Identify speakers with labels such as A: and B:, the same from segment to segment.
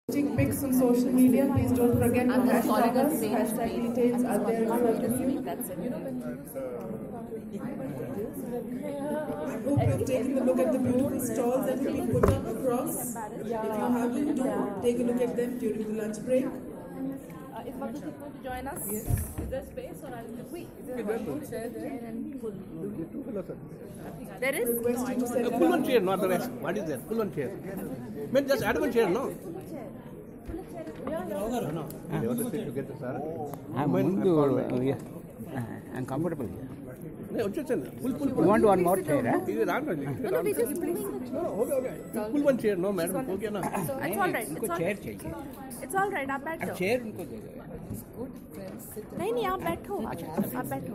A: Posting pics on social media, please don't forget to hashtag us. Hashtag details are there in front of you.
B: That's it.
A: I hope you've taken a look at the beautiful stalls that will be put up across. If you haven't, do take a look at them during the lunch break.
B: If others want to join us, is there space or I'll just wait? Is there one more chair there and full? There is?
A: Requesting to set
C: Pull
A: up.
C: one chair, not the rest. What is that? Pull one chair. Man, just add one chair, no? No. They want to sit together, sir.
D: I'm comfortable here.
C: Pull.
D: You want one more chair?
C: No,
B: No, we just bring
C: okay. Pull one chair, no, madam. Okay, no.
B: So it's all right.
D: उनको chair चाहिए.
B: It's all right. आप बैठो.
D: Chair उनको दे दो.
B: नहीं आप बैठो. आप बैठो.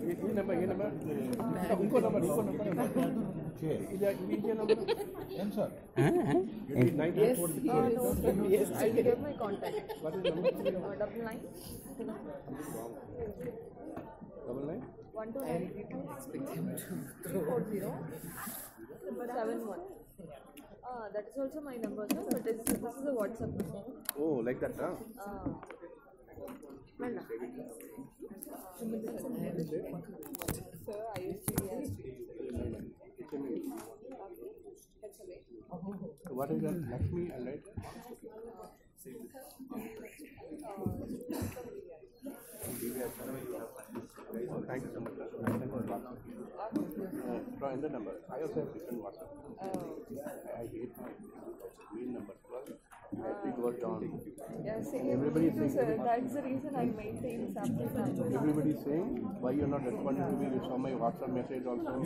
C: ये नंबर. उनको नंबर. ये number. Sir.
B: Yes, I'll give my contact.
C: What is the number?
B: 999
C: 99?
B: 129 340 71. That is also my number, sir. But this is a WhatsApp number.
C: Oh, like that, huh?
B: Well, sir, ISTD.
C: What is that? Lakshmi, right? Thank you so much. Try the number. I also have different WhatsApp. I hate my main number. It worked on.
B: Yeah, everybody is saying, sir, that's the reason I maintain something.
C: Everybody is saying why you are not responding to me. You saw my WhatsApp message also.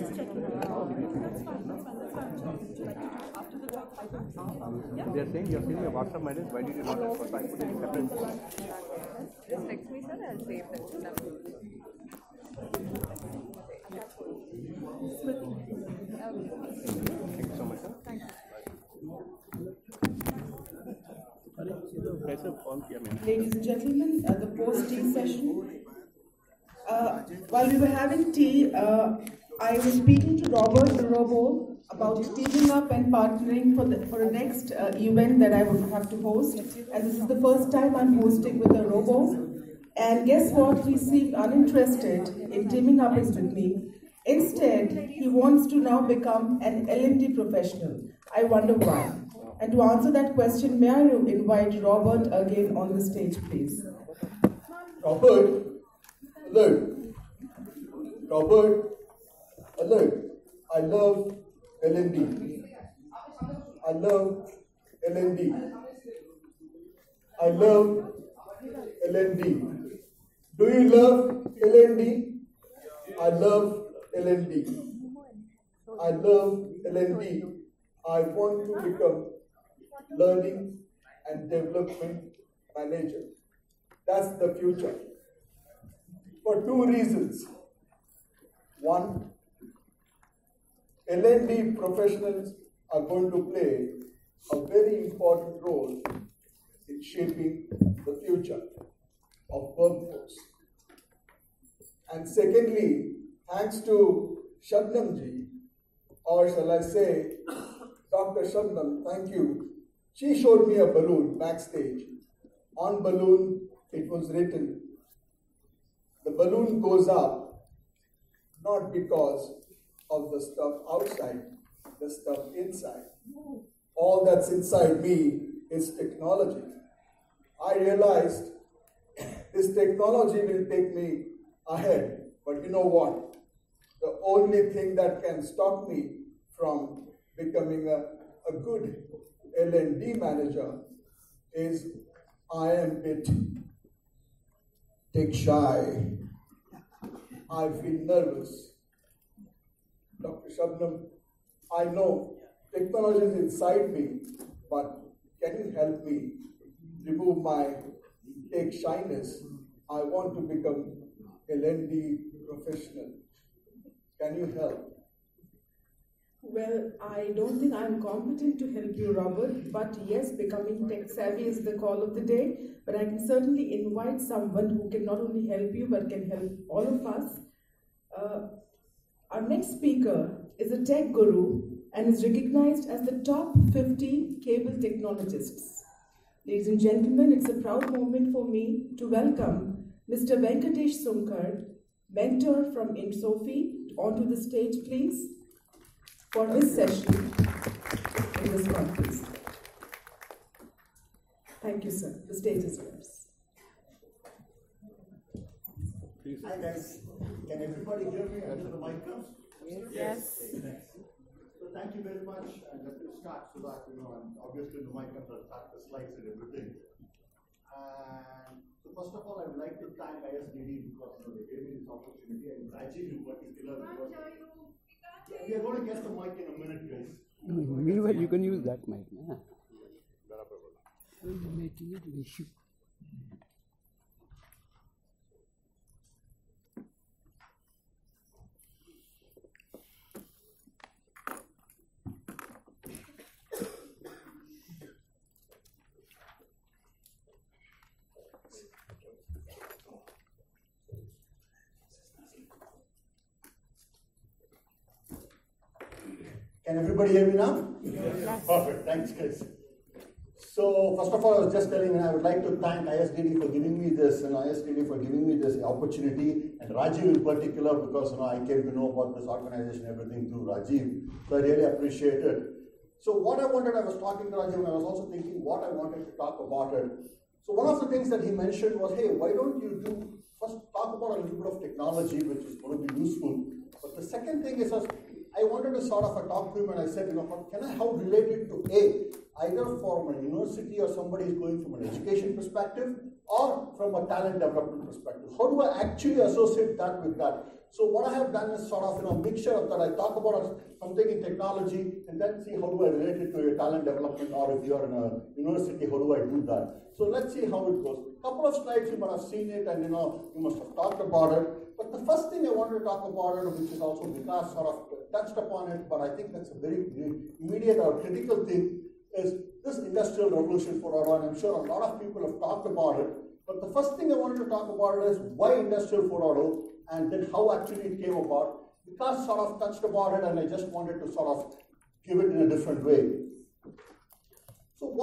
C: They are saying you are seeing my WhatsApp message. Why did you not respond? So I put it in separate.
B: Just text me, sir. I'll save that number.
C: Thank you so much, sir.
B: Thank you.
A: Ladies and gentlemen, the post-tea session. While we were having tea, I was speaking to Robert Robo about teaming up and partnering for the next event that I would have to host. And this is the first time I'm hosting with a Robo. And guess what? He seemed uninterested in teaming up with me. Instead, he wants to now become an L&D professional. I wonder why. And to answer that question, may I invite Robert again on the stage, please?
E: Robert, alert. Robert, alert. I love L&D. I love L&D. I love L&D. Do you love L&D? I love L&D. I love L&D. I want to become learning and development manager. That's the future. For two reasons. One, L&D professionals are going to play a very important role in shaping the future of workforce. And secondly, thanks to Shabnamji, or shall I say, Dr. Shabnam, thank you. She showed me a balloon backstage. On balloon, it was written, the balloon goes up, not because of the stuff outside, the stuff inside. All that's inside me is technology. I realized this technology will take me ahead, but you know what? The only thing that can stop me from becoming a good L&D manager is I am a bit tech shy. I feel nervous. Dr. Shabnam, I know technology is inside me, but can you help me remove my tech shyness? I want to become L&D professional. Can you help?
A: Well, I don't think I'm competent to help you, Robert, but yes, becoming tech savvy is the call of the day. But I can certainly invite someone who can not only help you, but can help all of us. Our next speaker is a tech guru and is recognized as the top 50 cable technologists. Ladies and gentlemen, it's a proud moment for me to welcome Mr. Venkatesh Sunkar, mentor from INSOFI, onto the stage, please, for his session in this conference. Thank you, sir. The stage is yours.
F: Hi guys, can everybody hear me until the mic comes?
B: Yes.
F: So thank you very much, and let me start so that and obviously the mic comes, I'll start the slides and everything. And so first of all, I would like to thank ISTD because they gave me this opportunity, and Rajiv in particular because we are going to get the mic in a minute, guys.
D: Meanwhile, you can use that mic. Nah. Making it an issue.
F: Can everybody hear me now? Yes. Perfect, thanks guys. So first of all, I was just telling you, I would like to thank ISTD for giving me this, and ISTD for giving me this opportunity, and Rajiv in particular, because I came to know about this organization, everything through Rajiv. So I really appreciate it. So what I was talking to Rajiv, and I was also thinking what I wanted to talk about it. So one of the things that he mentioned was, hey, why don't you first talk about a little bit of technology, which is going to be useful. But the second thing is, I wanted to sort of talk to him, and I said, how relate it to either from a university or somebody is going from an education perspective or from a talent development perspective. How do I actually associate that with that? So what I have done is sort of a mixture of that. I talk about something in technology and then see how do I relate it to your talent development, or if you are in a university, how do I do that? So let's see how it goes. A couple of slides, you might have seen it, and you must have talked about it. But the first thing I wanted to talk about it, which is also Vikas sort of touched upon it, but I think that's a very immediate or critical thing, is this Industrial Revolution 4.0, and I'm sure a lot of people have talked about it. But the first thing I wanted to talk about it is why Industrial 4.0, and then how actually it came about. Vikas sort of touched about it, and I just wanted to sort of give it in a different way. So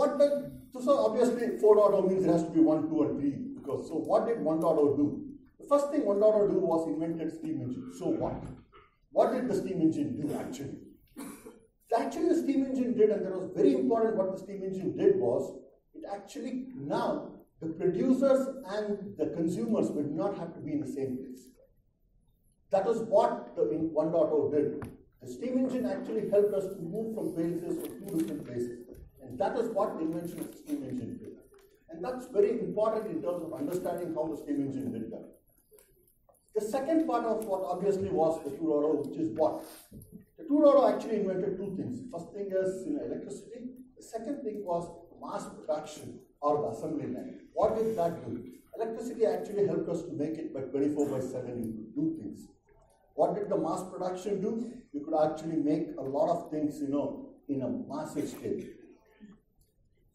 F: so obviously 4.0 means it has to be 1, 2, and 3. So what did 1.0 do? The first thing 1.0 do was invented steam engine. So what? What did the steam engine do actually? Actually, the steam engine did, and that was very important, what the steam engine did was, it actually now, the producers and the consumers would not have to be in the same place. That is what the 1.0 did. The steam engine actually helped us to move from places to 2 different places. And that is what the invention of the steam engine did. And that's very important in terms of understanding how the steam engine did that. The second part of what obviously was the 2.0, which is what? The 2.0 actually invented 2 things. First thing is electricity. The second thing was mass production or the assembly line. What did that do? Electricity actually helped us to make it by 24/7. You could do things. What did the mass production do? You could actually make a lot of things, in a massive scale.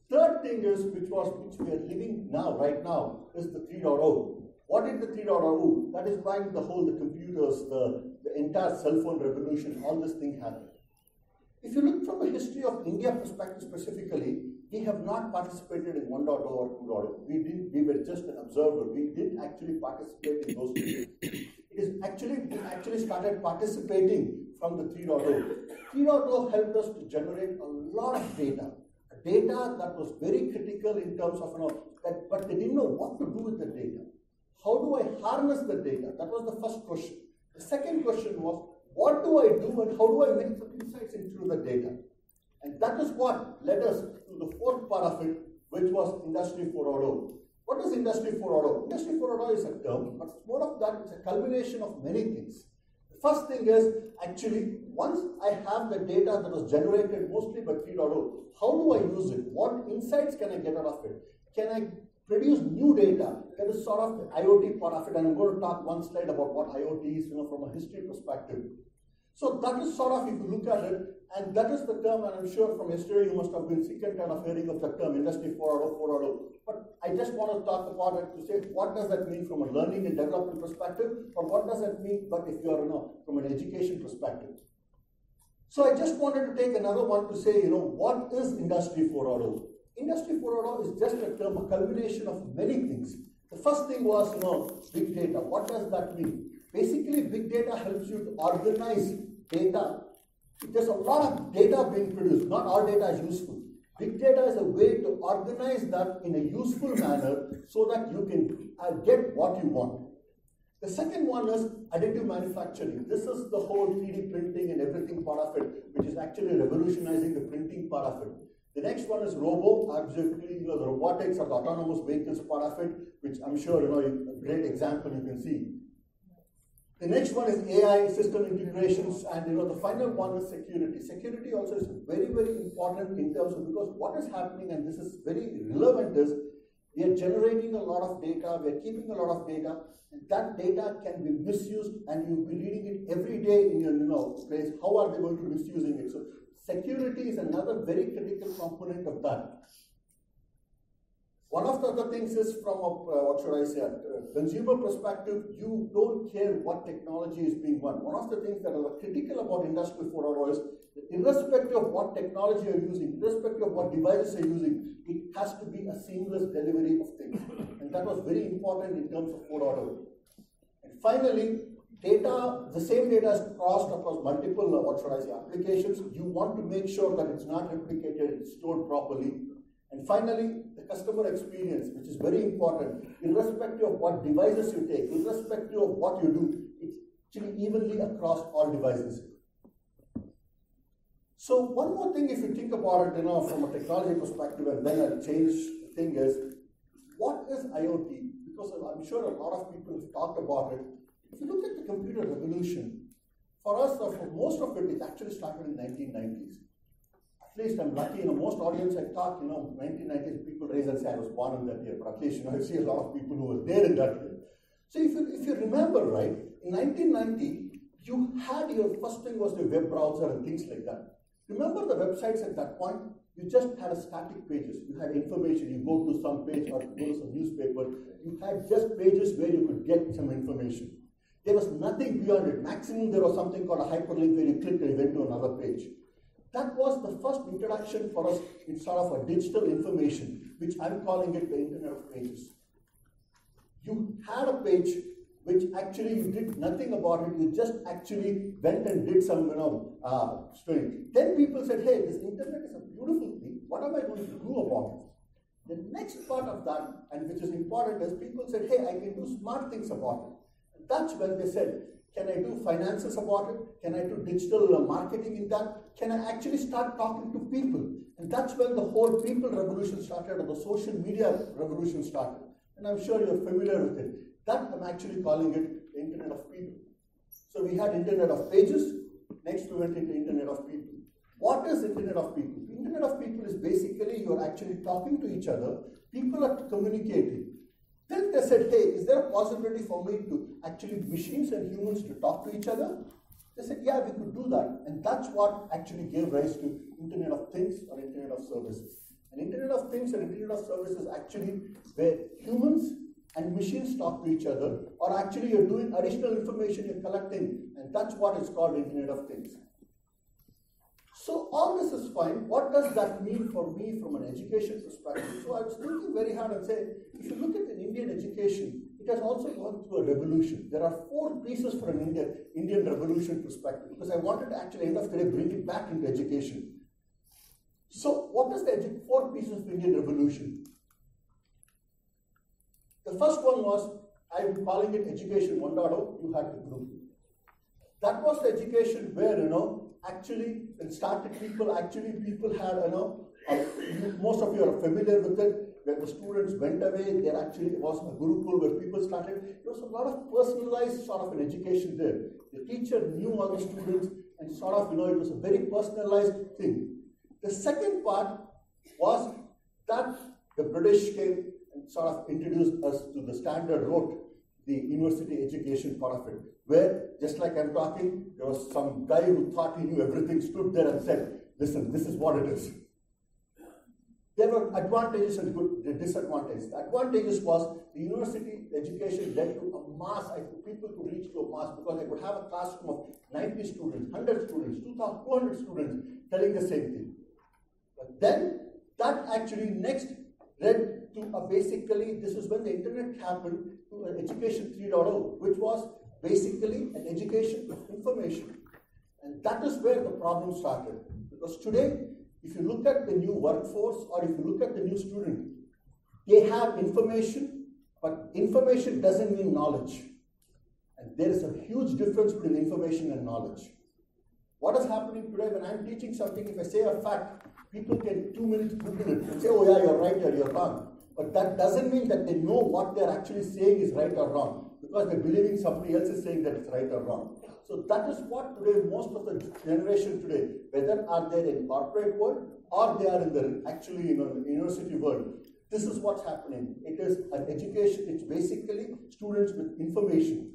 F: Third thing is, which we are living now, right now, is the 3.0. What did the 3.0 do? That is why the computers, the entire cell phone revolution, all this thing happened. If you look from a history of India perspective specifically, we have not participated in 1.0 or 2.0. We were just an observer. We didn't actually participate in those things. We actually started participating from the 3.0. 3.0 helped us to generate a lot of data that was very critical in terms of, but they didn't know what to do with the data. How do I harness the data? That was the first question. The second question was, what do I do and how do I make some insights into the data? And that is what led us to the fourth part of it, which was Industry 4.0. What is Industry 4.0? Industry 4.0 is a term, but more of that, it's a culmination of many things. The first thing is, actually, once I have the data that was generated mostly by 3.0, how do I use it? What insights can I get out of it? Can I produce new data? That is sort of the IoT part of it, and I'm going to talk one slide about what IoT is, from a history perspective. So that is sort of, if you look at it, and that is the term, and I'm sure from yesterday you must have been sick and tired of hearing of the term Industry 4.0, 4.0. But I just want to talk about it to say, what does that mean from a learning and development perspective, or what does that mean, but if you are, from an education perspective. So I just wanted to take another one to say, what is Industry 4.0? Industry 4.0 is just a term, a culmination of many things. The first thing was, big data. What does that mean? Basically, big data helps you to organize data. There's a lot of data being produced. Not all data is useful. Big data is a way to organize that in a useful manner so that you can get what you want. The second one is additive manufacturing. This is the whole 3D printing and everything part of it, which is actually revolutionizing the printing part of it. The next one is absolutely, the robotics or the autonomous vehicles part of it, which I'm sure, a great example you can see. The next one is AI, system integrations, and the final one is security. Security also is very, very important in terms of, because what is happening, and this is very relevant, is we are generating a lot of data, we are keeping a lot of data, and that data can be misused, and you'll be reading it every day in your place. How are they going to be misusing it? So security is another very critical component of that. One of the other things is from a, consumer perspective, you don't care what technology is being run. One of the things that are critical about Industry 4.0 is that irrespective of what technology you're using, irrespective of what devices you're using, it has to be a seamless delivery of things. And that was very important in terms of 4.0. And finally, data, the same data is crossed across multiple, applications. You want to make sure that it's not replicated, it's stored properly. And finally, the customer experience, which is very important, irrespective of what devices you take, irrespective of what you do, it's actually evenly across all devices. So one more thing, if you think about it, from a technology perspective, and then I'll change the thing is, what is IoT? Because I'm sure a lot of people have talked about it. If you look at the computer revolution, for us, for most of it actually started in the 1990s. At least I'm lucky, most audience I talk, 1990s, people raise and say I was born in that year, but at least, I see a lot of people who were there in that year. So if you remember, right, in 1990, you had your first thing was the web browser and things like that. Remember the websites at that point? You just had a static pages. You had information, you go to some page or go to some newspaper, you had just pages where you could get some information. There was nothing beyond it. Maximum there was something called a hyperlink where you clicked and you went to another page. That was the first introduction for us in sort of a digital information, which I'm calling it the Internet of Pages. You had a page which actually you did nothing about it, you just actually went and did some, story. Then people said, hey, this internet is a beautiful thing, what am I going to do about it? The next part of that, and which is important, is people said, hey, I can do smart things about it. And that's when they said, can I do finances about it? Can I do digital marketing in that? Can I actually start talking to people? And that's when the whole people revolution started, or the social media revolution started. And I'm sure you're familiar with it. That I'm actually calling it the Internet of People. So we had Internet of Pages, next we went into Internet of People. What is Internet of People? Internet of People is basically you're actually talking to each other, people are communicating. Then they said, hey, is there a possibility for me to actually machines and humans to talk to each other? They said, yeah, we could do that. And that's what actually gave rise to Internet of Things or Internet of Services. And Internet of Things and Internet of Services actually where humans and machines talk to each other, or actually you're doing additional information you're collecting, and that's what is called Internet of Things. So all this is fine. What does that mean for me from an education perspective? So I was thinking very hard and saying, if you look at an Indian education, it has also gone through a revolution. There are 4 pieces for an Indian revolution perspective, because I wanted to actually end of the day bring it back into education. So what is the 4 pieces of Indian revolution? The first one was, I'm calling it Education 1.0, you had to group. That was the education where, actually, it started people had, most of you are familiar with it, where the students went away, there actually was a Gurukul where people started. There was a lot of personalized sort of an education there. The teacher knew all the students and sort of, it was a very personalized thing. The second part was that the British came and sort of introduced us to the standard rote, the university education part of it, where, just like I'm talking, there was some guy who thought he knew everything, stood there and said, listen, this is what it is. There were advantages and disadvantages. The advantages was the university education led to a mass, people could reach to a mass, because I could have a classroom of 90 students, 100 students, 200 students telling the same thing. But then that actually next led to basically, this is when the internet happened, to an education 3.0, which was basically an education of information. And that is where the problem started. Because today, if you look at the new workforce, or if you look at the new student, they have information, but information doesn't mean knowledge. And there is a huge difference between information and knowledge. What is happening today when I'm teaching something, if I say a fact, people can 2 minutes Google it and say, oh yeah, you're right or you're wrong. But that doesn't mean that they know what they're actually saying is right or wrong, because they're believing somebody else is saying that it's right or wrong. So that is what today, most of the generation today, whether are they in corporate world or they are in the actually the university world, this is what's happening. It is an education, it's basically students with information.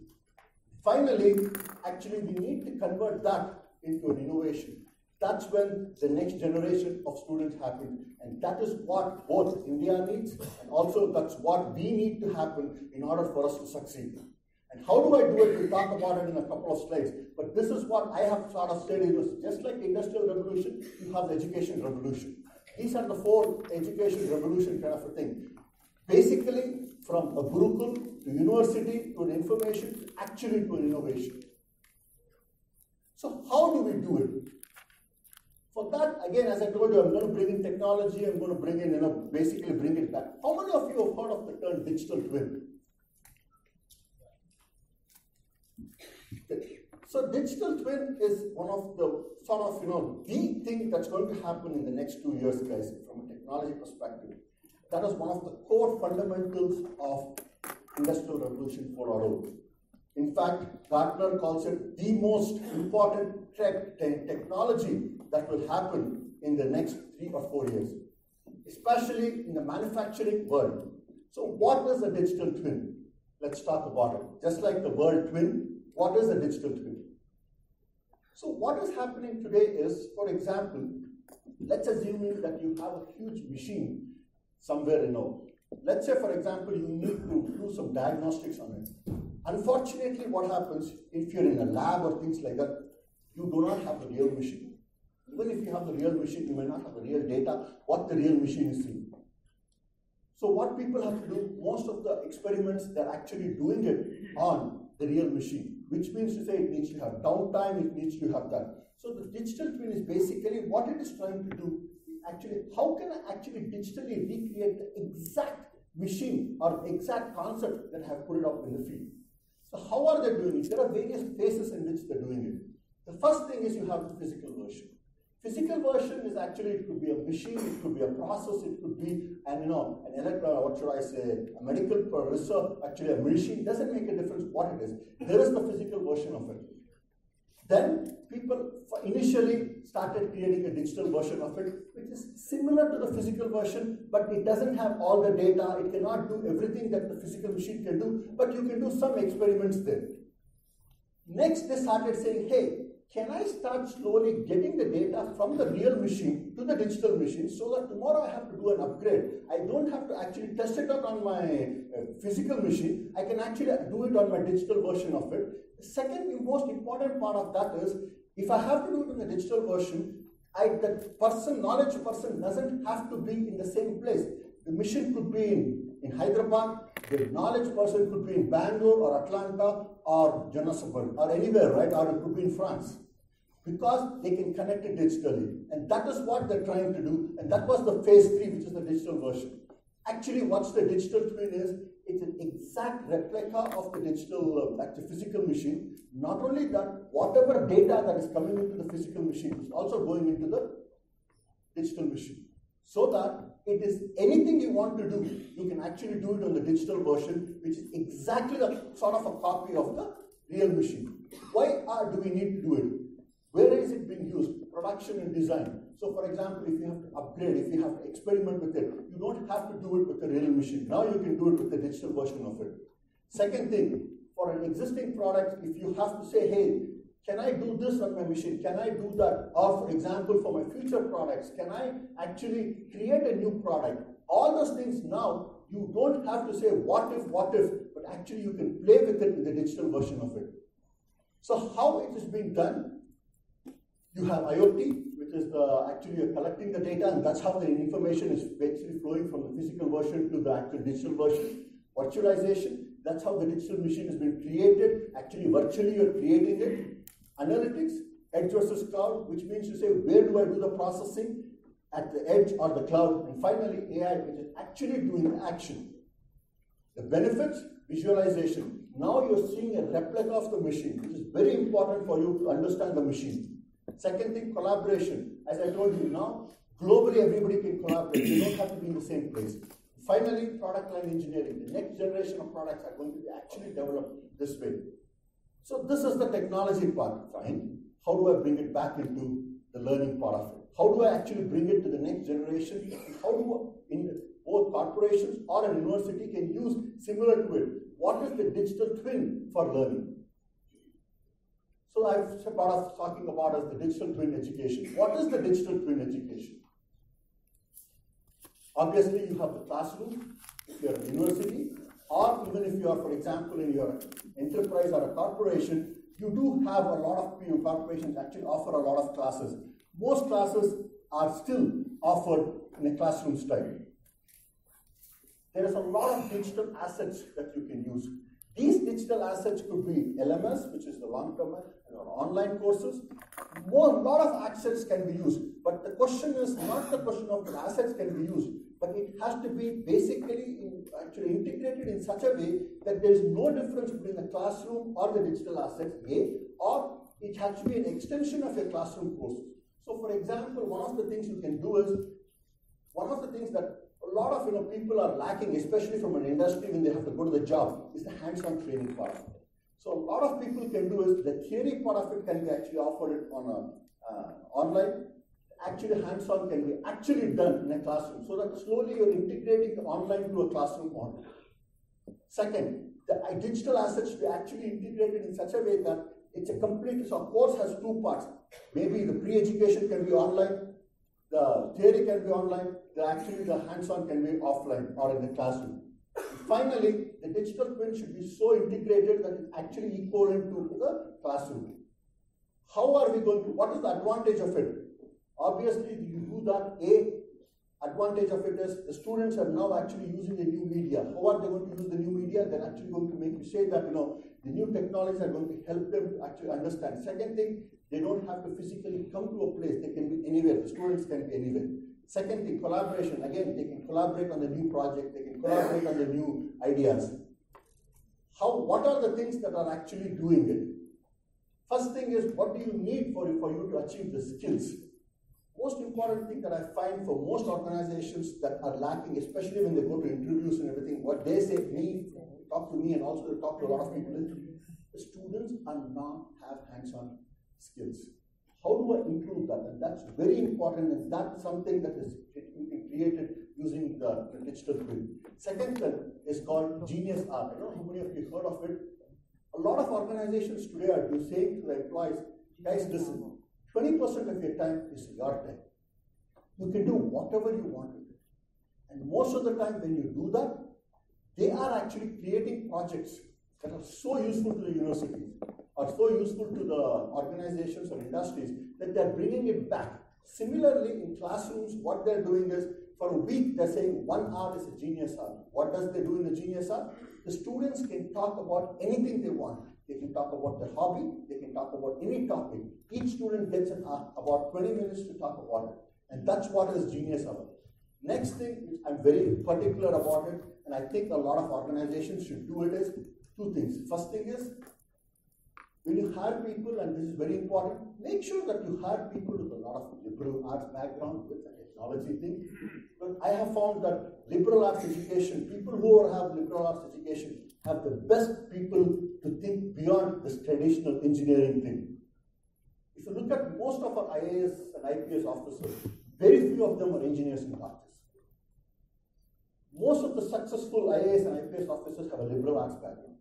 F: Finally, actually we need to convert that into an innovation. That's when the next generation of students happen. And that is what both India needs, and also that's what we need to happen in order for us to succeed. And how do I do it? We'll talk about it in a couple of slides. But this is what I have sort of said. Just like the Industrial Revolution, you have the Education Revolution. These are the 4 education revolution kind of a thing. Basically, from a Gurukul to university to an information, actually to an innovation. So how do we do it? For that, again, as I told you, I'm going to bring in technology, I'm going to bring in, basically bring it back. How many of you have heard of the term digital twin? So digital twin is one of the sort of, the thing that's going to happen in the next 2 years, guys, from a technology perspective. That is one of the core fundamentals of Industrial Revolution 4.0. In fact, Gartner calls it the most important technology that will happen in the next 3 or 4 years, especially in the manufacturing world. So what is a digital twin? Let's talk about it. Just like the word twin, what is a digital twin? So what is happening today is, for example, let's assume that you have a huge machine somewhere, Let's say, for example, you need to do some diagnostics on it. Unfortunately, what happens if you're in a lab or things like that, you do not have the real machine. Even if you have the real machine, you may not have the real data, what the real machine is seeing. So what people have to do, most of the experiments, they're actually doing it on the real machine, which means to say it needs to have downtime, it needs to have that. So the digital twin is basically what it is trying to do. Actually, how can I actually digitally recreate the exact machine or exact concept that I have put it up in the field? So how are they doing it? There are various phases in which they're doing it. The first thing is you have the physical version. Physical version is actually, it could be a machine, it could be a process, it could be an a medical research, actually a machine. Doesn't make a difference what it is. There is the physical version of it. Then people initially started creating a digital version of it, which is similar to the physical version, but it doesn't have all the data. It cannot do everything that the physical machine can do, but you can do some experiments there. Next, they started saying, hey, can I start slowly getting the data from the real machine to the digital machine so that tomorrow I have to do an upgrade? I don't have to actually test it out on my physical machine. I can actually do it on my digital version of it. The second most important part of that is, if I have to do it in the digital version, the knowledge person doesn't have to be in the same place. The machine could be in Hyderabad, the knowledge person could be in Bangalore or Atlanta or Johannesburg or anywhere, right? Or it could be in France. Because they can connect it digitally. And that is what they're trying to do. And that was the phase 3, which is the digital version. Actually, what's the digital twin is, it's an exact replica of the digital, the physical machine. Not only that, whatever data that is coming into the physical machine is also going into the digital machine. So that it is anything you want to do, you can actually do it on the digital version, which is exactly a sort of a copy of the real machine. Why do we need to do it? Where is it being used? Production and design. So for example, if you have to upgrade, if you have to experiment with it, you don't have to do it with the real machine. Now you can do it with the digital version of it. Second thing, for an existing product, if you have to say, hey, can I do this on my machine? Can I do that? Or for example, for my future products, can I actually create a new product? All those things now, you don't have to say what if, but actually you can play with it in the digital version of it. So how it is being done? You have IoT, which is actually you're collecting the data, and that's how the information is basically flowing from the physical version to the actual digital version. Virtualization, that's how the digital machine has been created. Actually, virtually you're creating it. Analytics, edge versus cloud, which means you say, where do I do the processing? At the edge or the cloud. And finally, AI, which is actually doing the action. The benefits, visualization. Now you're seeing a replica of the machine, which is very important for you to understand the machine. Second thing, collaboration. As I told you now, globally everybody can collaborate. You don't have to be in the same place. Finally, product line engineering. The next generation of products are going to be actually developed this way. So this is the technology part. Fine. How do I bring it back into the learning part of it? How do I actually bring it to the next generation? How do both corporations or a university can use similar to it? What is the digital twin for learning? So I've started talking about as the digital twin education. What is the digital twin education? Obviously, you have the classroom, if you're a university, or even if you are, for example, in your enterprise or a corporation, you do have a lot of corporations actually offer a lot of classes. Most classes are still offered in a classroom style. There is a lot of digital assets that you can use. These digital assets could be LMS, which is the long-term or online courses. A lot of assets can be used. But the question is not the question of the assets can be used, but it has to be basically actually integrated in such a way that there is no difference between the classroom or the digital assets, or it has to be an extension of your classroom courses. So for example, one of the things you can do is, one of the things that a lot of people are lacking, especially from an industry when they have to go to the job, is the hands-on training part of it. So a lot of people can do is the theory part of it can be actually offered on online. Actually, hands-on can be actually done in a classroom, so that slowly you're integrating the online to a classroom model. Second, the digital assets should be actually integrated in such a way that it's a complete, so a course has two parts. Maybe the pre-education can be online, the theory can be online, actually the hands-on can be offline or in the classroom. And finally, the digital twin should be so integrated that it's actually equivalent to the classroom. How are we going to, what is the advantage of it? Obviously, you do that, advantage of it is the students are now actually using the new media. How are they going to use the new media? They're actually going to make you say that, the new technologies are going to help them to actually understand. Second thing, they don't have to physically come to a place. They can be anywhere. The students can be anywhere. Second thing, collaboration. Again, they can collaborate on the new project. They can collaborate on the new ideas. What are the things that are actually doing it? First thing is, what do you need for you to achieve the skills? Most important thing that I find for most organizations that are lacking, especially when they go to interviews and everything, what they say talk to me and also talk to a lot of people, is the students are not have hands-on skills. How do I improve that? And that's very important, and that's something that is created using the digital twin. Second thing is called Genius R. I don't know how many of you heard of it. A lot of organizations today are saying to the employees, guys, listen, 20% of your time is your time. You can do whatever you want with it. And most of the time when you do that, they are actually creating projects that are so useful to the universities, are so useful to the organizations or industries that they're bringing it back. Similarly, in classrooms, what they're doing is, for a week, they're saying 1 hour is a Genius Hour. What does they do in the Genius Hour? The students can talk about anything they want. They can talk about their hobby, they can talk about any topic. Each student gets about 20 minutes to talk about it. And that's what is Genius Hour. Next thing, which I'm very particular about it, and I think a lot of organizations should do it, is two things. First thing is, when you hire people, and this is very important, make sure that you hire people with a lot of liberal arts background, with a technology thing. But I have found that liberal arts education, people who have liberal arts education, have the best people to think beyond this traditional engineering thing. If you look at most of our IAS and IPS officers, very few of them are engineers and doctors. Most of the successful IAS and IPS officers have a liberal arts background.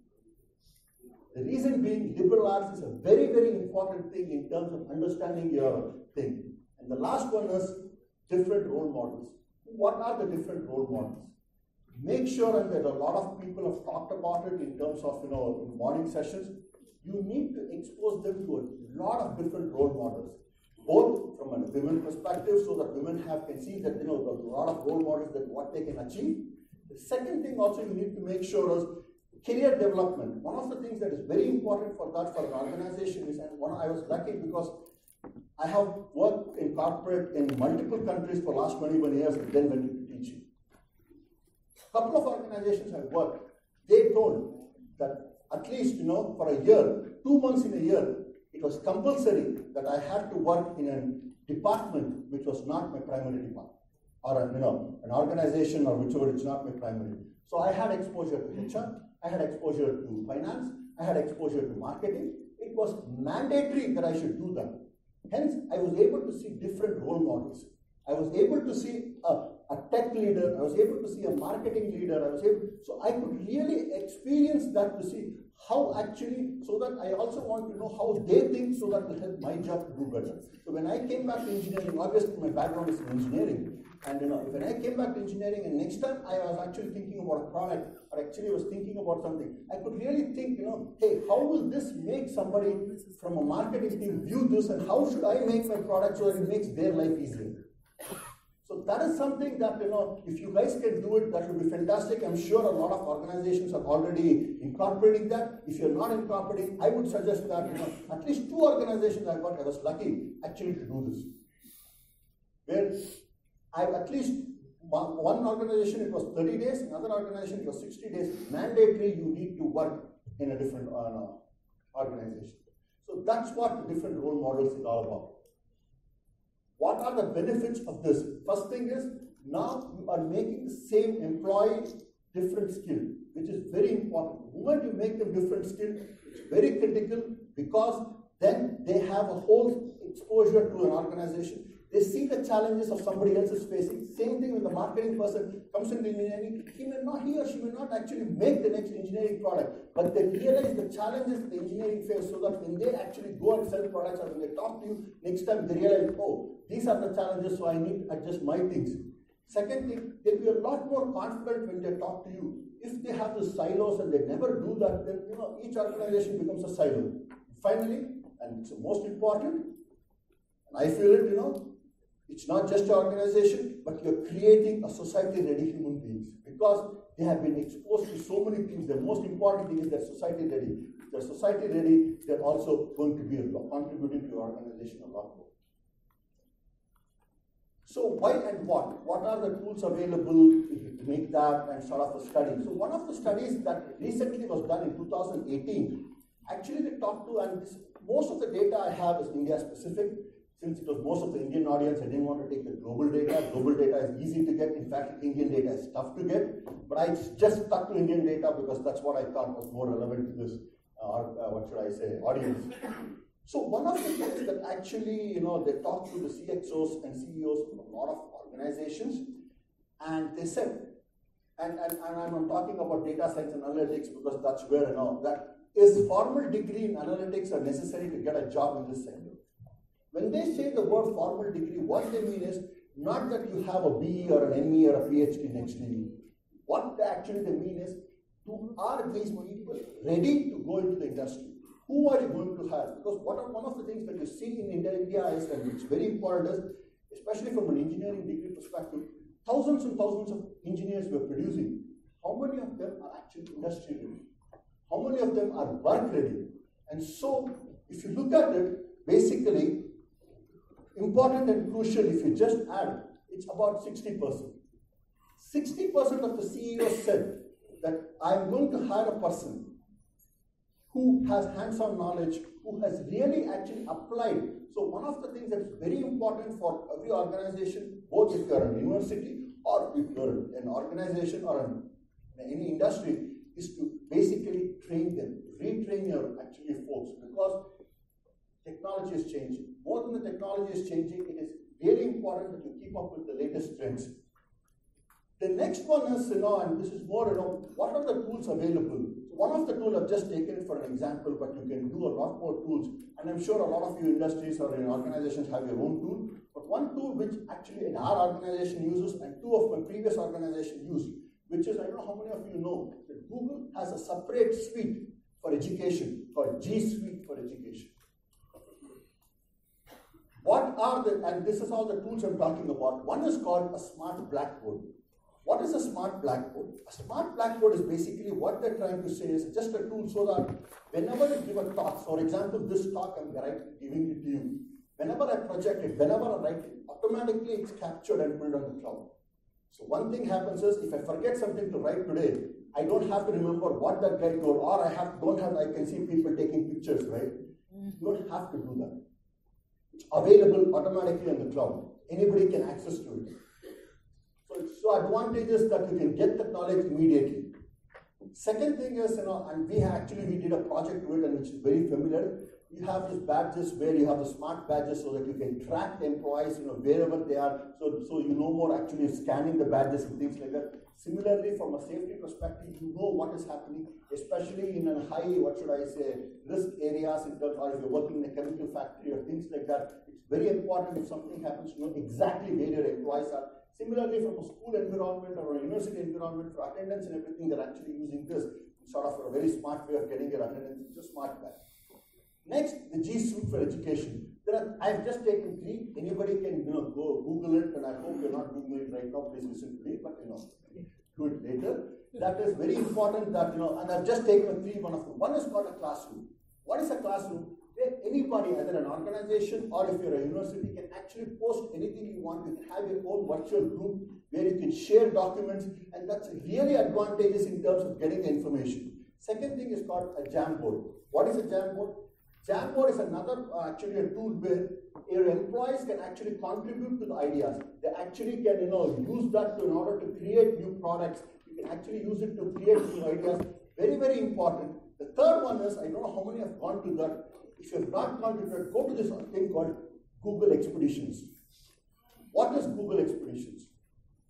F: The reason being, liberal arts is a very, very important thing in terms of understanding your thing. And the last one is different role models. What are the different role models? make sure, and there are a lot of people have talked about it in terms of, in morning sessions, you need to expose them to a lot of different role models, both from a women perspective, so that women can see that, there are a lot of role models that what they can achieve. The second thing also you need to make sure is career development. One of the things that is very important for that for an organization is, and I was lucky because I have worked in corporate in multiple countries for the last 21 years and then went into teaching. A couple of organizations I've worked, they told that at least, for a year, 2 months in a year, it was compulsory that I had to work in a department which was not my primary department, or an organization or whichever it's not my primary. So I had exposure to HR, I had exposure to finance, I had exposure to marketing. It was mandatory that I should do that. Hence, I was able to see different role models. I was able to see a tech leader, I was able to see a marketing leader, so I could really experience that to see how actually, so that I also want to know how they think so that will help my job to do better. So when I came back to engineering, obviously my background is in engineering, and when I came back to engineering and next time I was actually thinking about a product, or actually was thinking about something, I could really think, hey, how will this make somebody from a marketing team view this, and how should I make my product so that it makes their life easier? So that is something that, if you guys can do it, that would be fantastic. I'm sure a lot of organizations are already incorporating that. If you're not incorporating, I would suggest that, at least 2 organizations I was lucky actually to do this. Where at least one organization, it was 30 days, another organization, it was 60 days. Mandatory, you need to work in a different organization. So that's what the different role models is all about. What are the benefits of this? First thing is, now you are making the same employee different skill, which is very important. The moment you make them different skill, it's very critical, because then they have a whole exposure to an organization. They see the challenges of somebody else is facing. Same thing when the marketing person comes into engineering, he or she may not actually make the next engineering product, but they realize the challenges the engineering face, so that when they actually go and sell products, or when they talk to you next time, they realize, oh, these are the challenges, so I need to adjust my things. Second thing, they'll be a lot more confident when they talk to you. If they have the silos and they never do that, then each organization becomes a silo. Finally, and it's the most important, and I feel it, it's not just an organization, but you're creating a society-ready human beings, because they have been exposed to so many things. The most important thing is they're society-ready. If they're society-ready, they're also going to be contributing to your organization a lot more. So why and what? What are the tools available to make that and sort of a study? So one of the studies that recently was done in 2018, actually they talked to, and most of the data I have is India-specific. Since it was most of the Indian audience, I didn't want to take the global data. Global data is easy to get. In fact, Indian data is tough to get. But I just stuck to Indian data because that's what I thought was more relevant to this, audience. So one of the things that actually, they talked to the CXOs and CEOs of a lot of organizations, and they said, and I'm talking about data science and analytics because that's where, that is formal degree in analytics are necessary to get a job in this sector. When they say the word formal degree, what they mean is not that you have a BE or an ME or a PhD next to you. What actually they mean is, are these people ready to go into the industry? Who are you going to hire? Because one of the things that you see in India is, and it's very important, is, especially from an engineering degree perspective, thousands and thousands of engineers we're producing. How many of them are actually industry ready? How many of them are work ready? And so, if you look at it, basically, important and crucial, if you just add, it's about 60%. 60% of the CEOs said that I'm going to hire a person who has hands-on knowledge, who has really actually applied. So one of the things that's very important for every organization, both if you're a university or if you're an organization or in any industry, is to basically train them, retrain your actually folks, because technology is changing. More than the technology is changing, it is really important that you keep up with the latest trends. The next one is, and this is more, what are the tools available? So one of the tools, I've just taken it for an example, but you can do a lot more tools. And I'm sure a lot of you industries or in organizations have your own tool. But one tool which actually in our organization uses and 2 of my previous organizations use, which is, I don't know how many of you know, that Google has a separate suite for education, called G Suite for Education. What are the, and this is all the tools I'm talking about. One is called a smart blackboard. What is a smart blackboard? A smart blackboard is basically what they're trying to say is just a tool so that whenever you give a talk, for example, this talk I'm giving it to you, whenever I project it, whenever I write it, automatically it's captured and put on the cloud. So one thing happens is if I forget something to write today, I don't have to remember what that guy told, or I can see people taking pictures, right? You don't have to do that. It's available automatically on the cloud. Anybody can access to it. So advantages that you can get the knowledge immediately. Second thing is, and we did a project to it, and which is very familiar. You have these badges where you have the smart badges so that you can track the employees, wherever they are. So you know more actually scanning the badges and things like that. Similarly, from a safety perspective, you know what is happening, especially in a high, risk areas in terms, or if you're working in a chemical factory or things like that. It's very important if something happens to know exactly where your employees are. Similarly, from a school environment or a university environment, for attendance and everything, they're actually using this sort of a very smart way of getting your attendance. It's a smart badge. Next, the G Suite for Education. I've just taken 3. Anybody can go Google it, and I hope you're not Googling it right now. Please listen to me, but do it later. That is very important. That and I've just taken 3. One is called a classroom. What is a classroom? Where anybody, either an organization or if you're a university, can actually post anything you want. You can have your own virtual group where you can share documents, and that's really advantageous in terms of getting the information. Second thing is called a Jamboard. What is a Jamboard? Jamboard is another actually a tool where your employees can actually contribute to the ideas. They actually can use that in order to create new products. You can actually use it to create new ideas. Very, very important. The third one is, I don't know how many have gone to that. If you have not gone to that, go to this thing called Google Expeditions. What is Google Expeditions?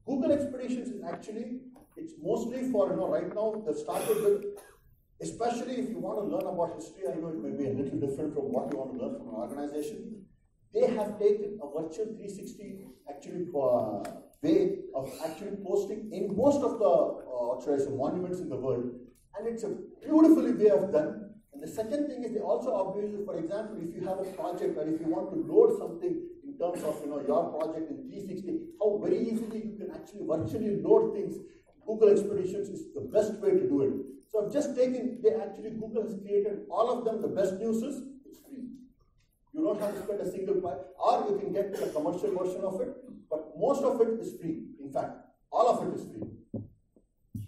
F: Google Expeditions is actually, it's mostly for, right now, they've started with, especially if you want to learn about history, I know it may be a little different from what you want to learn from an organization. They have taken a virtual 360 actually way of actually posting in most of the monuments in the world, and it's a beautifully way of done. And the second thing is they also obviously, for example, if you have a project or if you want to load something in terms of your project in 360, how very easily you can actually virtually load things. Google Expeditions is the best way to do it. So I've just taken, Google has created all of them. The best news is it's free. You don't have to spend a single price, or you can get a commercial version of it, but most of it is free. In fact, all of it is free.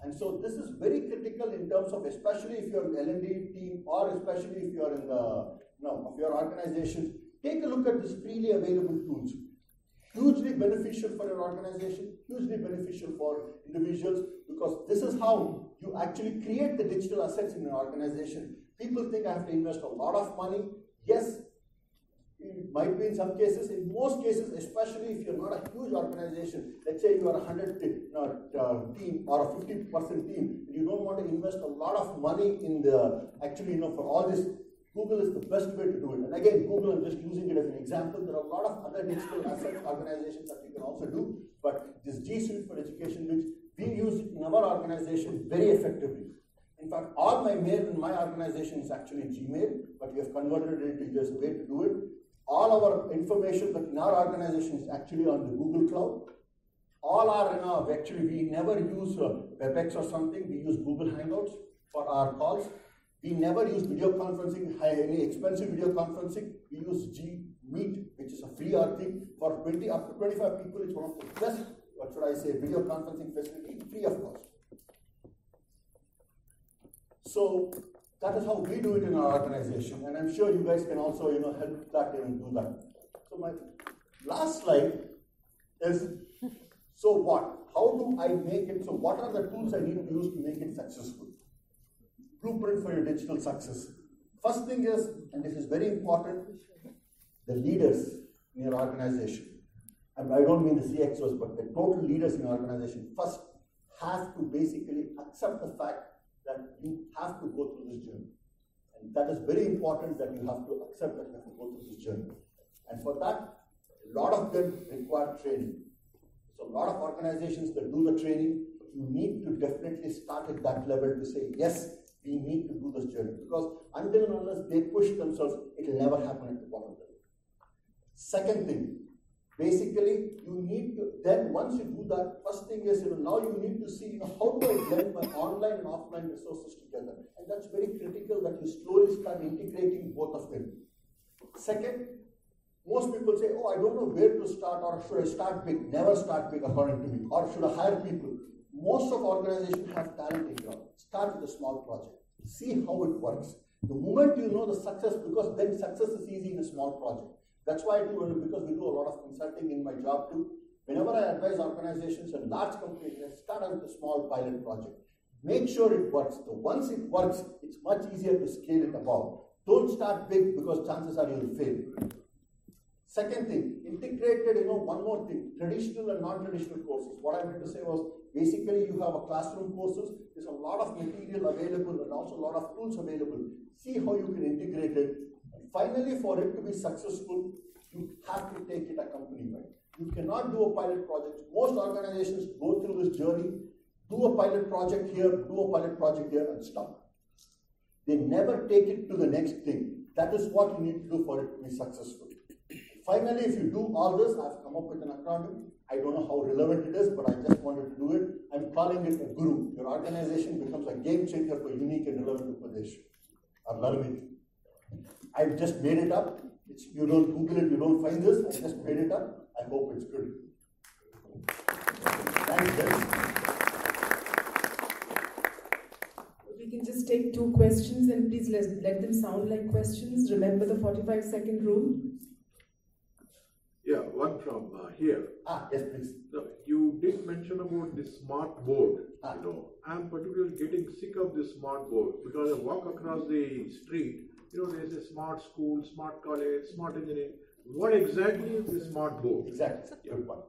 F: And so this is very critical in terms of, especially if you're an L&D team, or especially if you're in the, of your organization, take a look at these freely available tools. Hugely beneficial for your organization, hugely beneficial for individuals, because this is how you actually create the digital assets in an organization. People think I have to invest a lot of money. Yes, it might be in some cases. In most cases, especially if you're not a huge organization, let's say you are a 100 team or a 50% team, and you don't want to invest a lot of money in the, for all this, Google is the best way to do it. And again, Google, I'm just using it as an example. There are a lot of other digital assets organizations that you can also do, but this G Suite for Education, which we use it in our organization very effectively. In fact, all my mail in my organization is actually Gmail, but we have converted it into just a way to do it. All our information that in our organization is actually on the Google Cloud. All our, we never use WebEx or something. We use Google Hangouts for our calls. We never use video conferencing, any expensive video conferencing. We use G Meet, which is a free thing for up to 25 people. It's one of the best, video conferencing facility, free of cost. So that is how we do it in our organization, and I'm sure you guys can also, help that and do that. So my last slide is, so what? How do I make it? So what are the tools I need to use to make it successful? Blueprint for your digital success. First thing is, and this is very important, the leaders in your organization. And I don't mean the CXOs, but the total leaders in your organization first have to basically accept the fact that you have to go through this journey. And that is very important, that you have to accept that you have to go through this journey. And for that, a lot of them require training. So a lot of organizations that do the training, you need to definitely start at that level to say, yes, we need to do this journey. Because until and unless they push themselves, it will never happen at the bottom level. Second thing, basically, you need to, then once you do that, first thing is, now you need to see, how do I blend my online and offline resources together? And that's very critical that you slowly start integrating both of them. Second, most people say, oh, I don't know where to start, or should I start big? Never start big, according to me. Or should I hire people? Most of organizations have talent in ground. Start with a small project. See how it works. The moment you know the success, because then success is easy in a small project. That's why I do it, because we do a lot of consulting in my job too. Whenever I advise organizations and large companies, I start out with a small pilot project. Make sure it works. So once it works, it's much easier to scale it above. Don't start big, because chances are you'll fail. Second thing, integrated, one more thing, traditional and non-traditional courses. What I meant to say was, basically you have a classroom courses, there's a lot of material available and also a lot of tools available. See how you can integrate it. And finally, for it to be successful, you have to take it a company-wide. You cannot do a pilot project. Most organizations go through this journey, do a pilot project here, do a pilot project here, and stop. They never take it to the next thing. That is what you need to do for it to be successful. Finally, if you do all this, I've come up with an acronym. I don't know how relevant it is, but I just wanted to do it. I'm calling it a guru. Your organization becomes a game changer for unique and relevant information or learning. I've just made it up. You don't Google it, you don't find this. I just made it up. I hope it's good. Thanks, guys.
A: We can just take 2 questions, and please let them sound like questions. Remember the 45-second rule.
G: Yeah, one from here.
F: Yes, please.
G: So you did mention about the smart board. I'm particularly getting sick of this smart board, because I walk across the street. There's a smart school, smart college, smart engineering. What exactly is the smart board?
F: Exactly. Good point.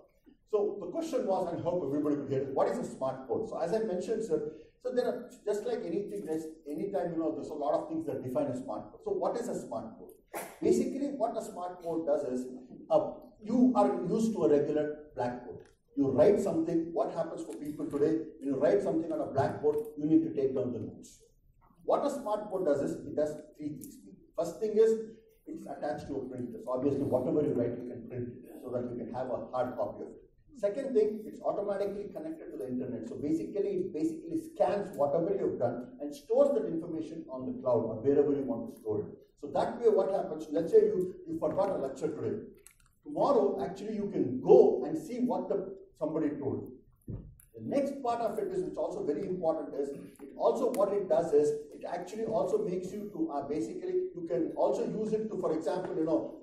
F: So the question was, and I hope everybody could hear it, what is a smart board? So as I mentioned, sir, so there are, just like anything, anytime, there's a lot of things that define a smart board. So what is a smart board? Basically, what a smart board does is, you are used to a regular blackboard. You write something, what happens for people today, when you write something on a blackboard, you need to take down the notes. What a smart board does is, it does 3 things. First thing is, it's attached to a printer. So obviously, whatever you write, you can print it, so that you can have a hard copy of it. Second thing, it's automatically connected to the internet. So basically, it scans whatever you've done and stores that information on the cloud or wherever you want to store it. So that way, what happens, let's say you forgot a lecture today. Tomorrow, actually, you can go and see what somebody told. The next part of it is, which also very important, is what it does is, it actually also makes you to basically, you can also use it to, for example,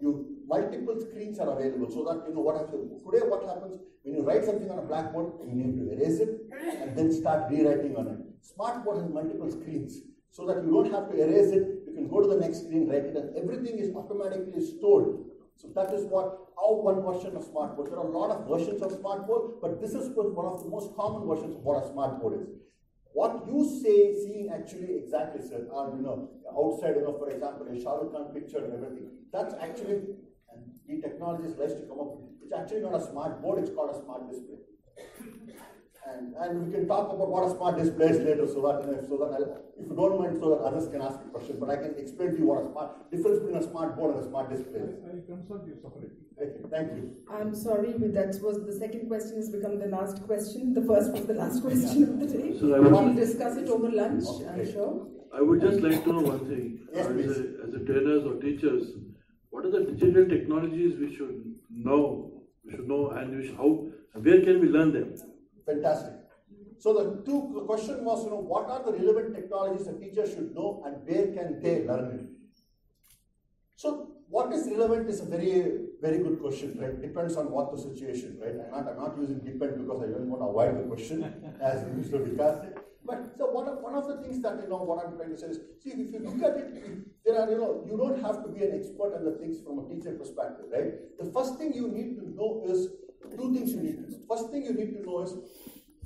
F: multiple screens are available, so that what happens today. What happens when you write something on a blackboard, you need to erase it and then start rewriting on it. Smartboard has multiple screens, so that you don't have to erase it. You can go to the next screen, write it, and everything is automatically stored. So that is one version of smartboard. There are a lot of versions of smartboard, but this is one of the most common versions of what a smartboard is. What you seeing actually exactly, sir, outside, for example, a Shah Rukh Khan picture and everything, that's actually, and the technologies likes to come up with, it's actually not a smart board, it's called a smart display. And we can talk about what a smart display is later, so that if you don't mind, so that others can ask a question, but I can explain to you what difference between a smart board and a smart display is.
G: I consult you separately.
F: Okay, thank you.
A: I'm sorry, but that was the second question has become the last question. The first was the last question of the day.
G: So
A: we'll discuss it over lunch, I'm sure.
G: I would just like to know one thing.
F: Yes,
G: as a trainers or teachers, what are the digital technologies we should know? And where can we learn them?
F: Fantastic. So the question was, what are the relevant technologies a teacher should know and where can they learn it? So what is relevant is a very, very good question, right? Depends on what the situation, right? I'm not using depend because I don't want to avoid the question, as Mr. Vikas said. But so one of the things that, what I'm trying to say is, see, if you look at it, there are, you don't have to be an expert on the things from a teacher perspective, right? The first thing you need to know is, 2 things you need to know. First thing you need to know is,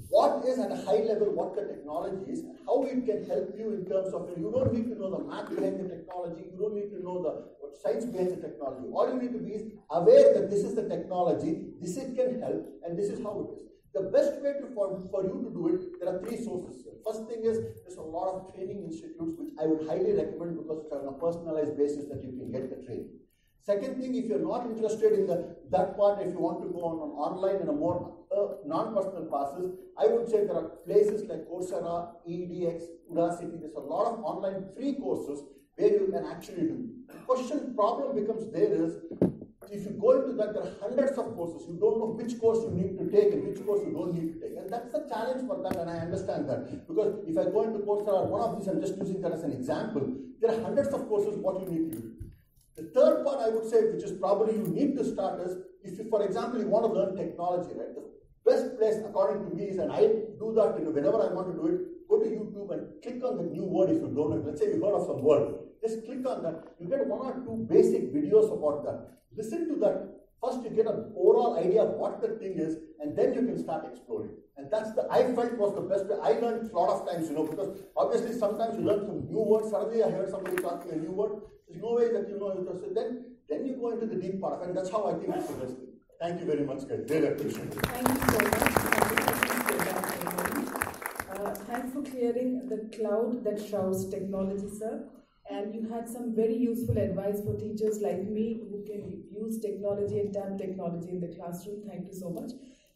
F: what is at a high level, what the technology is, and how it can help you in terms of, you don't need to know the math behind the technology, you don't need to know the science behind the technology. All you need to be is aware that this is the technology, this it can help, and this is how it is. The best way for you to do it, there are three sources here. First thing is, there's a lot of training institutes which I would highly recommend because it's on a personalized basis that you can get the training. Second thing, if you're not interested in that part, if you want to go on online and a more non-personal classes, I would say there are places like Coursera, EDX, Udacity. There's a lot of online free courses where you can actually do. The problem becomes there is, if you go into that, there are hundreds of courses. You don't know which course you need to take and which course you don't need to take. And that's the challenge for that, and I understand that. Because if I go into Coursera, one of these, I'm just using that as an example, there are hundreds of courses what you need to do. The third part I would say, which is probably you need to start is, if you, for example, you want to learn technology, right? The best place, according to me, is, and I do that whenever I want to do it, go to YouTube and click on the new word if you don't know. Let's say you heard of some word. Just click on that. You get one or two basic videos about that. Listen to that. First, you get an overall idea of what the thing is, and then you can start exploring. And that's I felt was the best way. I learned a lot of times, because obviously sometimes you learn some new words. Suddenly I heard somebody talking a new word. There's no way that you know it. So then you go into the deep part of it, and that's how I think it's the best thing. Thank you very much, guys. Really appreciate it.
A: Thank you so much. Thanks for clearing the cloud that shrouds technology, sir. And you had some very useful advice for teachers like me who can use technology and tap technology in the classroom. Thank you so much.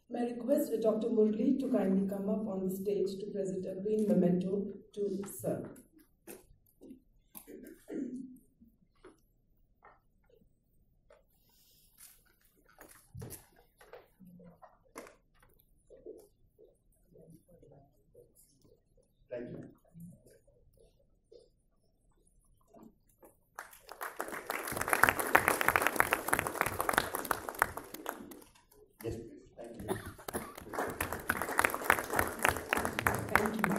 A: May I request Dr. Murli to kindly come up on the stage to present a green memento to sir.
F: Thank you. Yes, please. Thank you.
A: Thank you.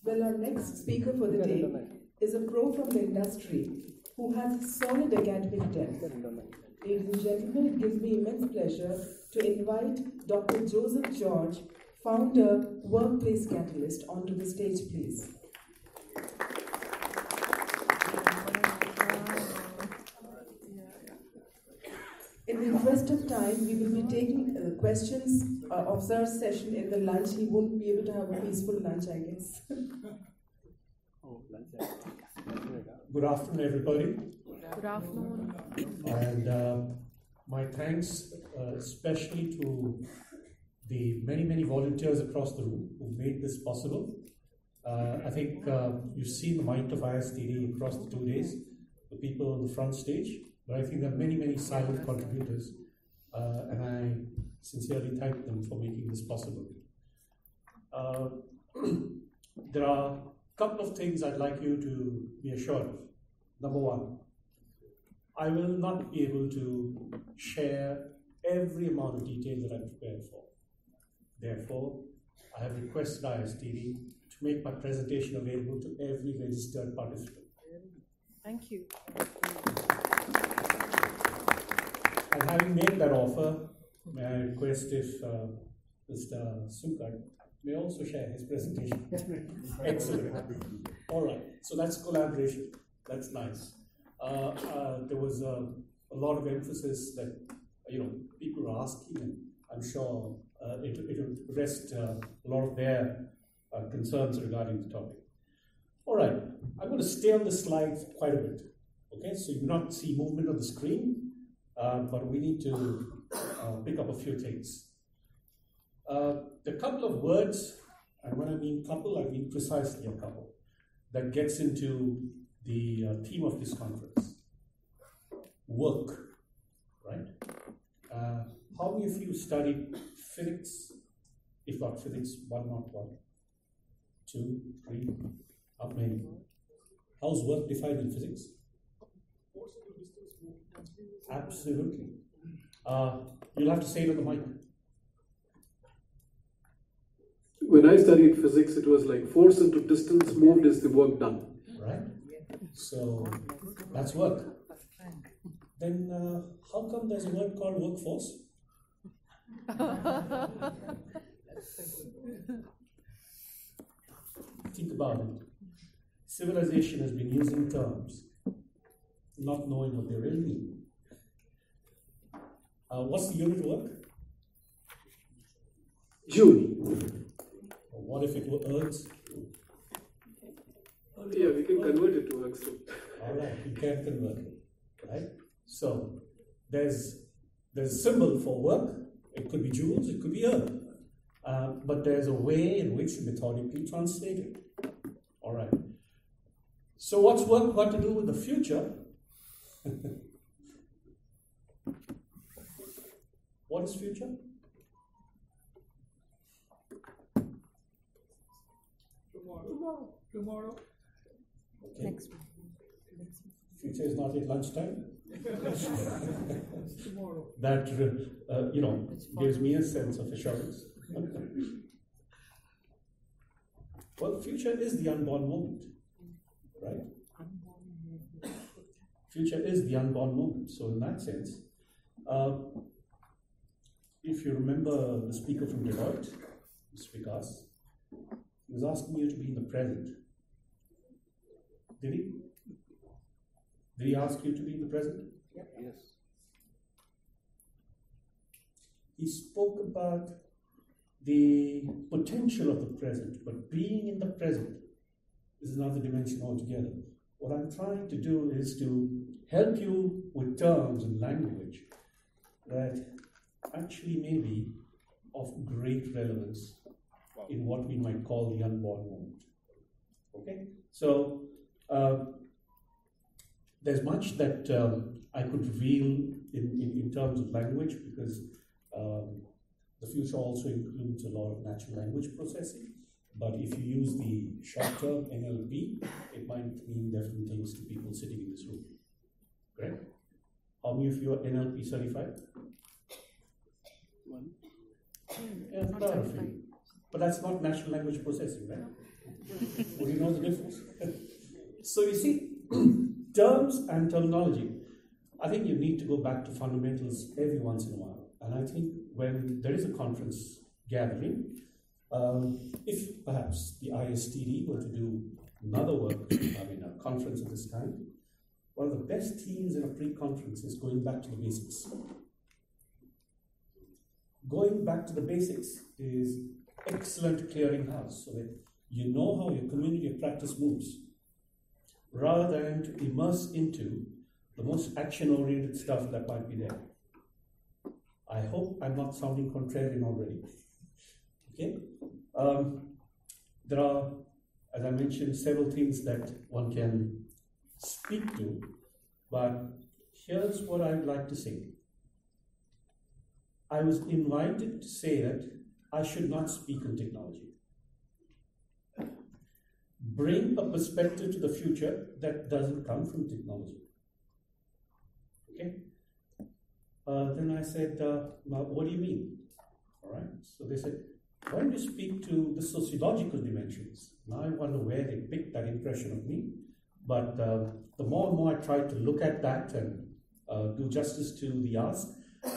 A: Well, our next speaker for the day is a pro from the industry who has solid academic depth. Ladies and gentlemen, it gives me immense pleasure to invite Dr. Joseph George, founder, Workplace Catalyst, onto the stage, please. In the interest of time, we will be taking questions of Sir's session in the lunch. He won't be able to have a peaceful lunch, I guess.
H: Good afternoon, everybody.
B: Good afternoon.
H: And my thanks especially to the many volunteers across the room who made this possible. I think you've seen the might of ISTD across the 2 days, the people on the front stage, but I think there are many silent contributors, and I sincerely thank them for making this possible. There are a couple of things I'd like you to be assured of. Number one, I will not be able to share every amount of detail that I'm prepared for. Therefore, I have requested ISTD to make my presentation available to every registered participant.
B: Thank you.
H: And having made that offer, may I request if Mr. Sukar may also share his presentation. Excellent. All right. So that's collaboration. That's nice. There was a lot of emphasis that people were asking, and I'm sure it will rest a lot of their concerns regarding the topic. All right. I'm going to stay on the slides quite a bit. Okay. So you do not see movement on the screen, but we need to pick up a few things. The couple of words, and when I mean couple, I mean precisely a couple, that gets into the theme of this conference. Work, right? How many of you studied physics, if not physics 101, 2, 3, how many? How's work defined in physics? Absolutely. You'll have to say it on the mic.
I: When I studied physics, it was like force into distance moved is the work done.
H: Right? So that's work. Then how come there's a word called workforce? Think about it. Civilization has been using terms, not knowing what they really mean. What's the unit of work?
I: Joule.
H: What if it were ergs?
I: Yeah, we can convert it to ergs too.
H: All right, you can convert it, right? So there's a symbol for work. It could be joules, it could be erg. But there's a way in which you methodically translate it. All right. So what's work got to do with the future? What is future?
G: Tomorrow.
H: Okay. Next. Future is not yet lunchtime.
G: Tomorrow.
H: That gives me a sense of assurance. Well, future is the unborn moment, right? Future is the unborn moment. So in that sense, if you remember the speaker from Deloitte, Mr. Vikas, he was asking you to be in the present. Did he? Did he ask you to be in the present?
C: Yes.
H: He spoke about the potential of the present, but being in the present is another dimension altogether. What I'm trying to do is to help you with terms and language that actually may be of great relevance in what we might call the unborn moment. Okay? So, there's much that I could reveal in terms of language, because the future also includes a lot of natural language processing. But if you use the short term NLP, it might mean different things to people sitting in this room. Correct? How many of you are NLP certified?
C: One.
H: Yeah, proud of you. But that's not natural language processing, right? Well, you know the difference. So you see, terms and terminology, I think you need to go back to fundamentals every once in a while. And I think when there is a conference gathering, if perhaps the ISTD were to do another work, a conference of this kind, one of the best themes in a pre-conference is going back to the basics. Going back to the basics is excellent clearinghouse, so that you know how your community of practice moves, rather than to immerse into the most action-oriented stuff that might be there. I hope I'm not sounding contrarian already. Okay? There are, as I mentioned, several things that one can speak to, but here's what I'd like to say. I was invited to say that I should not speak on technology. Bring a perspective to the future that doesn't come from technology. Okay? Then I said, what do you mean? All right. So they said, why don't you speak to the sociological dimensions? Now I wonder where they picked that impression of me. But the more and more I tried to look at that and do justice to the ask,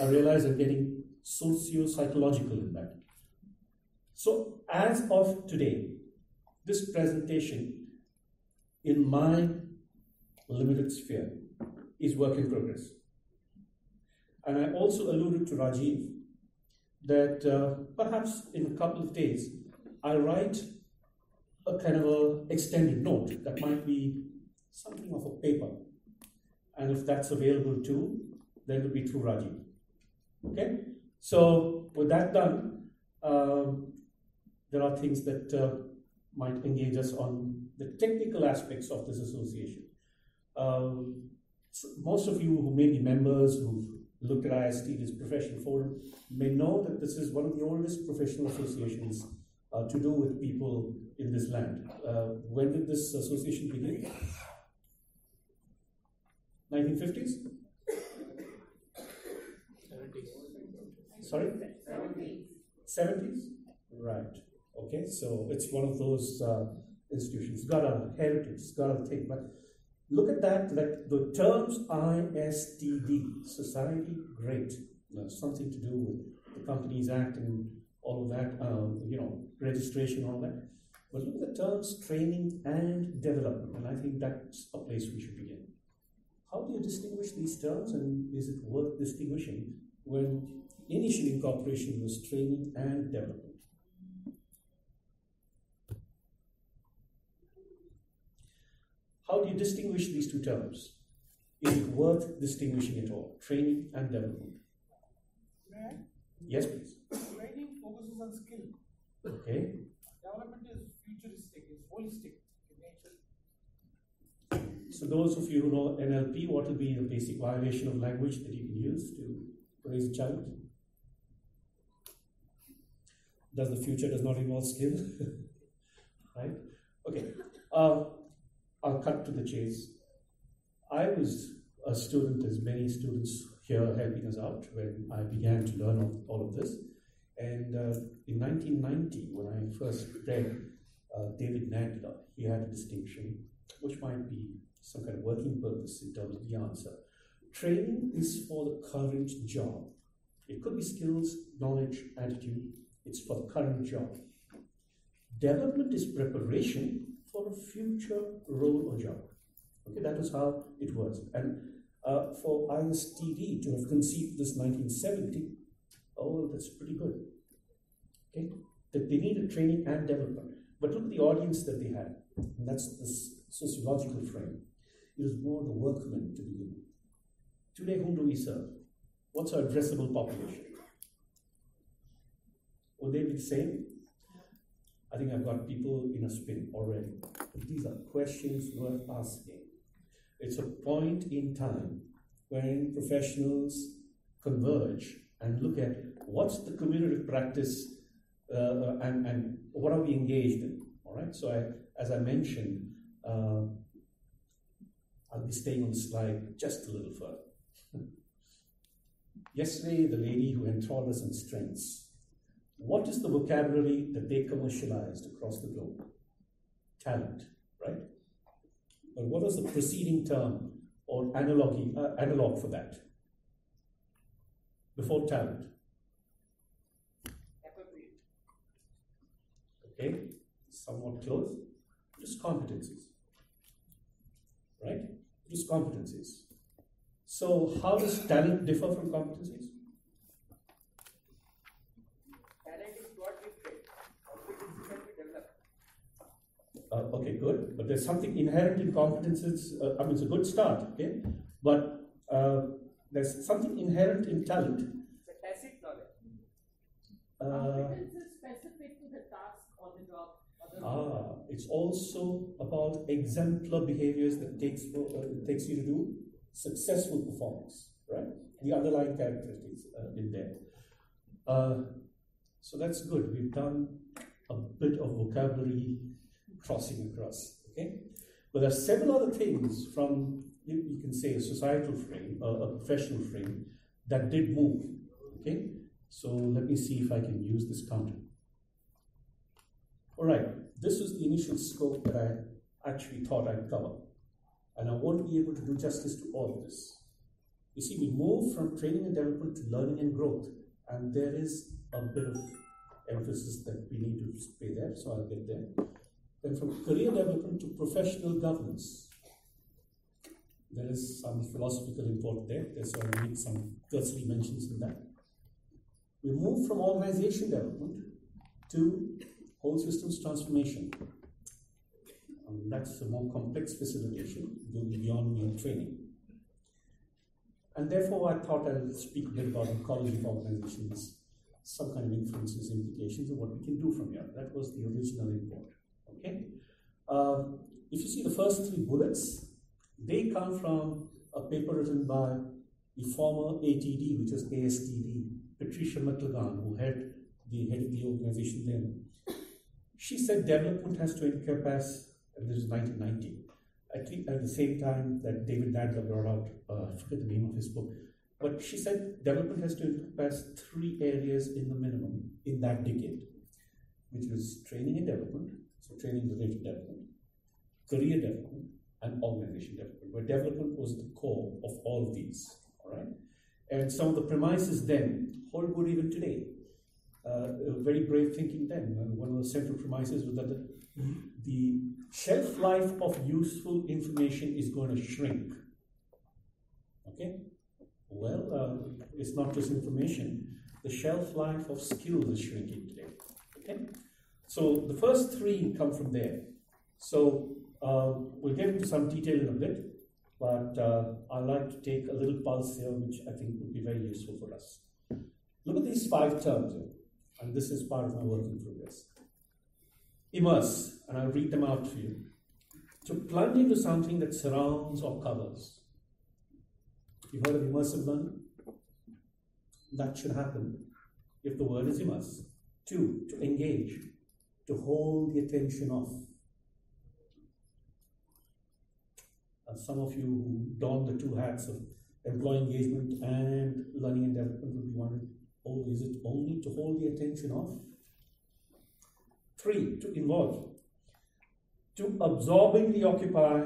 H: I realized I'm getting socio-psychological in that. So as of today, this presentation in my limited sphere is work in progress. And I also alluded to Rajiv that perhaps in a couple of days, I'll write a kind of a extended note that might be something of a paper. And if that's available too, then it'll be through Rajiv. Okay? So with that done, there are things that might engage us on the technical aspects of this association. So most of you who may be members who've looked at ISTD's professional forum may know that this is one of the oldest professional associations to do with people in this land. When did this association begin? 1950s?
C: 70s.
H: Sorry? 70s? Right. Okay, so it's one of those institutions. It's got a heritage, it's got a thing. But Look at that, the terms ISTD, society, great. Something to do with the Companies Act and all of that, registration, all that. But look at the terms training and development, and I think that's a place we should begin. How do you distinguish these terms, and is it worth distinguishing when initial incorporation was training and development? How do you distinguish these two terms? Is it worth distinguishing at all? Training and development. Yes, please.
J: Training focuses on skill.
H: Okay.
J: Development is futuristic, is holistic in nature.
H: So those of you who know NLP, what will be the basic violation of language that you can use to raise a child? Does not involve skill? Right? Okay. I'll cut to the chase. I was a student, as many students here helping us out, when I began to learn all of this. And in 1990, when I first read David Nadler, he had a distinction, which might be some kind of working purpose in terms of the answer. Training is for the current job. It could be skills, knowledge, attitude. It's for the current job. Development is preparation for a future role or job. Okay, that is how it works. And for ISTD to have conceived this 1970, oh, that's pretty good. Okay, that they needed training and development. But look at the audience that they had. And that's this sociological frame. It was more the workmen to begin with. Today, whom do we serve? What's our addressable population? Would they be the same? I think I've got people in a spin already. But these are questions worth asking. It's a point in time when professionals converge and look at what's the cumulative practice and what are we engaged in. All right. So as I mentioned, I'll be staying on the slide just a little further. Yesterday, the lady who enthralled us in strengths. What is the vocabulary that they commercialized across the globe? Talent, right? But what was the preceding term or analog for that? Before talent. Okay, somewhat close. Just competencies, right? Just competencies. So how does talent differ from competencies?
J: Talent is what we train. Competency can be developed.
H: Okay, good. But there's something inherent in competencies. I mean, it's a good start, okay? But there's something inherent in talent.
J: It's a tacit knowledge.
K: Competence is specific to the task or the job.
H: It's also about exemplar behaviors that takes you to do successful performance, right? The underlying characteristics in there. So that's good. We've done a bit of vocabulary crossing across, okay? But there are several other things from, you can say, a societal frame, a professional frame, that did move, okay? So let me see if I can use this counter. All right, this was the initial scope that I actually thought I'd cover. And I won't be able to do justice to all of this. You see, we move from training and development to learning and growth. And there is a bit of emphasis that we need to pay there, so I'll get there. Then from career development to professional governance. There is some philosophical import there, so I need some cursory mentions in that. We move from organization development to whole systems transformation. That's a more complex facilitation, going beyond mere training. And therefore, I thought I'll speak a bit about ecology of organizations, some kind of influences, implications, and what we can do from here. That was the original import. Okay. If you see the first three bullets, they come from a paper written by the former ATD, which was ASTD, Patricia McLagan, who headed the organization then. She said development has to encompass, and this is 1990, I think at the same time that David Nadler brought out, I forget the name of his book, but she said development has to encompass 3 areas in the minimum in that decade, which was training and development, so training related development, career development, and organization development, where development was the core of all of these. All right, and some of the premises then hold good even today. Very brave thinking then. One of the central premises was that the shelf life of useful information is going to shrink. Okay? Well, it's not just information. The shelf life of skills is shrinking today. Okay? So the first three come from there. So we'll get into some detail in a bit, but I'd like to take a little pulse here, which I think would be very useful for us. Look at these 5 terms here, and this is part of my work in progress. Immerse, and I'll read them out for you. To plunge into something that surrounds or covers. You've heard of immersive learning? That should happen if the word is immerse. 2, to engage, to hold the attention of. Some of you who don the 2 hats of employee engagement and learning and development will be wondering, oh, is it only to hold the attention of? 3, to involve, to absorbingly occupy,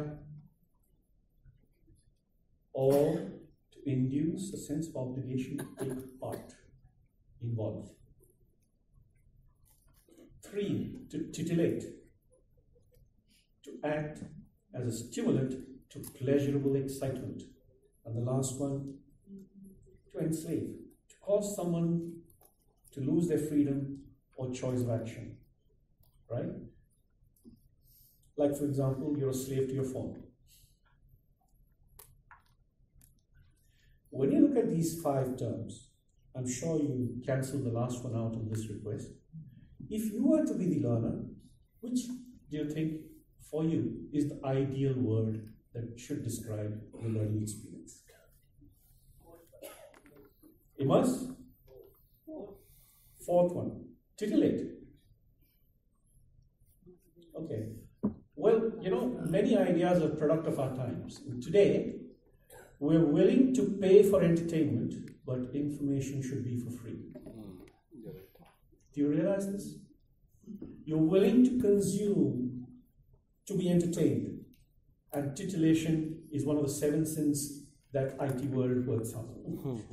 H: or to induce a sense of obligation to take part, involve. 3, to titillate, to act as a stimulant to pleasurable excitement. And the last one, to enslave, to cause someone to lose their freedom or choice of action. Right? Like, for example, you're a slave to your phone. When you look at these 5 terms, I'm sure you cancel the last one out on this request. If you were to be the learner, which do you think for you is the ideal word that should describe the learning experience? Immerse? 4th one, titillate. Okay. Well, you know, many ideas are a product of our times. And today, we're willing to pay for entertainment, but information should be for free. Do you realize this? You're willing to consume to be entertained, and titillation is one of the 7 sins that IT world works on.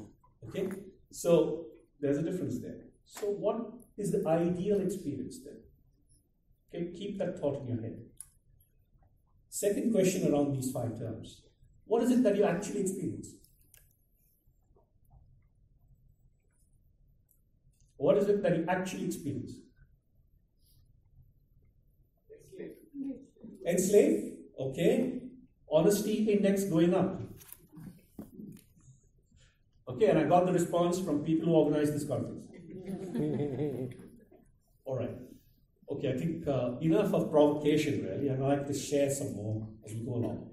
H: Okay? So there's a difference there. So what is the ideal experience then? Okay, keep that thought in your head. Second question around these 5 terms. What is it that you actually experience? What is it that you actually experience? Enslave? Okay. Honesty index going up. Okay, and I got the response from people who organized this conference. All right. Okay, I think enough of provocation, really, and I'd like to share some more as we go along.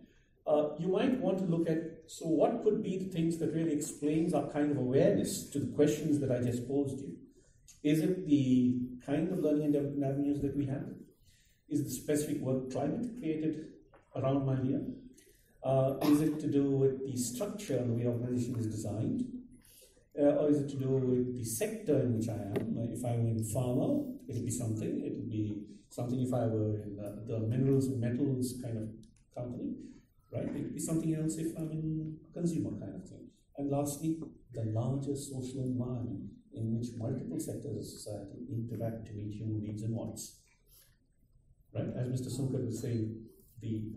H: You might want to look at, so what could be the things that really explains our kind of awareness to the questions that I just posed you? Is it the kind of learning and development avenues that we have? Is it the specific work climate created around my idea? Is it to do with the structure and the way organization is designed? Or is it to do with the sector in which I am? Like if I were in pharma, it'll be something. It would be something if I were in the minerals and metals kind of company, right? It would be something else if I'm in consumer kind of thing. And lastly, the larger social environment in which multiple sectors of society interact to meet human needs and wants. Right? As Mr. Sunkar was saying, the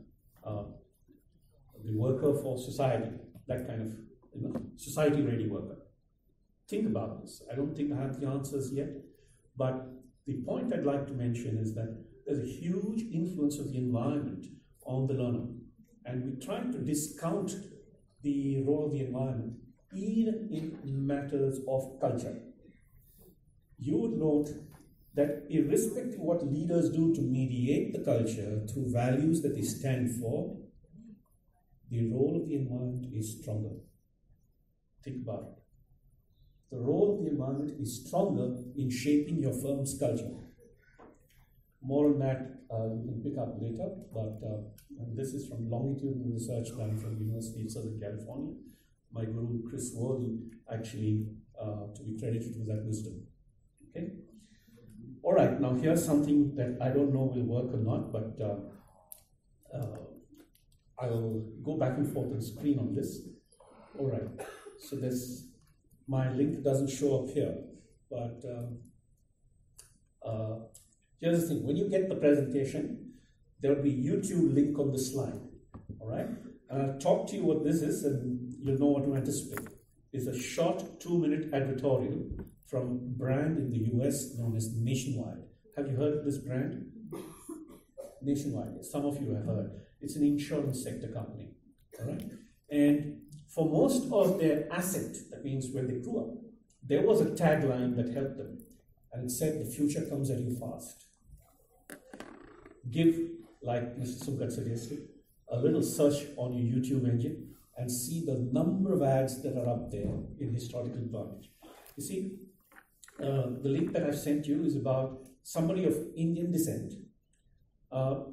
H: worker for society, that kind of society-ready worker. Think about this. I don't think I have the answers yet, but the point I'd like to mention is that there's a huge influence of the environment on the learner, and we try to discount the role of the environment even in matters of culture. You would note that irrespective of what leaders do to mediate the culture through values that they stand for, the role of the environment is stronger. Think about it. The role of the environment is stronger in shaping your firm's culture. More on that you can pick up later, but this is from longitudinal research done from the University of Southern California. My guru, Chris Worley, actually to be credited with that wisdom. Okay? All right, now here's something that I don't know will work or not, but I'll go back and forth on screen on this. All right, so my link doesn't show up here, but here's the thing. When you get the presentation, there will be YouTube link on the slide, all right? And I'll talk to you what this is, and you'll know what to anticipate. It's a short 2-minute advertorial from a brand in the US known as Nationwide. Have you heard of this brand? Nationwide, some of you have heard. It's an insurance sector company, all right? And for most of their asset, that means where they grew up, there was a tagline that helped them, and it said, "The future comes at you fast." Give, like Mr. Sumkat suggested, a little search on your YouTube engine and see the number of ads that are up there in historical advantage. You see, the link that I've sent you is about somebody of Indian descent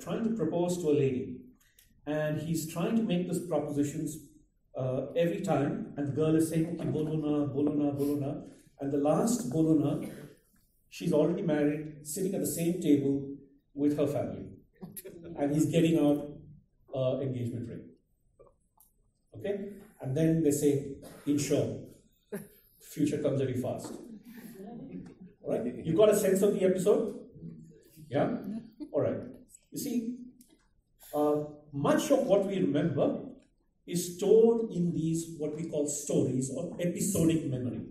H: trying to propose to a lady, and he's trying to make those propositions every time, and the girl is saying, "Okay, bolona, bolona, bolona," and the last bolona, she's already married, sitting at the same table with her family, and he's getting out engagement ring. Okay, and then they say, "Insure, future comes very fast." All right, you got a sense of the episode? Yeah. All right. You see, much of what we remember is stored in these what we call stories or episodic memory.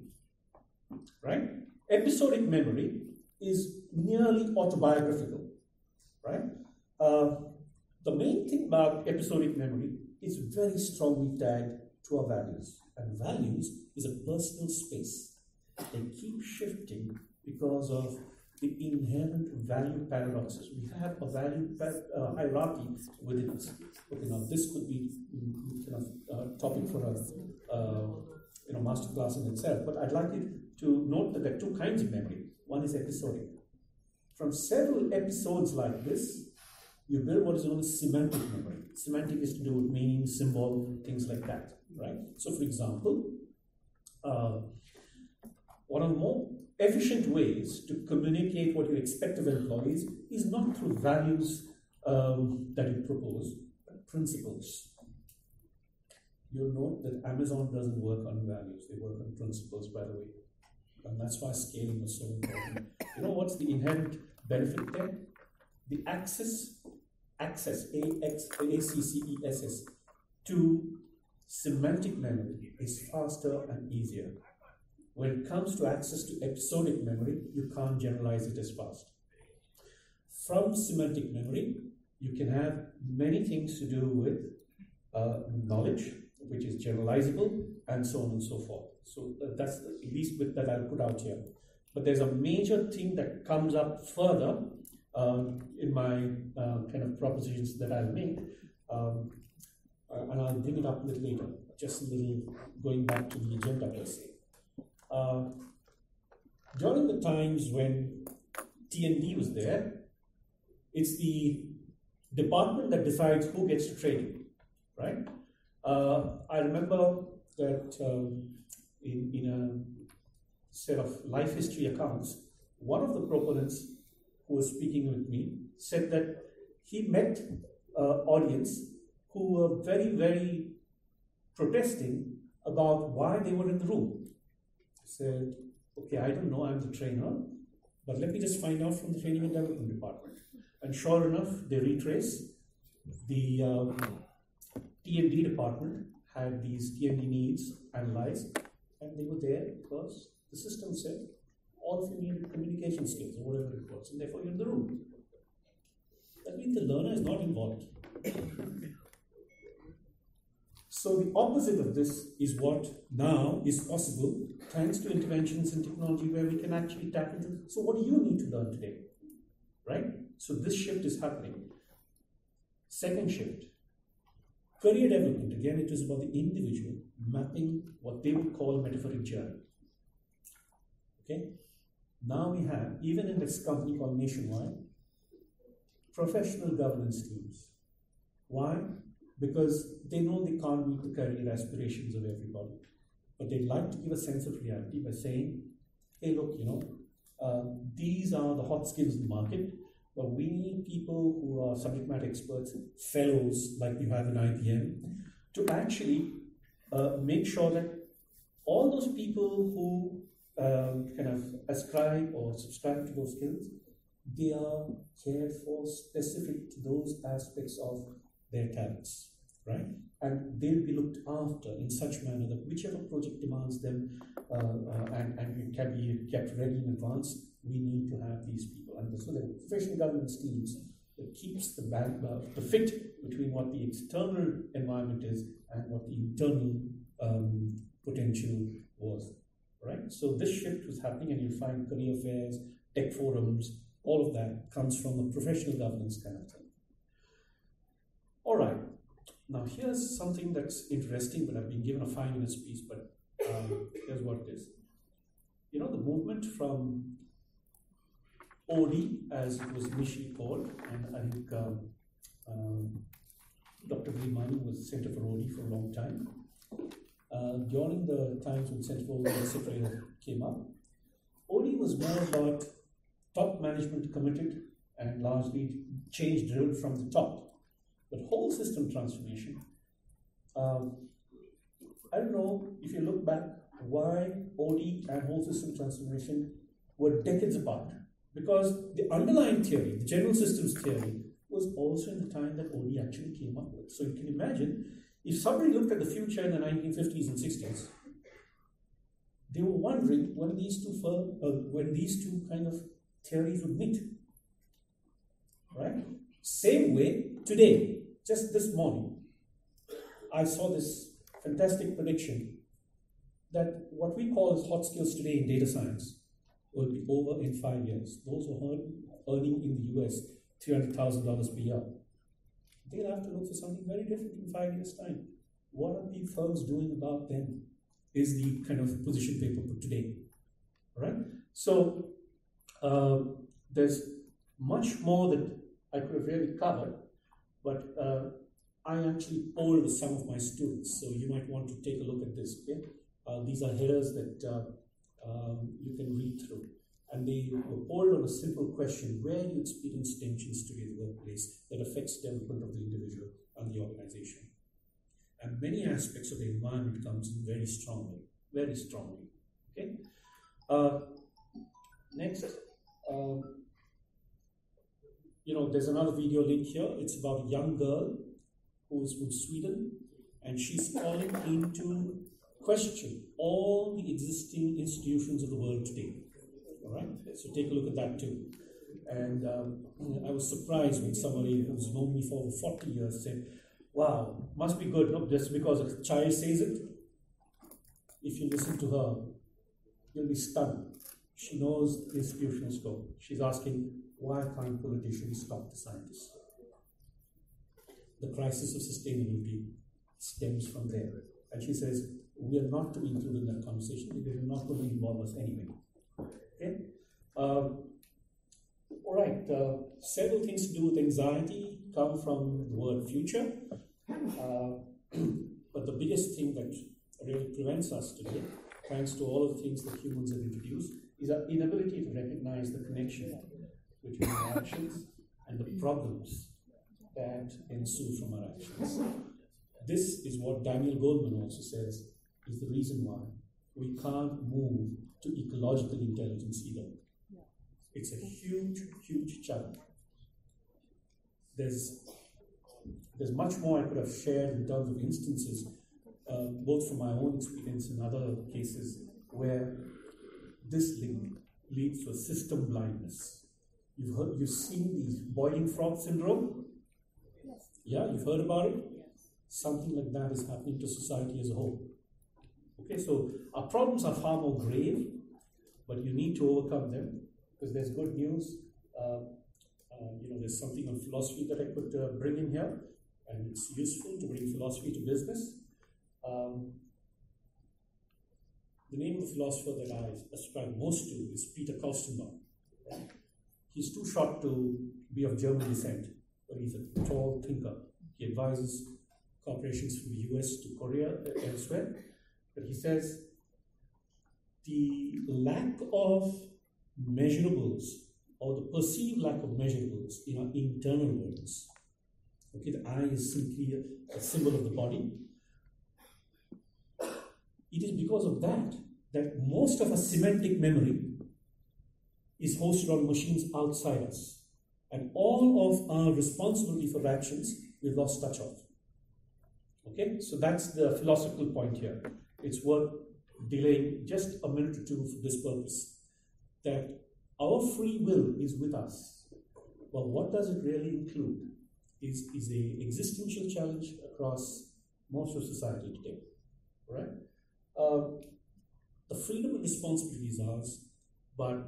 H: Right? Episodic memory is nearly autobiographical. Right? The main thing about episodic memory is very strongly tagged to our values. And values is a personal space. They keep shifting because of the inherent value paradoxes. We have a value hierarchy within us. Okay, now this could be a topic for a masterclass in itself. But I'd like you to note that there are two kinds of memory. One is episodic. From several episodes like this, you build what is known as semantic memory. Semantic is to do with meaning, symbol, things like that, right? So, for example, one of the more efficient ways to communicate what you expect of employees is not through values that you propose, but principles. You'll note that Amazon doesn't work on values, they work on principles, by the way. And that's why scaling is so important. You know what's the inherent benefit there? The access, A-C-C-E-S-S, to semantic memory is faster and easier. When it comes to access to episodic memory, you can't generalize it as fast. From semantic memory, you can have many things to do with knowledge, which is generalizable, and so on and so forth. So that's the least bit that I'll put out here. But there's a major thing that comes up further in my kind of propositions that I'll make, and I'll bring it up a little later. Just a little going back to the agenda per se. During the times when T&D was there, it's the department that decides who gets to training, right? I remember that in a set of life history accounts, one of the proponents who was speaking with me said that he met an audience who were very, very protesting about why they were in the room. Said, okay, I don't know, I'm the trainer, but let me just find out from the training and development department. And sure enough, they retrace. The T&D department had these T&D needs analyzed, and they were there because the system said, all of you need communication skills or whatever it was, and therefore you're in the room. That means the learner is not involved. So the opposite of this is what now is possible thanks to interventions in technology where we can actually tap into. So what do you need to learn today, right? So this shift is happening. Second shift, career development. Again, it is about the individual mapping what they would call a metaphoric journey. Okay. Now we have, even in this company called Nationwide, professional governance teams. Why? Because they know they can't meet the career aspirations of everybody. But they'd like to give a sense of reality by saying, hey, look, these are the hot skills in the market. But we need people who are subject matter experts, fellows like you have in IBM, to actually make sure that all those people who kind of ascribe or subscribe to those skills, they are cared for specific to those aspects of their talents, right? And they'll be looked after in such manner that whichever project demands them and can be kept ready in advance, we need to have these people. And so the professional governance teams that keeps the fit between what the external environment is and what the internal potential was, right? So this shift was happening, and you'll find career fairs, tech forums, all of that comes from a professional governance kind of thing. All right. Now here's something that's interesting, but I've been given a 5-minute speech, but here's what it is. You know, the movement from OD, as it was initially called, and I think Dr. Grimani was Center for OD for a long time. During the times when Center for OD, etc. came up, OD was more about top management committed and largely change driven from the top. But whole system transformation, I don't know if you look back why OD and whole system transformation were decades apart. Because the underlying theory, the general systems theory, was also in the time that OD actually came up with. So you can imagine, if somebody looked at the future in the 1950s and 60s, they were wondering when these two kind of theories would meet. Right? Same way, today, just this morning, I saw this fantastic prediction that what we call as hot skills today in data science will be over in 5 years. Those who are earning in the US $300,000 per year, they'll have to look for something very different in 5 years' time. What are these firms doing about them? Is the kind of position paper put today. All right? So there's much more that I could have really covered, but I actually polled some of my students, so you might want to take a look at this. Okay? These are headers that you can read through. And they were polled on a simple question: where do you experience tensions today in the workplace that affects development of the individual and the organization? And many aspects of the environment comes in very strongly, very strongly. Okay. Next, there's another video link here. It's about a young girl who is from Sweden, and she's calling into question all the existing institutions of the world today. All right, so take a look at that too. And I was surprised when somebody who's known me for over 40 years said, "Wow, must be good, not just because a child says it. If you listen to her, you'll be stunned. She knows the institutional scope. She's asking, why can't politicians stop the scientists?" The crisis of sustainability stems from there. And she says, we are not to be included in that conversation. They are not going to involve us anyway. Okay? All right. Several things to do with anxiety come from the word future. But the biggest thing that really prevents us today, thanks to all of the things that humans have introduced, is our inability to recognize the connection between our actions and the problems that ensue from our actions. This is what Daniel Goleman also says is the reason why we can't move to ecological intelligence either. It's a huge, huge challenge. There's much more I could have shared in terms of instances, both from my own experience and other cases, where this link leads to a system blindness. You've seen the boiling frog syndrome? Yes. Yeah, you've heard about it? Something like that is happening to society as a whole. Okay, so our problems are far more grave, but you need to overcome them, because there's good news. There's something on philosophy that I could bring in here, and it's useful to bring philosophy to business. The name of the philosopher that I ascribe most to is Peter Kostenbaum. Right? He's too short to be of German descent, but he's a tall thinker. He advises corporations from the US to Korea, elsewhere. But he says the lack of measurables or the perceived lack of measurables in our internal worlds. Okay, the eye is simply a symbol of the body. It is because of that most of our semantic memory is hosted on machines outside us. And all of our responsibility for actions we've lost touch of. Okay, so that's the philosophical point here. It's worth delaying just a minute or two for this purpose. That our free will is with us. But what does it really include is an existential challenge across most of society today. Right? The freedom and responsibility is ours, but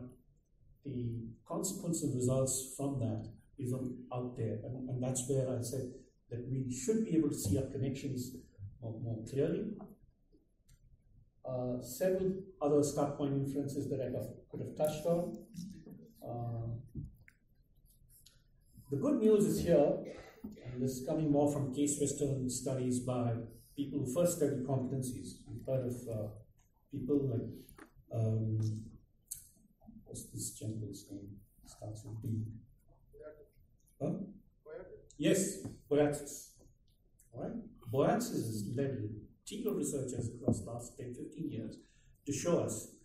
H: the consequence and results from that is out there. And that's where I said that we should be able to see our connections more clearly. Several other start point inferences that I could have touched on. The good news is here, and this is coming more from case western studies by people who first studied competencies. You've heard of people like, what's this gentleman's name? Starts with B. Huh? Yes, Boyatzis. All right? Boyatzis has led a team of researchers across the last 10, 15 years to show us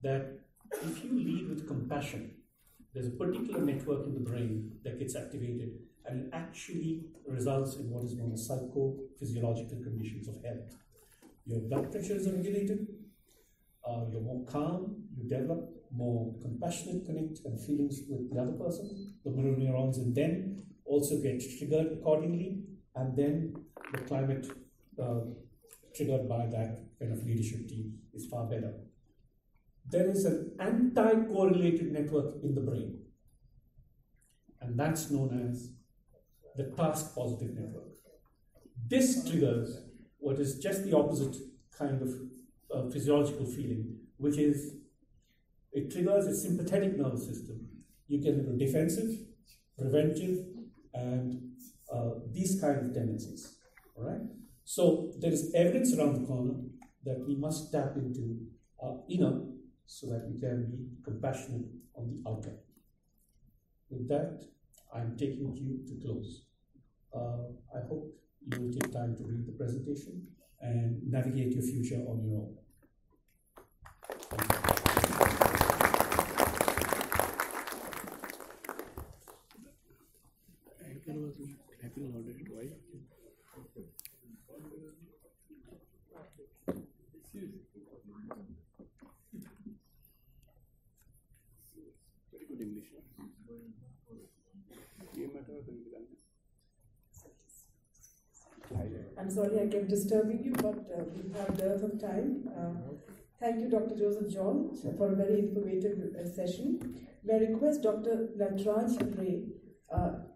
H: that if you lead with compassion, there's a particular network in the brain that gets activated and it actually results in what is known as psychophysiological conditions of health. Your blood pressure is regulated, you're more calm, you develop more compassionate connect and feelings with the other person. The mirror neurons in them also get triggered accordingly, and then the climate triggered by that kind of leadership team is far better. There is an anti-correlated network in the brain, and that's known as the task positive network. This triggers what is just the opposite kind of physiological feeling, which is it triggers a sympathetic nervous system. You get defensive, preventive, and these kind of tendencies. All right. So there is evidence around the corner that we must tap into our inner so that we can be compassionate on the outer. With that, I'm taking you to close. I hope you will take time to read the presentation and navigate your future on your own.
D: Clapping louder, why? Very good English.
L: I'm sorry I kept disturbing you, but we have dearth of time. Thank you, Dr. Joseph George, for a very informative session. May I request Dr. Natraj Ray,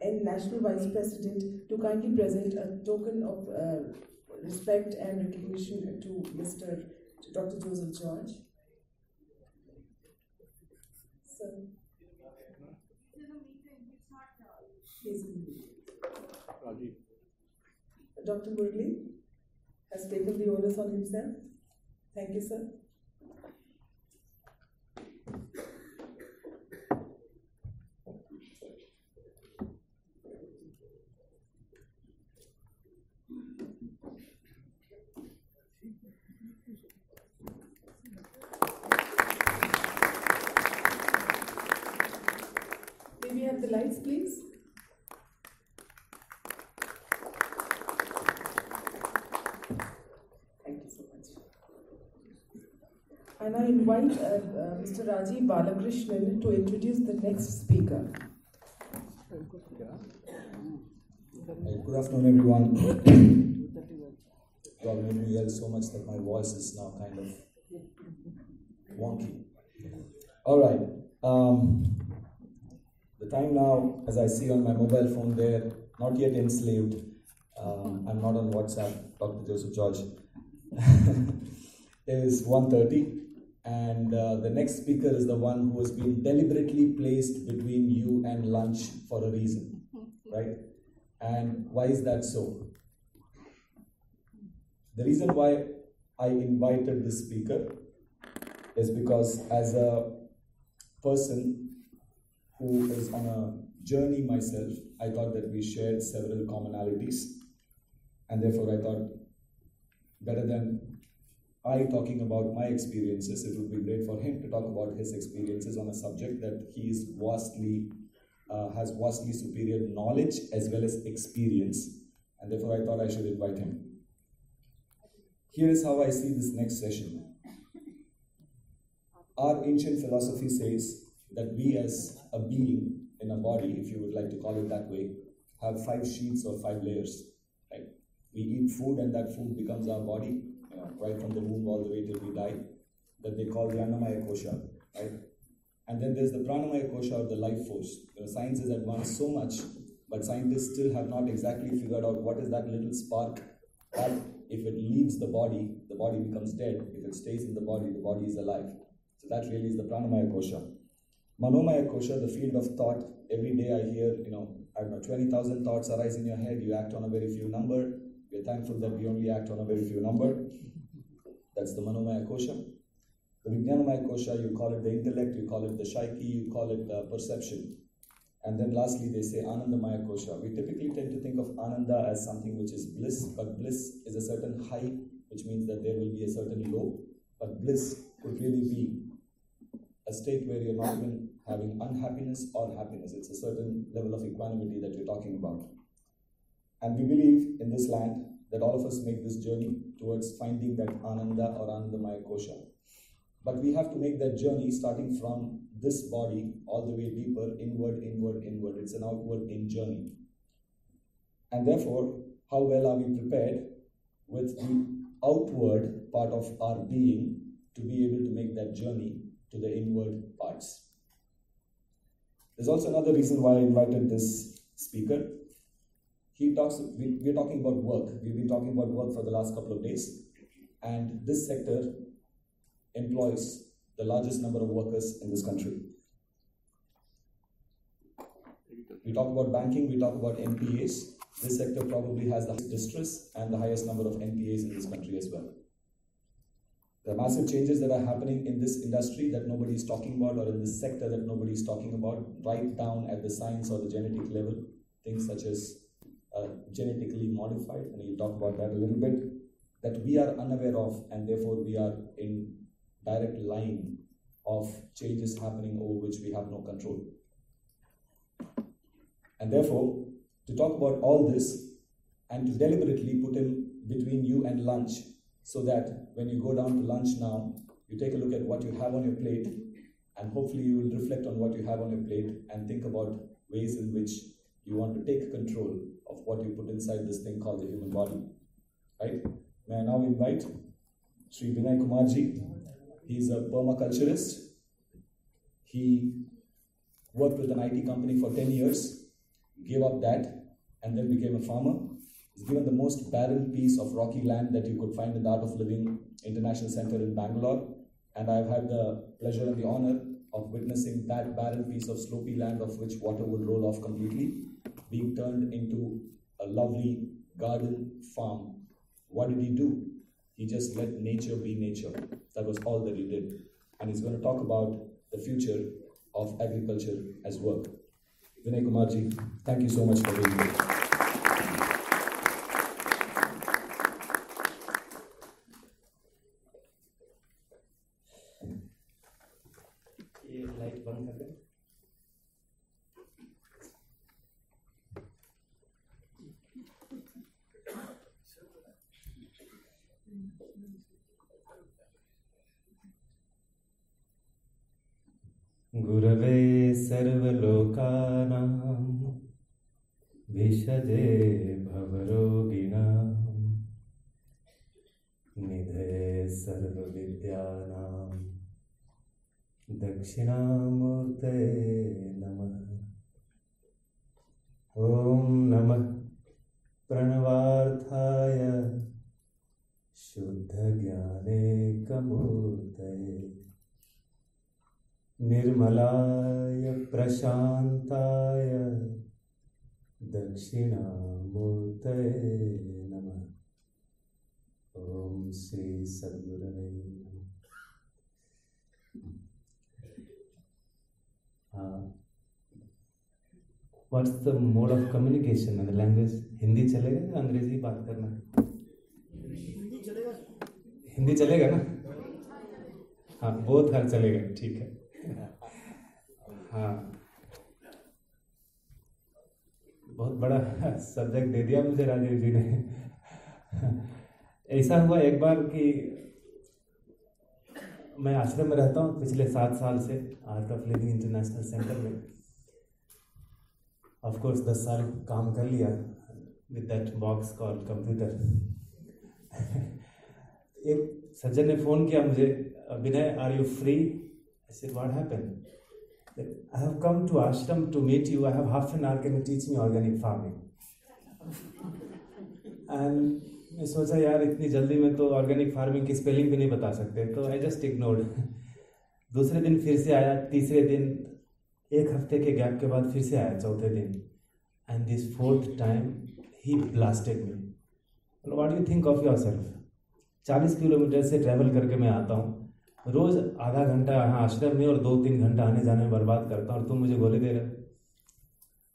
L: and National Vice President, to kindly present a token of respect and recognition to Dr. Joseph George. Sir. He's in the meeting. Dr. Murli has taken the onus on himself. Thank you, sir. May we have the lights, please? Thank you so much. And I invite Mr. Rajiv Balakrishnan to introduce the next speaker.
M: Good afternoon, everyone. You all made me yell so much that my voice is now kind of wonky. All right. The time now, as I see on my mobile phone there, not yet enslaved. I'm not on WhatsApp, Dr. Joseph George. Is 1:30, and the next speaker is the one who has been deliberately placed between you and lunch for a reason, right? And why is that so? The reason why I invited this speaker is because as a person who is on a journey myself, I thought that we shared several commonalities, and therefore I thought better than I talking about my experiences, it would be great for him to talk about his experiences on a subject that he is has vastly superior knowledge as well as experience, and therefore I thought I should invite him. Here is how I see this next session. Our ancient philosophy says that we as a being in a body, if you would like to call it that way, have 5 sheets or 5 layers. Right? We eat food and that food becomes our body, right from the womb all the way till we die, that they call the Annamaya Kosha, right? And then there's the Pranamaya Kosha, or the life force. Science has advanced so much, but scientists still have not exactly figured out what is that little spark that if it leaves the body becomes dead. If it stays in the body is alive. So that really is the Pranamaya Kosha. Manomaya Kosha, the field of thought. Every day I hear, 20,000 thoughts arise in your head. You act on a very few number. We're thankful that we only act on a very few number. That's the Manomaya Kosha. The Vijnanamaya Kosha, you call it the intellect, you call it the psyche, you call it the perception. And then lastly, they say Anandamaya Kosha. We typically tend to think of Ananda as something which is bliss, but bliss is a certain high, which means that there will be a certain low. But bliss could really be a state where you're not even having unhappiness or happiness. It's a certain level of equanimity that you're talking about. And we believe in this land that all of us make this journey towards finding that Ananda or Anandamaya Kosha. But we have to make that journey starting from this body all the way deeper, inward, inward, inward. It's an outward-in journey. And therefore, how well are we prepared with the outward part of our being to be able to make that journey to the inward parts? There's also another reason why I invited this speaker. We're talking about work. We've been talking about work for the last couple of days. And this sector employs the largest number of workers in this country. We talk about banking, we talk about NPAs. This sector probably has the highest distress and the highest number of NPAs in this country as well. There are massive changes that are happening in this industry that nobody is talking about, or in this sector that nobody is talking about, right down at the science or the genetic level. Things such as genetically modified, and we'll talk about that a little bit, that we are unaware of, and therefore we are in direct line of changes happening over which we have no control. And therefore, to talk about all this and to deliberately put him between you and lunch, so that when you go down to lunch now, you take a look at what you have on your plate, and hopefully you will reflect on what you have on your plate and think about ways in which you want to take control of what you put inside this thing called the human body. Right? May I now invite Sri Vinay Kumarji. He's a permaculturist. He worked with an IT company for 10 years, gave up that, and then became a farmer. He's given the most barren piece of rocky land that you could find in the Art of Living International Center in Bangalore. And I've had the pleasure and the honor of witnessing that barren piece of slopy land of which water would roll off completely, being turned into a lovely garden farm. What did he do? He just let nature be nature. That was all that he did. And he's going to talk about the future of agriculture as work. Vinay Kumarji, thank you so much for being here.
N: Light बंद कर दें. गुरवे सर्वलोकानां विशदे भवरोगिणां निधये सर्वविद्यानां दक्षिणामूर्तये नमः. ॐ नमः प्रणवार्थाय शुद्धज्ञानेकमूर्तये निर्मलाय प्रशान्ताय दक्षिणामूर्तये नमः. ॐ श्री सद्गुरवे नमः. What's the mode of communication in the language? Hindi चलेगा या अंग्रेजी बात करना? हिंदी चलेगा ना? हाँ, बोथ हर चलेगा, ठीक है। हाँ, बहुत बड़ा सब्जेक्ट दे दिया मुझे राजीव जी ने। ऐसा हुआ एक बार कि मैं आश्रम में रहता हूँ पिछले 7 साल से, art of living international centre में। ऑफ कोर्स 10 साल काम कर लिया with that box called computer. एक सज्जन ने फ़ोन किया मुझे, Vinay are you free? I said what happened? I have come to ashram to meet you. I have half an hour. Can you teach me organic farming? And मैं सोचा यार इतनी जल्दी में तो ऑर्गेनिक फार्मिंग की स्पेलिंग भी नहीं बता सकते, तो आई जस्ट इग्नोर्ड। दूसरे दिन फिर से आया, तीसरे दिन, 1 हफ्ते के गैप के बाद फिर से आया, चौथे दिन, and this 4th time he blasted me. What do you think of yourself? 40 kilometre से ट्रैवल करके मैं आता हूँ, रोज आधा घंटा यहाँ आश्रम में और 2-3 घंटा आने जाने में बर्बाद करता हूँ, और तुम मुझे गोली दे रहे हो।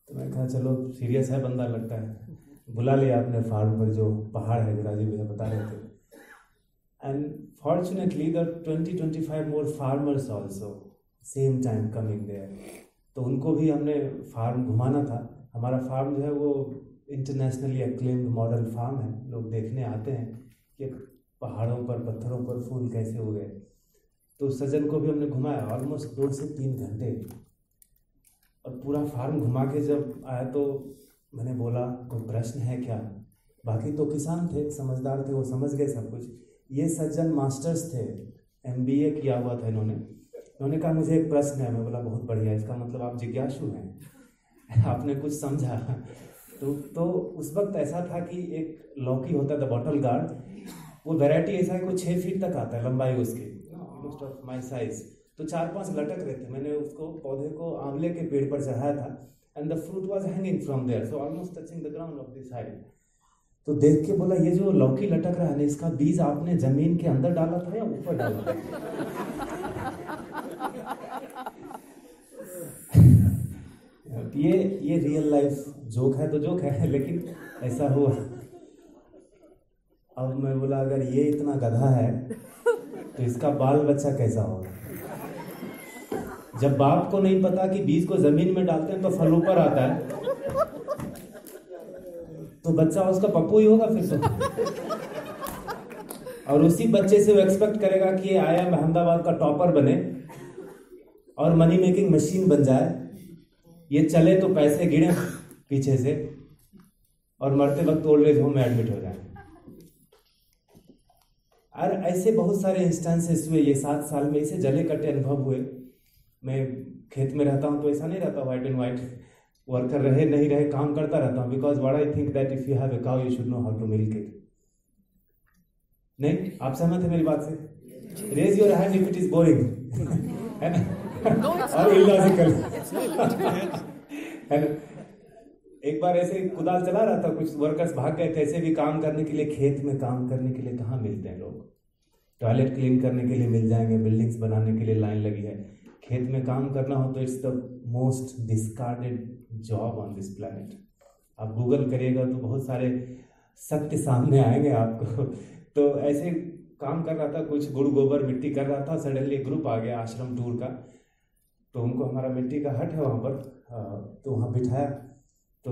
N: तो मैं कहा चलो सीरियस है बंदा लगता है, बुला लिया अपने फार्म पर, जो पहाड़ है जो राजीव भैया बता रहे थे। And fortunately the 20-25 more farmers also same time coming there. तो उनको भी हमने फार्म घुमाना था। हमारा फार्म जो है वो इंटरनेशनली एक्लेम्ड मॉडल फार्म है। लोग देखने आते हैं कि पहाड़ों पर पत्थरों पर फूल कैसे हो गए। तो सज्जन को भी हमने घुमाया ऑलमोस्ट 2 से 3 घंटे, और पूरा फार्म घुमा के जब आया तो मैंने बोला कोई प्रश्न है क्या? बाकी तो किसान थे, समझदार थे, वो समझ गए सब कुछ। ये सज्जन मास्टर्स थे, MBA किया हुआ था इन्होंने कहा मुझे एक प्रश्न है। मैं बोला बहुत बढ़िया, इसका मतलब आप जिज्ञासु हैं, आपने कुछ समझा। तो उस वक्त ऐसा था कि एक लौकी होता था बॉटल गार्ड, वो वैरायटी ऐसा है कोई 6 फीट तक आता है लंबाई उसकी, ऑलमोस्ट ऑफ माई साइज। तो 4-5 लटक रहे थे। मैंने उसको पौधे को आंवले के पेड़ पर चढ़ाया था, and the fruit was hanging from there, so almost touching the ground of this height. तो देख के बोला ये जो लौकी लटक रहा है ना, इसका बीज आपने जमीन के अंदर डाला था या ऊपर डाला था? ये रियल लाइफ जोक है तो जोक है, लेकिन ऐसा हुआ। अब मैं बोला अगर ये इतना गधा है तो इसका बाल बच्चा कैसा होगा? जब बाप को नहीं पता कि बीज को जमीन में डालते हैं तो फल ऊपर आता है, तो बच्चा उसका पप्पू ही होगा फिर तो। और उसी बच्चे से वो एक्सपेक्ट करेगा कि ये IIM अहमदाबाद का टॉपर बने और मनी मेकिंग मशीन बन जाए, ये चले तो पैसे गिरे पीछे से, और मरते वक्त ओल्ड एज होम में एडमिट हो जाए। और ऐसे बहुत सारे इंस्टेंसेस हुए ये 7 साल में, इसे जले कटे अनुभव हुए। मैं खेत में रहता हूँ तो ऐसा नहीं रहता व्हाइट एंड व्हाइट, वर्कर रहे नहीं रहे काम करता रहता हूँ, because what I think that if you have a cow you should know how to milk it. नहीं, आप सहमत है मेरी बात से? Raise your hand if it is boring, है ना, और इलॉजिकल, है ना। एक बार ऐसे कुदाल चला रहा था, कुछ वर्कर्स भाग गए थे। ऐसे भी काम करने के लिए, खेत में काम करने के लिए कहाँ मिलते हैं लोग? टॉयलेट क्लीन करने के लिए मिल जाएंगे, बिल्डिंग्स बनाने के लिए लाइन लगी है। खेत में काम करना हो तो it's the most discarded job on this planet. आप गूगल करिएगा तो बहुत सारे सत्य सामने आएंगे आपको। तो ऐसे काम कर रहा था, कुछ गुड़ गोबर मिट्टी कर रहा था। सडनली ग्रुप आ गया आश्रम टूर का, तो उनको हमारा मिट्टी का हट है वहाँ पर, तो वहाँ बिठाया। तो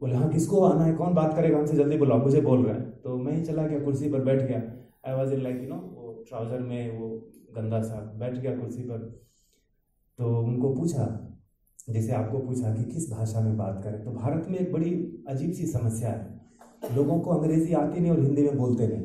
N: बोले हाँ किसको आना है, कौन बात करेगा हमसे, जल्दी बुलाओ, मुझे बोल रहे हैं। तो मैं ही चला गया, कुर्सी पर बैठ गया। आई वॉज इन लाइक वो ट्राउजर में वो गंदा सा, बैठ गया कुर्सी पर। तो उनको पूछा, जैसे आपको पूछा कि किस भाषा में बात करें। तो भारत में एक बड़ी अजीब सी समस्या है, लोगों को अंग्रेजी आती नहीं और हिंदी में बोलते नहीं।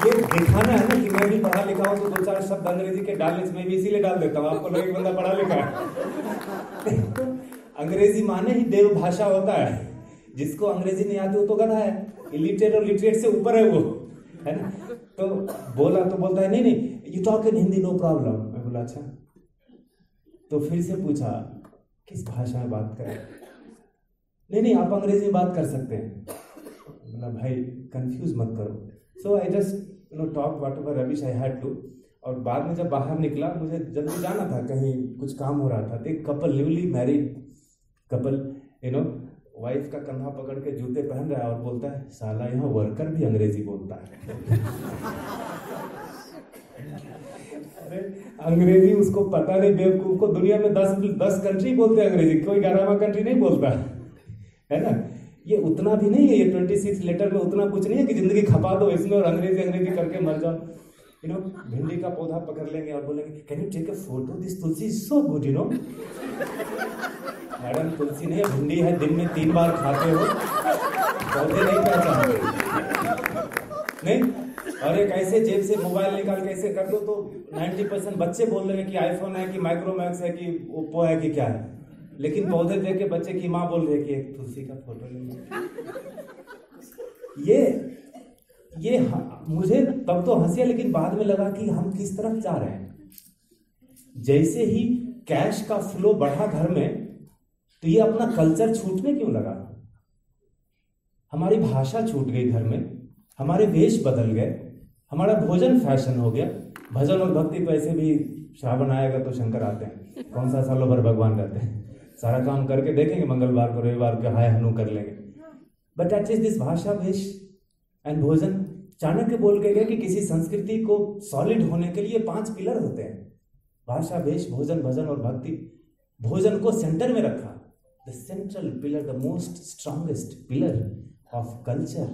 N: ये दिखाना है ना कि मैं भी पढ़ा लिखा हूँ, तो 2-4 शब्द अंग्रेजी के डालने मैं भी इसीलिए डाल देता हूँ, आपको लगे बंदा पढ़ा लिखा है। अंग्रेजी माने ही देव भाषा होता है। जिसको अंग्रेजी नहीं आती वो तो गधा है, इलिटरेट और लिटरेट से ऊपर है वो, है ना। तो बोला तो बोलता है नहीं you talk in Hindi no problem. मैं बोला अच्छा। तो फिर से पूछा किस भाषा में बात करें। नहीं आप अंग्रेजी में बात कर सकते हैं। बोला भाई कंफ्यूज मत करो। So I just talk whatever rubbish I had to. और बाद में जब बाहर निकला, मुझे जल्दी जाना था, कहीं कुछ काम हो रहा था, तो एक couple, newly married couple, wife का कंधा पकड़ के जूते पहन रहा है और बोलता है, साला यहाँ वर्कर भी अंग्रेजी बोलता है। अरे अंग्रेजी उसको पता नहीं, बेवकूफ को। दुनिया में 10 कंट्री बोलते हैं अंग्रेजी, कोई 11वां कंट्री नहीं बोलता है ना। ये उतना भी नहीं है, ये 26 लेटर में उतना कुछ नहीं है कि जिंदगी खपा दो इसमें और अंग्रेजी करके मर जाओ। भिंडी का पौधा पकड़ लेंगे और बोलेंगे, can you take a photo, this tulsi is so good, madam tulsi नहीं, भिंडी है, दिन में 3 बार खाते हो, पौधे नहीं पहचानते नहीं। और एक ऐसे जेब से मोबाइल निकाल के ऐसे कर दो तो 90% बच्चे बोल रहे हैं कि आईफोन है कि माइक्रोमैक्स है कि ओप्पो है कि क्या है, लेकिन पौधे देख के बच्चे की माँ बोल रही है कि एक तुलसी का फोटो लेंगे। ये मुझे तब तो हंसी, लेकिन बाद में लगा कि हम किस तरफ जा रहे हैं। जैसे ही कैश का फ्लो बढ़ा घर में, तो ये अपना कल्चर छूटने क्यों लगा? हमारी भाषा छूट गई घर में, हमारे वेश बदल गए, हमारा भोजन फैशन हो गया। भजन और भक्ति को ऐसे भी श्रावण आएगा तो शंकर आते हैं, कौन सा सालों भर भगवान रहते हैं, सारा काम करके देखेंगे, मंगलवार को रविवार को हाय हनु कर लेंगे। बट एटलीस्ट दिस भाषा, वेश एंड भोजन, चाणक्य बोल के गए कि किसी संस्कृति को सॉलिड होने के लिए 5 पिलर होते हैं, भाषा, वेश, भोजन, भजन और भक्ति। भोजन को सेंटर में रखा, the central pillar, the most strongest pillar of culture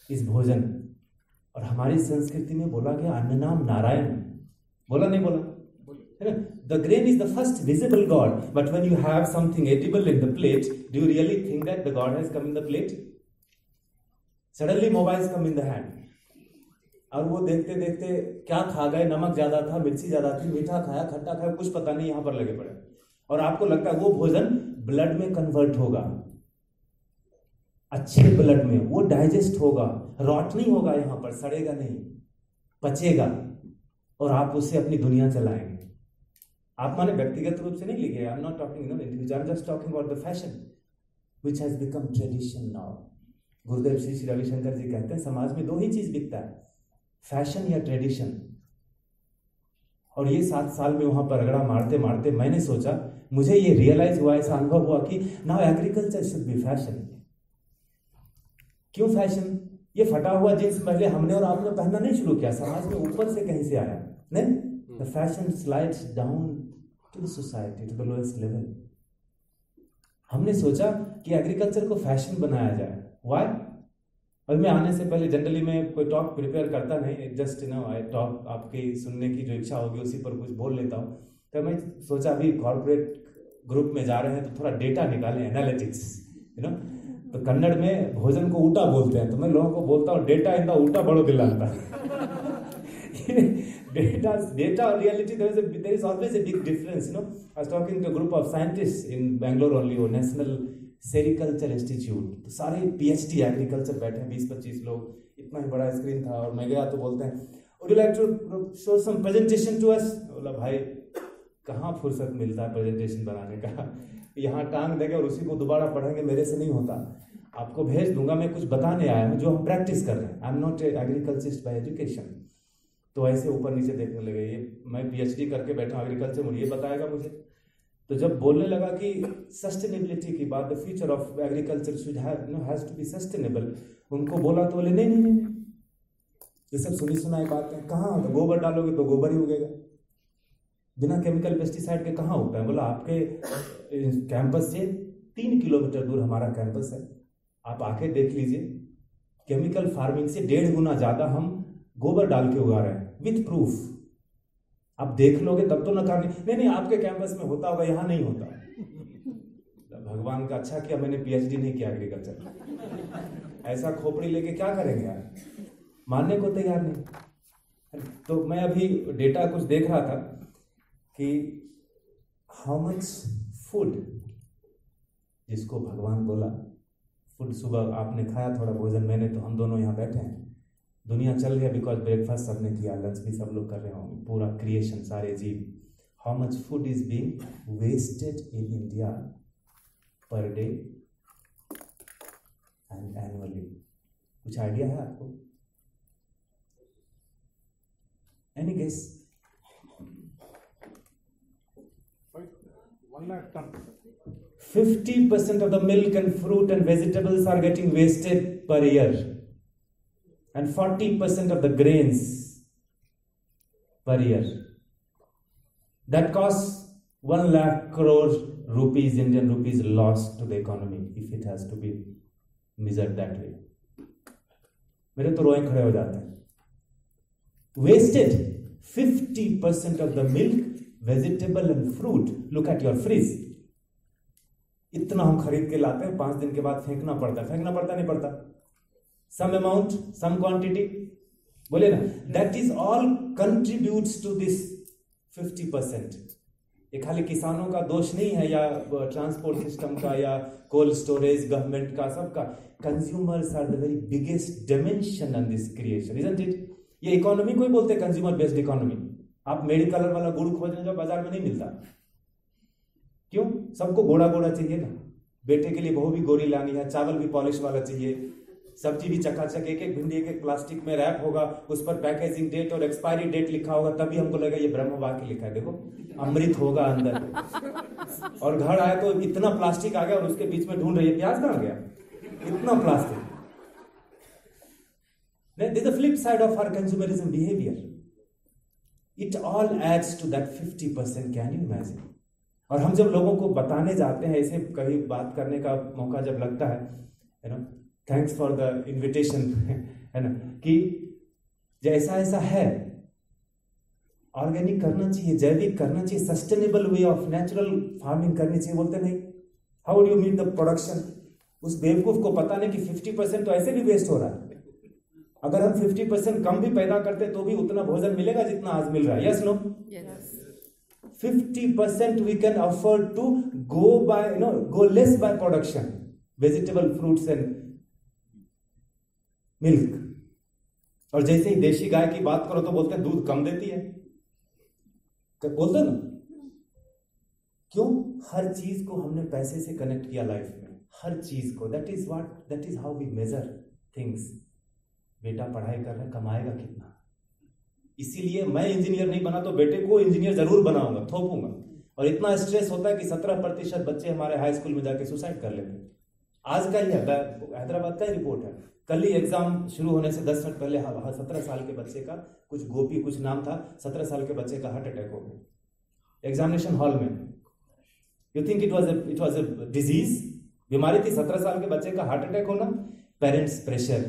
N: इस भोजन। और हमारी संस्कृति में बोला गया अन्न नाम नारायण, बोला नहीं बोला? The grain is the first visible God, but when you have something edible in the plate, do you really think that the God has come in the plate? Suddenly mobiles come in the hand. और वो देखते देखते क्या खा गए, नमक ज्यादा था, मिर्ची ज्यादा थी, मीठा खाया, खट्टा खाया, कुछ पता नहीं, यहाँ पर लगे पड़े। और आपको लगता है वो भोजन ब्लड में कन्वर्ट होगा, अच्छे ब्लड में, वो डाइजेस्ट होगा, रॉट नहीं होगा, यहाँ पर सड़ेगा नहीं, पचेगा, और आप उससे अपनी दुनिया चलाएंगे। आप माने व्यक्तिगत रूप से नहीं लिखे, I am not talking individual, I am just talking about the fashion which has become tradition now. गुरुदेव श्री रविशंकर जी कहते हैं समाज में 2 ही चीज बिकता है, फैशन या ट्रेडिशन। और ये 7 साल में वहां पर रगड़ा मारते मारते मैंने सोचा, मुझे ये रियलाइज हुआ, ऐसा अनुभव हुआ कि now agriculture should be fashion. क्यों फैशन? ये फटा हुआ जींस पहले हमने और आपने पहनना नहीं शुरू किया, समाज में ऊपर से कहीं से आया, नहीं? The fashion slides down to the society, to the lowest level. हमने सोचा कि एग्रीकल्चर को फैशन बनाया जाए। व्हाई? और मैं आने से पहले जनरली मैं कोई टॉक प्रिपेयर करता नहीं, जस्ट आई टॉक, आपकी सुनने की जो इच्छा होगी उसी पर कुछ बोल लेता हूँ। तो मैं सोचा अभी कॉर्पोरेट ग्रुप में जा रहे हैं तो थोड़ा डेटा निकालें, एनालिटिक्स, तो कन्नड़ में भोजन को ऊटा बोलते हैं, तो मैं लोगों को बोलता हूँ डेटा इन द ऊटा बड़ो दिलाता। डेटा और reality, there is always a big difference, I was talking to a group of scientists in Bangalore only, वो नेशनल सेरिकल्चर इंस्टीट्यूट, तो सारे PhD एग्रीकल्चर बैठे हैं, 20-25 लोग, इतना ही बड़ा स्क्रीन था। और मैं गया तो बोलते हैं, would you like to show some presentation to us? बोला भाई कहाँ फुर्सत मिलता है प्रेजेंटेशन बनाने का, यहाँ टांग देंगे और उसी को दोबारा पढ़ेंगे, मेरे से नहीं होता। आपको भेज दूंगा, मैं कुछ बताने आया हूँ जो हम प्रैक्टिस कर रहे हैं। I am not agriculturist bye education. तो ऐसे ऊपर नीचे देखने लगे, ये मैं PhD करके बैठा एग्रीकल्चर में, ये बताएगा मुझे। तो जब बोलने लगा कि सस्टेनेबिलिटी की बात, the future of agriculture should has to be sustainable, उनको बोला तो बोले नहीं नहीं नहीं, ये सब सुनी सुनाई बात है, कहाँ तो गोबर डालोगे तो गोबर ही उगेगा, बिना केमिकल पेस्टिसाइड के कहाँ उगता है? बोला आपके कैंपस से 3 किलोमीटर दूर हमारा कैंपस है, आप आके देख लीजिए, केमिकल फार्मिंग से 1.5 गुना ज्यादा हम गोबर डाल के उगा रहे हैं, विथ प्रूफ। आप देख लोगे तब तो नकार नहीं, आपके कैंपस में होता होगा, यहाँ नहीं होता। भगवान का अच्छा किया मैंने PhD नहीं किया एग्रीकल्चर, ऐसा खोपड़ी लेके क्या करेंगे यार, मानने को तैयार नहीं। तो मैं अभी डेटा कुछ देख रहा था कि हाउ मच फूड, जिसको भगवान बोला फूड, सुबह आपने खाया थोड़ा भोजन, मैंने तो, हम दोनों यहाँ बैठे हैं, दुनिया चल रही है बिकॉज ब्रेकफास्ट सबने किया, लंच भी सब लोग कर रहे होंगे, पूरा क्रिएशन, सारे जीव। How much food is being wasted in India per day and annually? कुछ आइडिया है आपको? Any guess?
G: 1 lakh ton.
N: 50% of the milk and fruit and vegetables are getting wasted per year, and 40% of the grains per year. That costs 1 lakh crore rupees, Indian rupees, lost to the economy if it has to be measured that way. मेरे तो रोए खड़े हो जाते हैं. Wasted 50% of the milk, vegetable and fruit. Look at your fridge. इतना हम खरीद के लाते हैं, 5 दिन के बाद फेंकना पड़ता है. फेंकना पड़ता नहीं पड़ता? Some amount, some quantity. बोले ना, that is all contributes to this 50%. ये खाली किसानों का दोष नहीं है, या ट्रांसपोर्ट सिस्टम का, या कोल्ड स्टोरेज, गवर्नमेंट का, सबका. Consumers are the very biggest dimension on this creation, isn't it? ये इकोनॉमी को ही बोलते हैं कंज्यूमर बेस्ड इकोनॉमी. आप मेडिकलर वाला गुड़ खोजने जाओ, बाजार में नहीं मिलता. क्यों? सबको गोड़ा गोड़ा चाहिए ना. बेटे के लिए बहू भी गोरी लानी है, चावल भी पॉलिश वाला चाहिए, सब्जी भी चकाचक, एक एक भिंडी एक एक प्लास्टिक में रैप होगा, उस पर पैकेजिंग डेट और एक्सपायरी डेट लिखा होगा, तभी हमको लगेगा ये ब्रह्म वाक्य लिखा है. देखो, अमृत होगा अंदर. और घर आया तो इतना प्लास्टिक आ गया, और उसके बीच में ढूंढ रही है प्याज कहां गया, इतना plastic. This is the flip side of our consumerism behavior. It all adds to that 50%. Can you imagine? और हम जब लोगों को बताने जाते हैं, ऐसे कभी बात करने का मौका जब लगता है, you know, thanks for the invitation, है ना, कि जैसा ऐसा है, ऑर्गेनिक करना चाहिए, जैविक करना चाहिए, sustainable way of natural farming करनी चाहिए. बोलते नहीं, how do you meet the production? उस बेवकूफ को पता नहीं कि 50% तो ऐसे भी वेस्ट हो रहा है. अगर हम 50% कम भी पैदा करते तो भी उतना भोजन मिलेगा जितना आज मिल रहा है. Yes no? 50% we can afford to go less by production, vegetable, fruits and milk. और जैसे ही देशी गाय की बात करो तो बोलते हैं दूध कम देती है, बोलते ना. क्यों? हर चीज को हमने पैसे से कनेक्ट किया लाइफ में, हर चीज को. that is how we measure things. बेटा पढ़ाई कर रहा है, कमाएगा कितना. इसीलिए मैं इंजीनियर नहीं बना तो बेटे को इंजीनियर जरूर बनाऊंगा, थोपूंगा. और इतना स्ट्रेस होता है कि 17% बच्चे हमारे हाई स्कूल में जाके सुसाइड कर लेते हैं. आज का ही है, हैदराबाद का ही रिपोर्ट है. कल ही एग्जाम शुरू होने से 10 मिनट पहले 17 साल के बच्चे का, कुछ गोपी कुछ नाम था, 17 साल के बच्चे का हार्ट अटैक हो गया एग्जामिनेशन हॉल में. You think it was a disease? बीमारी थी 17 साल के बच्चे का हार्ट अटैक होना. Parents pressure.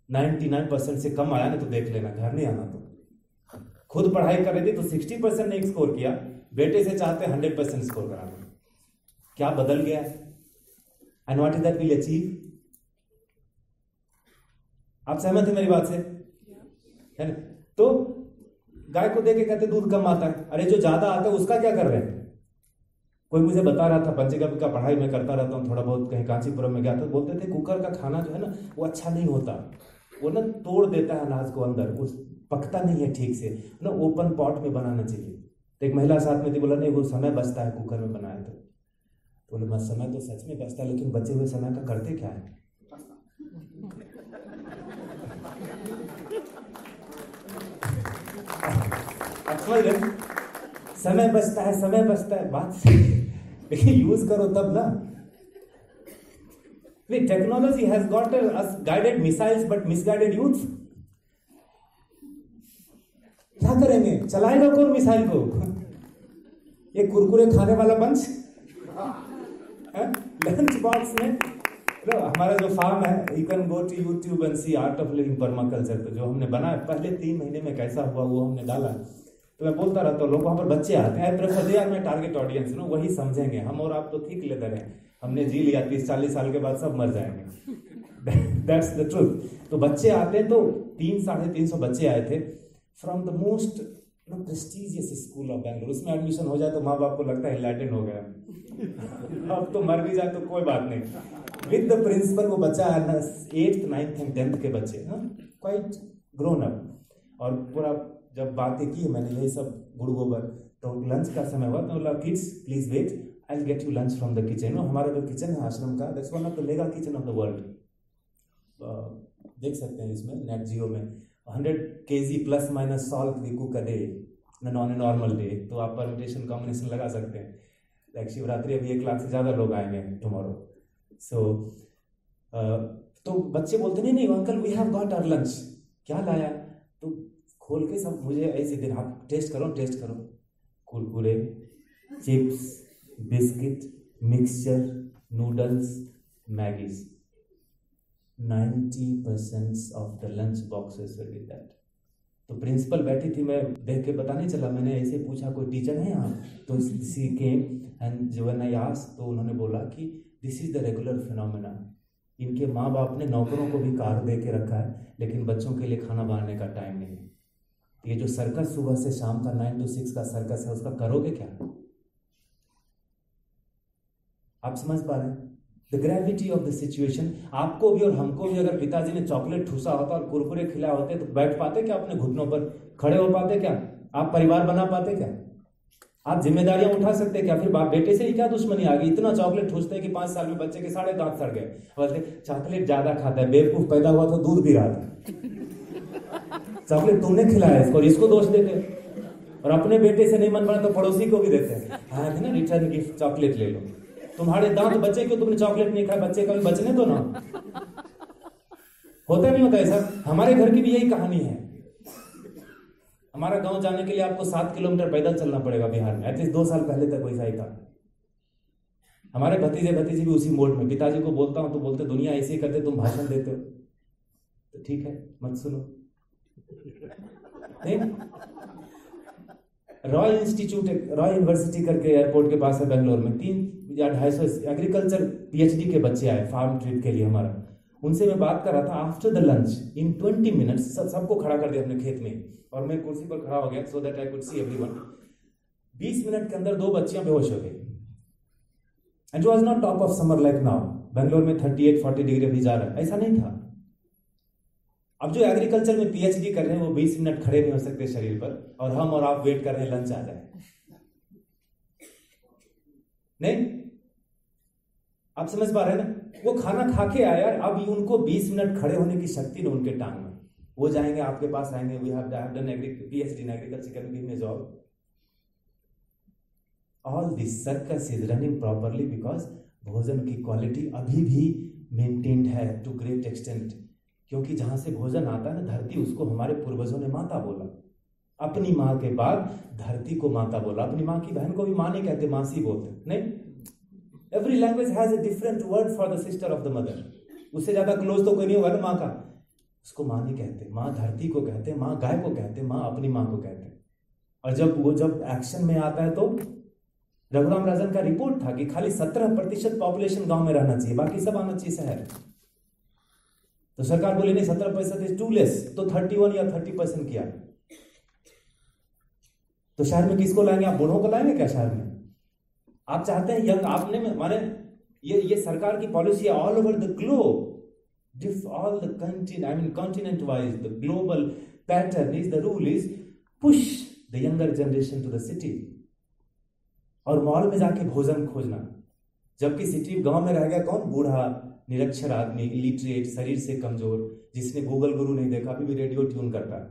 N: 99% से कम आया ना तो देख लेना, घर नहीं आना. तो खुद पढ़ाई कर रही थी तो 60% नहीं स्कोर किया, बेटे से चाहते 100% स्कोर कराना. क्या बदल गया? And what is that will achieve? आप सहमत हैं मेरी बात से? है ना? तो गाय को देके कहते दूध कम आता है. अरे जो ज्यादा आता है उसका क्या कर रहे हैं? कोई मुझे बता रहा था, पंचगव्य का पढ़ाई में करता रहता हूँ थोड़ा बहुत, कहीं कांचीपुरम में गया था, बोलते थे कुकर का खाना जो है ना वो अच्छा नहीं होता, वो ना तोड़ देता है अनाज को अंदर, उस पकता नहीं है ठीक से ना, ओपन पॉट में बनाना चाहिए. तो एक महिला साथ में थी, बोला नहीं वो समय बचता है कुकर में बनाए तो. बोले बस समय तो सच में बचता है, लेकिन बचे हुए समय का करते क्या है? समय बचता है, समय बचता है, बात सही, लेकिन यूज करो तब ना. Technology has got us guided missiles but misguided youth. क्या करेंगे? चलाएगा कौन मिसाइल को? ये कुरकुरे खाने वाला बंच लंच बॉक्स में. हमारा जो फार्म है, you can go to YouTube and see Art of Living permaculture. तो जो हमने बनाया पहले 3 महीने में कैसा हुआ वो हमने डाला. तो मैं बोलता रहता हूँ, लोग वहां पर बच्चे आते हैं, prefer they are my target audience, no वही समझेंगे. हम और आप तो ठीक लेते हैं, हमने जी लिया, 30-40 साल के बाद सब मर जाएंगे. That's the truth. तो बच्चे आते हैं, तो 300-350 बच्चे आए थे from the most prestigious school of Bangalore. उसमें एडमिशन हो जाए तो माँ बाप को लगता है एनलाइटेंड हो गया, अब तो मर भी जाए तो कोई बात नहीं. विद द प्रिंसिपल वो बच्चा है ना, 8th, 9th एंड 10th के बच्चे, क्वाइट ग्रोन अप. और पूरा जब बातें की मैंने यही सब गुड़ गोबर, तो लंच का समय हुआ तो बोला kids please wait, I will get you lunch from the kitchen. हमारा जो किचन है आश्रम का, that's one of the mega kitchen of the world. देख सकते हैं इसमें नेट जियो में. 100 kg plus minus salt we cook a day on a normal day, तो आप परमिटेशन कॉम्बिनेशन लगा सकते हैं. लाइक शिवरात्रि अभी 1 लाख से ज़्यादा लोग आएंगे टुमारो. सो तो बच्चे बोलते नहीं uncle we have got our lunch. क्या लाया? तो खोल के सब मुझे ऐसे दिन आप टेस्ट करो. Kurkure, chips, biscuit, mixture, noodles, Maggie's. 90% of the lunch boxes were with that. तो प्रिंसिपल बैठी थी, मैं देख के पता नहीं चला, मैंने ऐसे पूछा कोई टीचर है यहाँ? तो she came and when I asked, तो उन्होंने बोला कि this is the regular phenomena. इनके माँ बाप ने नौकरों को भी कार दे के रखा है, लेकिन बच्चों के लिए खाना बनाने का टाइम नहीं है. ये जो सर्कस सुबह से शाम का 9 to 6 का सर्कस है, उसका करोगे क्या? आप समझ पा रहे हैं the gravity of the situation? आपको भी और हमको भी अगर पिताजी ने चॉकलेट ठूसा होता और कुरकुरे खिलाए होते तो बैठ पाते क्या? अपने घुटनों पर खड़े हो पाते क्या? आप परिवार बना पाते क्या? आप जिम्मेदारियां उठा सकते क्या? फिर बाप बेटे से ही क्या दुश्मनी आ गई? इतना चॉकलेट ठूसते हैं कि 5 साल में बच्चे के सारे दांत सड़ गए. बोलते चॉकलेट ज्यादा खाता है, बेवकूफ पैदा हुआ तो दूध पी रहा था. चॉकलेट तुमने खिलाया इसको, और इसको दोष देते. और अपने बेटे से नहीं मन बना तो पड़ोसी को भी देते हैं. हाँ ना, रिटर्न गिफ्ट चॉकलेट ले लो. तुम्हारे दांत बचे क्यों? तुमने चॉकलेट नहीं खाया, बच्चे का भी बचने दो ना. होता नहीं होता ऐसा? हमारे घर की भी यही कहानी है. हमारा गांव जाने के लिए आपको 7 किलोमीटर पैदल चलना पड़ेगा बिहार में. एटलीस्ट 2 साल पहले तक वैसा ही था. हमारे भतीजे भी उसी मोड में. पिताजी को बोलता हूं तो बोलते दुनिया ऐसे ही करते, तुम भाषण देते हो. तो ठीक है, मत सुनो. नहीं, रॉय यूनिवर्सिटी करके एयरपोर्ट के पास है बेंगलोर में, 300 या 250 एग्रीकल्चर पीएचडी के बच्चे आए फार्म ट्रिप के लिए हमारा. उनसे मैं बात कर रहा था. After the lunch in 20 minutes सबको खड़ा कर दिया अपने खेत में, और मैं कुर्सी पर खड़ा हो गया so that I could see everyone. 20 minute के अंदर 2 बच्चियां बेहोश हो गई. And was not top of summer like now. Bangalore में 38-40 डिग्री अभी जा रहा है, ऐसा नहीं था. अब जो एग्रीकल्चर में पीएचडी कर रहे हैं वो 20 मिनट खड़े नहीं हो सकते शरीर पर, और हम और आप वेट कर रहे हैं लंच आ जाए. नहीं, आप समझ पा रहे हैं ना? वो खाना खा के आया, अब उनको 20 मिनट खड़े होने की शक्ति नहीं उनके टांग में. वो जाएंगे आपके पास आएंगे, we have done PhD in agriculture, can you give me a job? All this circus is running properly because भोजन की क्वालिटी अभी भी मेंटेन्ड है टू ग्रेट एक्सटेंट. क्योंकि जहां से भोजन आता है ना, धरती, उसको हमारे पूर्वजों ने माता बोला. अपनी माँ के बाद धरती को माता बोला. अपनी माँ की बहन को भी माँ नहीं कहते, मासी बोलते. नहीं, every language has a different word for the sister of the mother. उससे ज्यादा क्लोज तो कोई नहीं होगा ना माँ का. उसको माँ नहीं कहते, माँ धरती को कहते, माँ गाय को कहते, माँ अपनी माँ को कहते. और जब एक्शन में आता है तो रघुराम राजन का रिपोर्ट था कि खाली 17% पॉपुलेशन गांव में रहना चाहिए, बाकी सब आना चाहिए शहर. तो सरकार बोली नहीं, 17% इज टू लेस, तो 31 या 30% किया. तो शहर में किसको लाएंगे? आप बूढ़ों को लाएंगे क्या शहर में? आप चाहते हैं यंग, आपने माने ये सरकार की पॉलिसी है all over the globe. All the continent wise, the global pattern is, the rule is push the younger generation to the city. और मॉल में जाके भोजन खोजना. जबकि सिटी गांव में रह गया कौन? बूढ़ा, निरक्षर आदमी, इलिटरेट, शरीर से कमजोर, जिसने गूगल गुरु नहीं देखा, अभी भी रेडियो ट्यून करता है.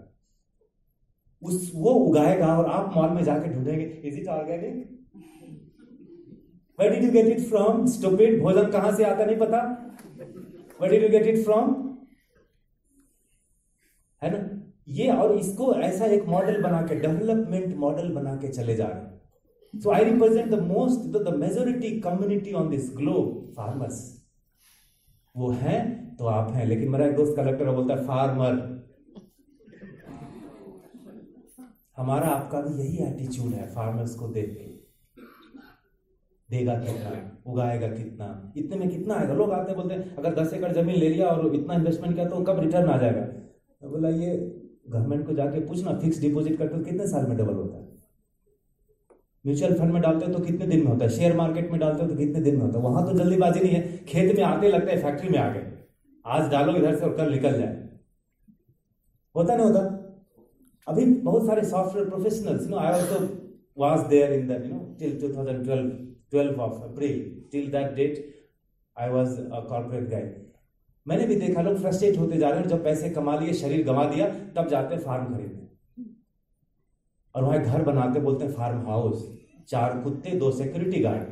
N: वो उगाएगा और आप मॉल में जाके ढूंढेंगे is it organic? Where did you get it from? Stupid. भोजन कहां से आता नहीं पता. Where did you get it from? है ना ये. और इसको ऐसा एक मॉडल बना के, डेवलपमेंट मॉडल बना के चले जा रहे हैं. So I represent the majority community on this globe, farmers. वो हैं तो आप हैं. लेकिन मेरा एक दोस्त कलेक्टर बोलता है फार्मर. हमारा आपका भी यही एटीट्यूड है फार्मर्स को देख के. देगा कितना, उगाएगा कितना, इतने में कितना आएगा. लोग आते बोलते हैं अगर 10 एकड़ जमीन ले लिया और इतना इन्वेस्टमेंट किया तो कब रिटर्न आ जाएगा. मैं बोला ये गवर्नमेंट को जाके पूछना, फिक्स डिपॉजिट करते हो कितने साल में डबल होता है. म्यूचुअल फंड में डालते हो तो कितने दिन में होता है. शेयर मार्केट में डालते हो तो कितने दिन में होता है. वहां तो जल्दीबाजी नहीं है. खेत में आते लगता है फैक्ट्री में आ गए, आज डालो इधर से और कल निकल जाए. होता नहीं होता. अभी बहुत सारे software professionals, I also was there in that, till 2012 of April, till that date I was a corporate guy. मैंने भी देखा लोग फ्रस्ट्रेट होते जा रहे हैं, जब पैसे कमा लिए, शरीर गंवा दिया, तब जाते हैं फार्म खरीदने और वहां घर बनाते, बोलते हैं फार्म हाउस, 4 कुत्ते 2 सिक्योरिटी गार्ड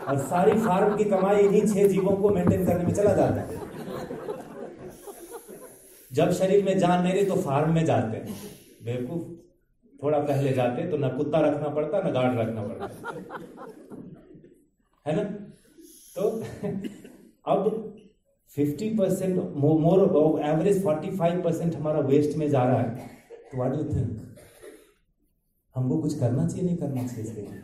N: और सारी फार्म की कमाई इन्हीं 6 जीवों को मेंटेन करने में चला जाता है। जब शरीर में जान नहीं रही तो फार्म में जाते हैं। बेवकूफ, थोड़ा पहले जाते तो ना कुत्ता रखना पड़ता ना गार्ड रखना पड़ता, है ना। तो अब 50% मोर एवरेज 45% हमारा वेस्ट में जा रहा है। तो व्हाट डू यू थिंक, हमको कुछ करना चाहिए नहीं करना चाहिए इसके लिए?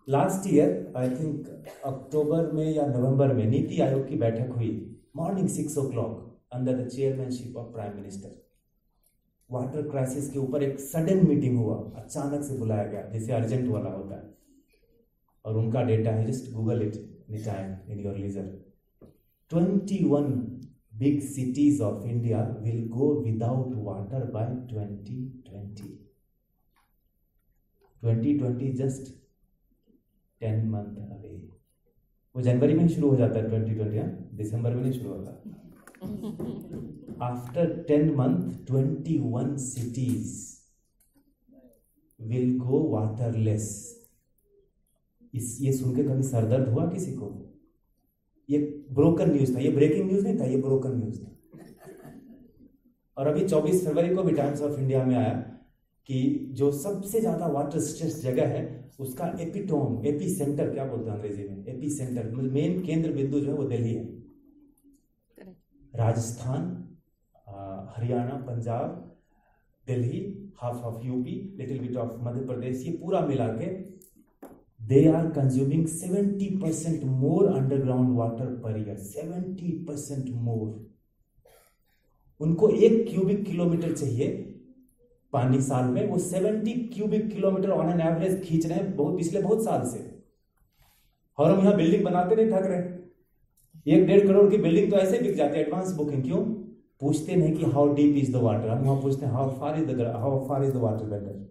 N: लास्ट ईयर आई थिंक अक्टूबर में या नवंबर में नीति आयोग की बैठक हुई, morning 6 o'clock under the chairmanship of prime minister. Water crisis के ऊपर एक सडन मीटिंग हुआ, अचानक से बुलाया गया, जैसे अर्जेंट वाला होता है, और उनका डेटा है, just Google it any time in your leisure. 21 big cities of India will go without water by 2020. 2020 just 10 month away. वो जनवरी में शुरू हो जाता है 2020, हाँ, दिसंबर में नहीं शुरू होता। After 10 months, 21 cities will go waterless. ये सुन के कभी सरदर्द हुआ किसी को? ये ब्रोकन न्यूज था, ये ब्रेकिंग न्यूज नहीं था, ये ब्रोकन न्यूज था। और अभी 24 फरवरी को भी टाइम्स ऑफ इंडिया में आया कि जो सबसे ज्यादा वाटर स्ट्रेस जगह है उसका एपिटोम, एपी सेंटर क्या बोलते हैं अंग्रेजी में, एपी सेंटर, मेन केंद्र बिंदु जो है वो दिल्ली है। Rajasthan, Haryana, Punjab, Delhi, half of UP, little bit of Madhya Pradesh, ये पूरा मिला के they are consuming 70% more underground water per year, 70% more। उनको 1 क्यूबिक किलोमीटर चाहिए पानी साल में, वो 70 cubic kilometre on an average खींच रहे हैं पिछले बहुत साल से। और हम यहाँ बिल्डिंग बनाते नहीं थक रहे, 1-1.5 करोड़ की बिल्डिंग तो ऐसे बिक जाती है, एडवांस बुकिंग। क्यों? पूछते नहीं कि how deep is the water, हम वहां पूछते हैं how far is the water better.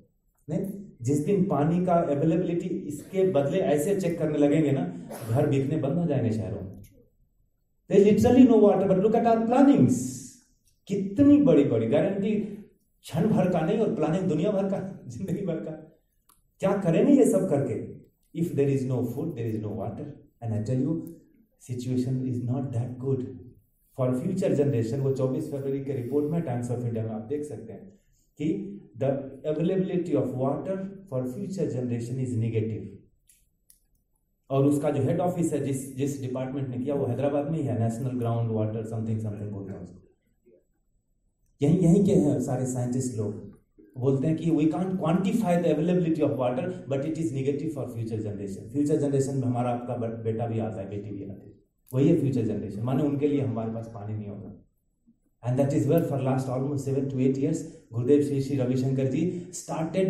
N: नहीं, जिस दिन पानी का अवेलेबिलिटी इसके बदले ऐसे चेक करने लगेंगे ना, घर बिकने बंद हो जाएंगे शहरों में। There is literally no water, but look at our plannings। कितनी बड़ी बड़ी गारंटी, क्षण भर का नहीं और प्लानिंग दुनिया भर का, जिंदगी भर का। क्या करेंगे ये सब करके? If there is no food, there is no water, and I tell you, situation is not that good for future generation। वो 24 फरवरी के रिपोर्ट में टाइम्स ऑफ इंडिया में आप देख सकते हैं कि the availability of water for future generation is negative। और उसका जो हेड ऑफिस है जिस डिपार्टमेंट ने किया वो हैदराबाद में ही है, नेशनल ग्राउंड वाटर समथिंग बोलते हैं उसको। यहीं के हैं सारे साइंटिस्ट लोग, बोलते हैं कि we can't quantify the availability of water but it is negative for future generation. Future generation में हमारा आपका बेटा भी आता है, बेटी भी आती है, वही है फ्यूचर जनरेशन। माने उनके लिए हमारे पास पानी नहीं होगा। And that is where for last almost 7 to 8 years, Gurudev Shri Ravishankar ji started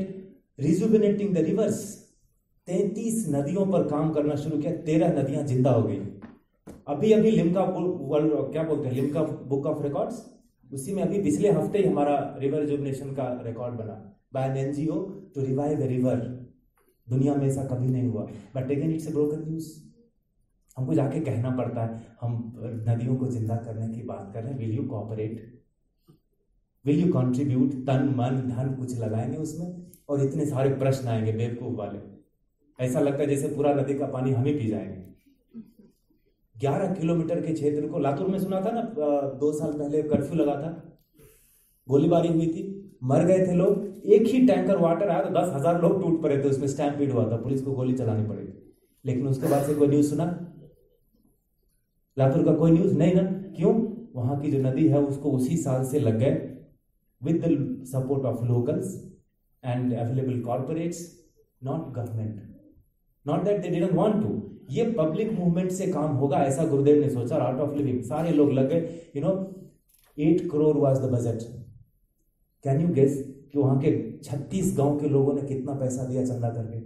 N: rejuvenating the rivers। 33 नदियों पर काम करना शुरू किया, 13 नदियां जिंदा हो गई। अभी लिम्का वर्ल्ड क्या बोलते हैं, लिम्का बुक ऑफ रिकॉर्ड्स, उसी में अभी पिछले हफ्ते ही हमारा रिवर रिजुविनेशन का रिकॉर्ड बना by an NGO to revive a river. दुनिया में ऐसा कभी नहीं हुआ, but again it's a broken news. हमको जाके कहना पड़ता है हम नदियों को जिंदा करने की बात कर रहे हैं, will you cooperate, will you contribute, तन मन धन कुछ लगाएंगे उसमें? और इतने सारे प्रश्न आएंगे बेवकूफ वाले, ऐसा लगता है जैसे पूरा नदी का पानी हम ही पी जाएंगे। 11 किलोमीटर के क्षेत्र को, लातूर में सुना था ना 2 साल पहले कर्फ्यू लगा था, गोलीबारी हुई थी, मर गए थे लोग। एक ही टैंकर वाटर आया तो 10,000 लोग टूट पड़े थे, उसमें स्टैम्पीड हुआ था, पुलिस को गोली चलानी पड़ी। लेकिन उसके बाद से कोई न्यूज सुना? लातूर का कोई न्यूज नहीं ना। क्यों? वहां की जो नदी है उसको उसी साल से लग गए with the support of locals and available corporates, not government, not that they didn't want to. ये पब्लिक मूवमेंट से काम होगा ऐसा गुरुदेव ने सोचा। आर्ट ऑफ लिविंग, सारे लोग लग गए। 8 crore was the budget. Can you guess कि वहां के 36 गांव के लोगों ने कितना पैसा दिया चंदा करके?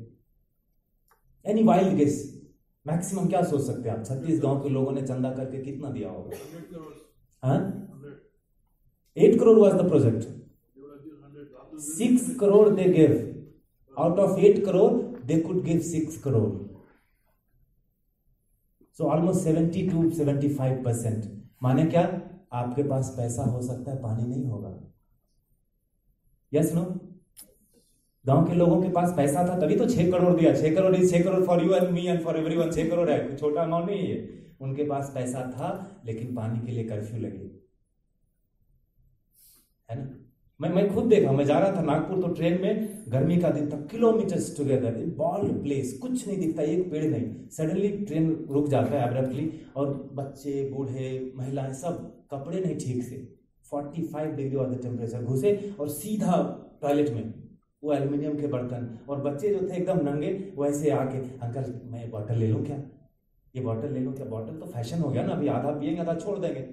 N: एनी वाइल्ड गेस, मैक्सिमम क्या सोच सकते हैं आप? 36 गांव के लोगों ने चंदा करके कितना दिया होगा? हाँ, 8 crore was the project, 6 crore they give. Out of 8 crore they could give 6 crore. So almost 70 to 75%। माने क्या, आपके पास पैसा हो सकता है, पानी नहीं होगा। Yes no? गांव के लोगों के पास पैसा था तभी तो 6 करोड़ दिया। 6 crore 6 crore for you and me and for everyone. 6 crore है, कोई छोटा अमाउंट नहीं है। उनके पास पैसा था लेकिन पानी के लिए कर्फ्यू लगी, है ना? मैं खुद देखा, मैं जा रहा था नागपुर, तो ट्रेन में गर्मी का दिन था, kilometres together in bald place, कुछ नहीं दिखता, एक पेड़ नहीं। सडनली ट्रेन रुक जाता है एब्रप्टली, और बच्चे, बूढ़े, महिलाएं सब कपड़े नहीं ठीक से, 45 डिग्री वाला टेम्परेचर, घुसे और सीधा टॉयलेट में, वो एल्युमिनियम के बर्तन, और बच्चे जो थे एकदम नंगे, वैसे आके, अंकल मैं बॉटल ले लूँ क्या, ये बॉटल ले लूँ क्या? बॉटल तो फैशन हो गया ना, अभी आधा पिएंगे आधा छोड़ देंगे,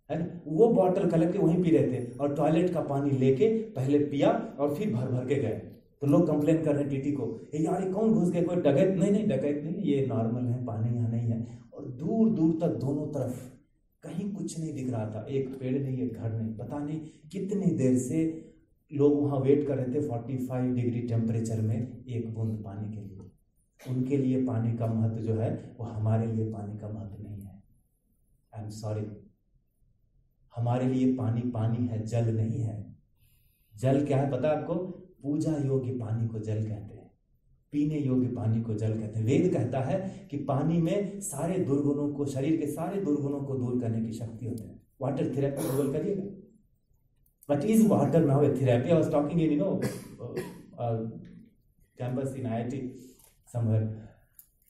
N: है ना? वो बॉटल कलेक्ट के वहीं पी रहे थे, और टॉयलेट का पानी लेके पहले पिया और फिर भर भर के गए। तो लोग कंप्लेन कर रहे हैं टीटी को, यार ये कौन घुस गए, कोई डकैत? नहीं डकैत नहीं, ये नॉर्मल है, पानी यहाँ नहीं है। और दूर दूर तक दोनों तरफ कहीं कुछ नहीं दिख रहा था, एक पेड़ नहीं, एक घर नहीं। पता नहीं कितनी देर से लोग वहाँ वेट कर रहे थे 45 डिग्री टेम्परेचर में एक बूंद पानी के लिए। उनके लिए पानी का महत्व जो है वो हमारे लिए पानी का महत्व नहीं है। आई एम सॉरी, हमारे लिए पानी पानी है, जल नहीं है। जल क्या है पता है आपको? पूजा योग्य पानी को जल कहते हैं, पीने योग्य पानी को जल कहते हैं। वेद कहता है कि पानी में सारे दुर्गुणों को, शरीर के सारे दुर्गुणों को दूर करने की शक्ति होती है। वाटर थेरेपी गूगल करिएगा। But is water now a therapy? I was talking in, campus in IIT somewhere,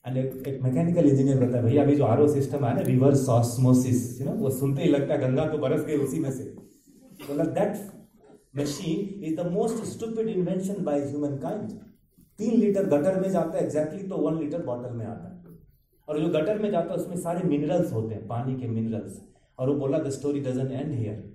N: and एक मैकेनिकल इंजीनियर बताया, भैया अभी जो आरओ सिस्टम है ना, रिवर्स ऑस्मोसिस, वो सुनते ही लगता है गंगा तो बरस गई उसी में से। बोला that machine is the most stupid invention by human kind. 3 litre gutter में जाता है एग्जैक्टली, तो 1 लीटर बॉटल में आता है, और जो गटर में जाता है उसमें सारे मिनरल्स होते हैं, पानी के मिनरल्स। और वो बोला the story doesn't and here.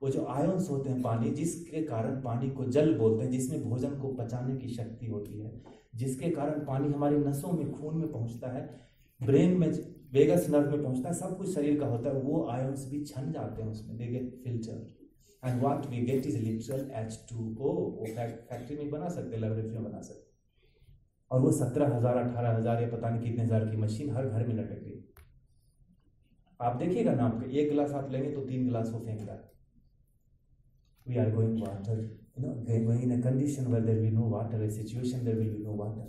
N: वो जो आयंस होते हैं पानी, जिसके कारण पानी को जल बोलते हैं, जिसमें भोजन को पचाने की शक्ति होती है, जिसके कारण पानी हमारी नसों में, खून में पहुंचता है, ब्रेन में, वेगस नर्व में पहुंचता है, सब कुछ शरीर का होता है। वो आयंस भी छन जाते हैं उसमें, they get filter, and what we get is literal H2O। वो फैक्ट्री में बना सकते, लैबोरेटरी में बना सकते, और वो 17,000 18,000 या पता नहीं कितने हजार की मशीन हर घर में लटक गई। आप देखिएगा नाम के, 1 गिलास आप लेंगे तो 3 गिलास वो फेंक रहा है। We are going water, going in a condition where there will be no water, a situation there will be no water.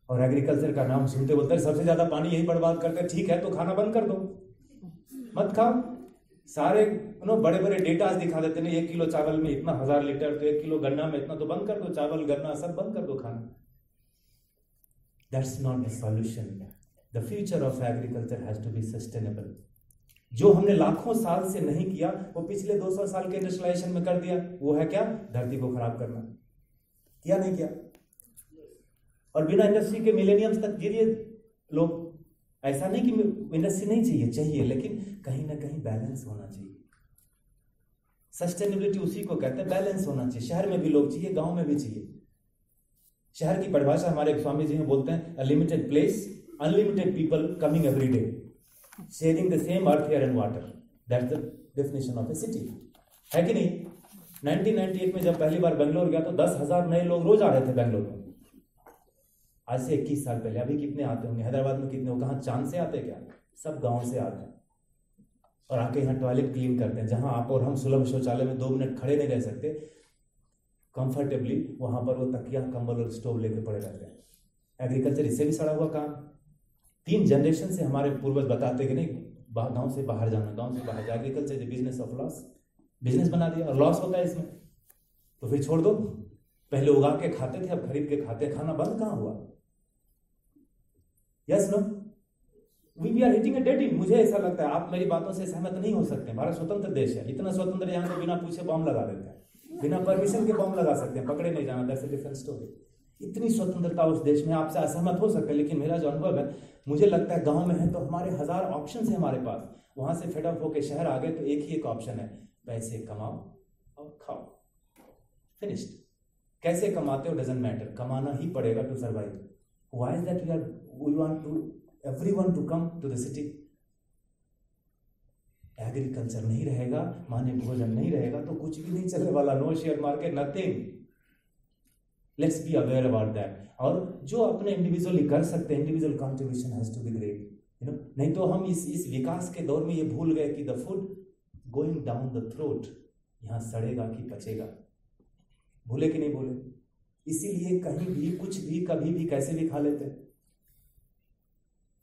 N: और एग्रीकल्चर का नाम सुनते बोलते हैं सबसे ज्यादा पानी यही बर्बाद करते हैं। ठीक है, तो खाना बंद कर दो, मत खाओ। सारे बड़े बड़े डेटा दिखा देते हैं, 1 किलो चावल में इतना 1000 लीटर, तो 1 किलो गन्ना में इतना, तो बंद कर दो, चावल गन्ना सब बंद कर दो खाना। That's not the solution. The future of agriculture has to be sustainable. जो हमने लाखों साल से नहीं किया, वो पिछले 200 साल के इंडस्ट्रियलाइजेशन में कर दिया। वो है क्या? धरती को खराब करना। किया नहीं किया? और बिना इंडस्ट्री के मिलेनियम्स तक जीरिए लोग। ऐसा नहीं कि इंडस्ट्री नहीं चाहिए, लेकिन कहीं ना कहीं बैलेंस होना चाहिए। सस्टेनेबिलिटी उसी को कहते हैं, बैलेंस होना चाहिए। शहर में भी लोग चाहिए, गांव में भी चाहिए। शहर की परिभाषा हमारे स्वामी जी में बोलते हैं, a limited place, unlimited people coming every day, sharing the same earth, air and water. That's the definition of a city. है कि नहीं? 1998 में जब पहली बार बेंगलोर गया तो 10,000 नए लोग रोज आ रहे थे बेंगलोर में। आज से 21 साल पहले। अभी कितने आते होंगे? हैदराबाद में कितने? वो कहाँ चांद से आते क्या? सब गांव से आते हैं, और आके यहाँ टॉयलेट क्लीन करते हैं। जहां आप और हम सुलभ शौचालय में 2 मिनट खड़े नहीं रह सकते कंफर्टेबली, वहां पर वो तकिया, कंबल और स्टोव लेके पड़े रहते हैं। एग्रीकल्चर इससे भी सड़ा हुआ काम। 3 जनरेशन से हमारे पूर्वज बताते कि नहीं, गांव से बाहर जाना, गांव से बाहर। Agriculture is business of loss, business बना दिया, और लॉस होता है इसमें, तो फिर छोड़ दो। पहले उगा के खाते थे, अब खरीद के खाते। खाना बंद कहां हुआ? Yes no? We are hitting a dead end. मुझे ऐसा लगता है, आप मेरी बातों से सहमत नहीं हो सकते। भारत स्वतंत्र देश है, इतना स्वतंत्र यहाँ तो बिना पूछे बम लगा देते हैं, बिना परमिशन के बम लगा सकते हैं, पकड़े नहीं जाना। That's a different story. इतनी स्वतंत्रता उस देश में, आपसे असहमत हो सकते हैं, लेकिन मेरा जो अनुभव है, मुझे लगता है गांव में है तो हमारे 1000 ऑप्शन है हमारे पास। वहां से फेडअप होकर शहर आ गए तो एक ही एक ऑप्शन है, पैसे कमाओ और खाओ, फिनिश्ड। कैसे कमाते हो डजंट मैटर, कमाना ही पड़ेगा to survive. Why is that we want to everyone to come to the city? Agriculture नहीं रहेगा, माने भोजन नहीं रहेगा, तो कुछ भी नहीं चलने वाला। No share market, nothing. Let's be aware about that. और जो अपने इंडिविजुअली कर सकते हैं, individual contribution has to be great, you know. नहीं तो हम इस विकास के दौर में ये भूल गए कि the food going down the throat यहाँ सड़ेगा कि पचेगा। भूले कि नहीं भूले? इसीलिए कहीं भी कुछ भी कभी भी कैसे भी खा लेते हैं।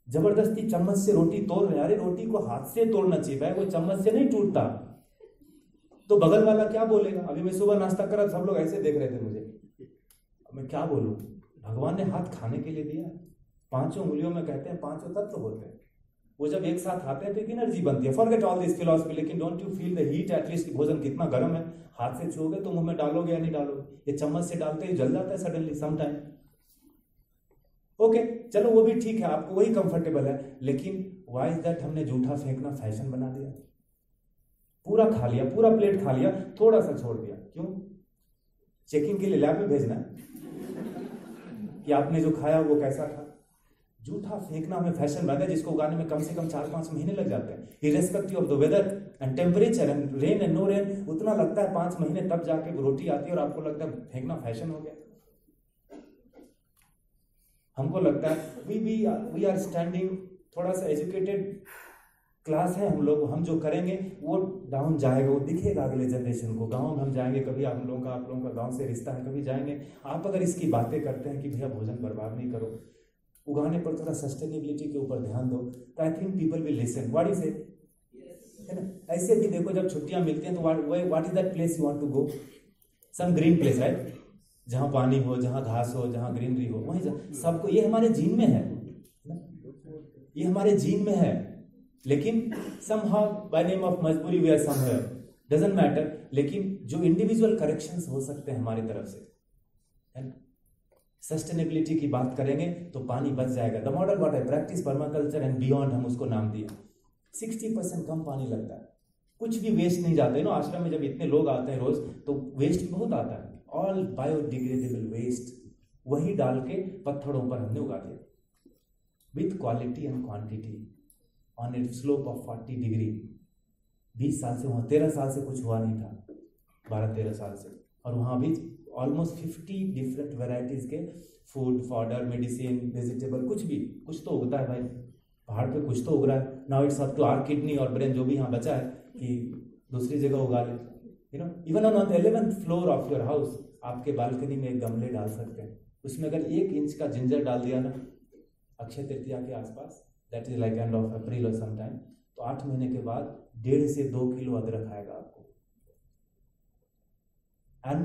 N: जबरदस्ती चम्मच से रोटी तोड़ रहे, अरे रोटी को हाथ से तोड़ना चाहिए भाई, वो चम्मच से नहीं टूटता। तो बगल वाला क्या बोलेगा? अभी मैं सुबह नाश्ता कर रहा, सब लोग ऐसे देख रहे थे मुझे, मैं क्या बोलूं? भगवान ने हाथ खाने के लिए दिया। 5 उंगलियों में कहते हैं 5 तत्व होते हैं, वो जब एक साथ आते हैं तो एक एनर्जी बनती है। फॉरगेट ऑल दिस फिलॉसफी, लेकिन don't you feel the heat at least? भोजन कितना गर्म है, हाथ से छूओगे तो मुंह में डालोगे या नहीं डालोगे? ये चम्मच से डालते ही जल जाता है सडनली सम टाइम। ओके चलो वो भी ठीक है, आपको वही कंफर्टेबल है, लेकिन व्हाई इज दैट हमने जूठा फेंकना फैशन बना दिया? पूरा खा लिया, पूरा प्लेट खा लिया, थोड़ा सा छोड़ दिया, क्यों? चेकिंग के लिए लैब में भेजना है कि आपने जो खाया वो कैसा था? जूठा फेंकना हमें फैशन बना है, जिसको उगाने में कम से कम 4-5 महीने लग जाते हैं, irrespective of the weather and temperature and rain and no rain. उतना लगता है 5 महीने तब जाके रोटी आती है और आपको लगता है फेंकना फैशन हो गया। हमको लगता है वी आर स्टैंडिंग, थोड़ा सा एजुकेटेड क्लास है हम लोग, हम जो करेंगे वो डाउन जाएगा, वो दिखेगा अगले जनरेशन को। गांव में हम जाएंगे कभी, आप लोगों का गांव से रिश्ता है, कभी जाएंगे। आप अगर इसकी बातें करते हैं कि भैया भोजन बर्बाद नहीं करो, उगाने पर थोड़ा सस्टेनेबिलिटी के ऊपर ध्यान दो, तो I think people will listen. What is it, है ना? ऐसे भी देखो जब छुट्टियां मिलती हैं तो what is that place you want to go? Some green place, right? जहां पानी हो, जहां घास हो, जहां ग्रीनरी हो, वहीं सबको, ये हमारे जीन में है, ये हमारे जीन में है। लेकिन somehow by name of मजबूरी we are somewhere, doesn't matter। लेकिन जो इंडिविजुअल करेक्शंस हो सकते हैं हमारी तरफ से, है ना? सस्टेनेबिलिटी की बात करेंगे तो पानी बच जाएगा। The model what I practice permaculture and beyond, हम उसको नाम दिया। 60% कम पानी लगता है, कुछ भी वेस्ट नहीं जाता है ना। आश्रम में जब इतने लोग आते हैं रोज तो वेस्ट बहुत आता है, ऑल बायोडिग्रेडेबल वेस्ट, वही डाल के पत्थरों पर हमने उगा दिया with quality and quantity on A slope of 40 degree. 20 साल से वहाँ, 13 साल से कुछ हुआ नहीं था, 12-13 साल से। और वहाँ भी ऑलमोस्ट 50 डिफरेंट वेराइटीज के फूड, फॉडर, मेडिसिन, वेजिटेबल, कुछ तो उगता है भाई पहाड़ पे, कुछ तो उग रहा है। Now it's up to our kidney और ब्रेन, जो भी यहाँ बचा है, कि दूसरी जगह उगा ले। You know, even on the 11th floor of your house आपके बालकनी में एक गमले डाल सकते हैं, उसमें अगर 1 इंच का जिंजर डाल दिया ना अक्षय तृतीया के आसपास, that is like end of April और सम टाइम, तो 8 महीने के बाद 1.5 से 2 किलो अदरक आएगा आपको। And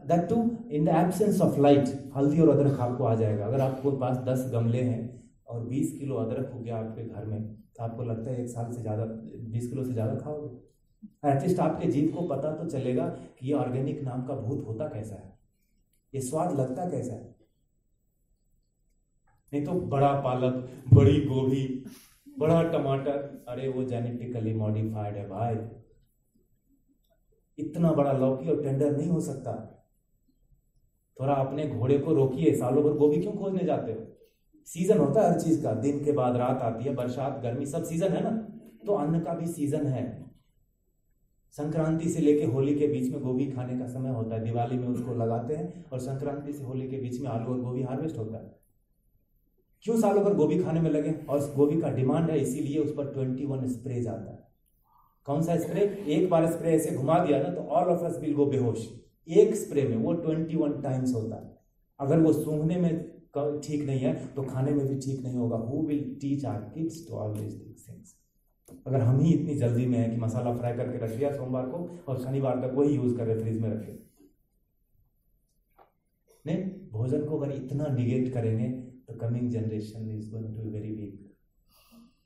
N: that too in the absence of light, हल्दी और अदरक आपको आ जाएगा। अगर आपके पास 10 गमले हैं और 20 किलो अदरक हो गया आपके घर में, तो आपको लगता है 1 साल से ज़्यादा 20 किलो से ज़्यादा खाओगे। एटलीस्ट आपके जीव को पता तो चलेगा कि ये ऑर्गेनिक नाम का भूत होता कैसा है, ये स्वाद लगता कैसा है। नहीं तो बड़ा पालक, बड़ी गोभी, बड़ा टमाटर, अरे वो जेनेटिकली मॉडिफाइड है भाई। इतना बड़ा लौकी और टेंडर नहीं हो सकता। थोड़ा अपने घोड़े को रोकिए, सालों भर गोभी क्यों खोजने जाते हो? सीजन होता है हर चीज का, दिन के बाद रात आती है, बरसात, गर्मी, सब सीजन है ना। तो अन्न का भी सीजन है। संक्रांति से लेके होली के बीच में गोभी खाने का समय होता है, दिवाली में उसको लगाते हैं, और संक्रांति से होली के बीच में आलू और गोभी हार्वेस्ट होता है। क्यों सालों भर गोभी खाने में लगे? और गोभी का डिमांड है, इसीलिए उस पर 21 स्प्रे आता है। कौन सा स्प्रे? एक बार स्प्रे ऐसे घुमा दिया ना तो all of us will go बेहोश। एक स्प्रे में वो 21 टाइम्स होता है। अगर वो सूंघने में ठीक नहीं है तो खाने में भी ठीक नहीं होगा। Who will teach our kids to always this things? अगर हम ही इतनी जल्दी में है कि मसाला फ्राई करके रख दिया सोमवार को और शनिवार तक वही यूज कर रहे, फ्रिज में रखे। नहीं, भोजन को अगर इतना निगेट करेंगे तो coming generation is going to be very weak.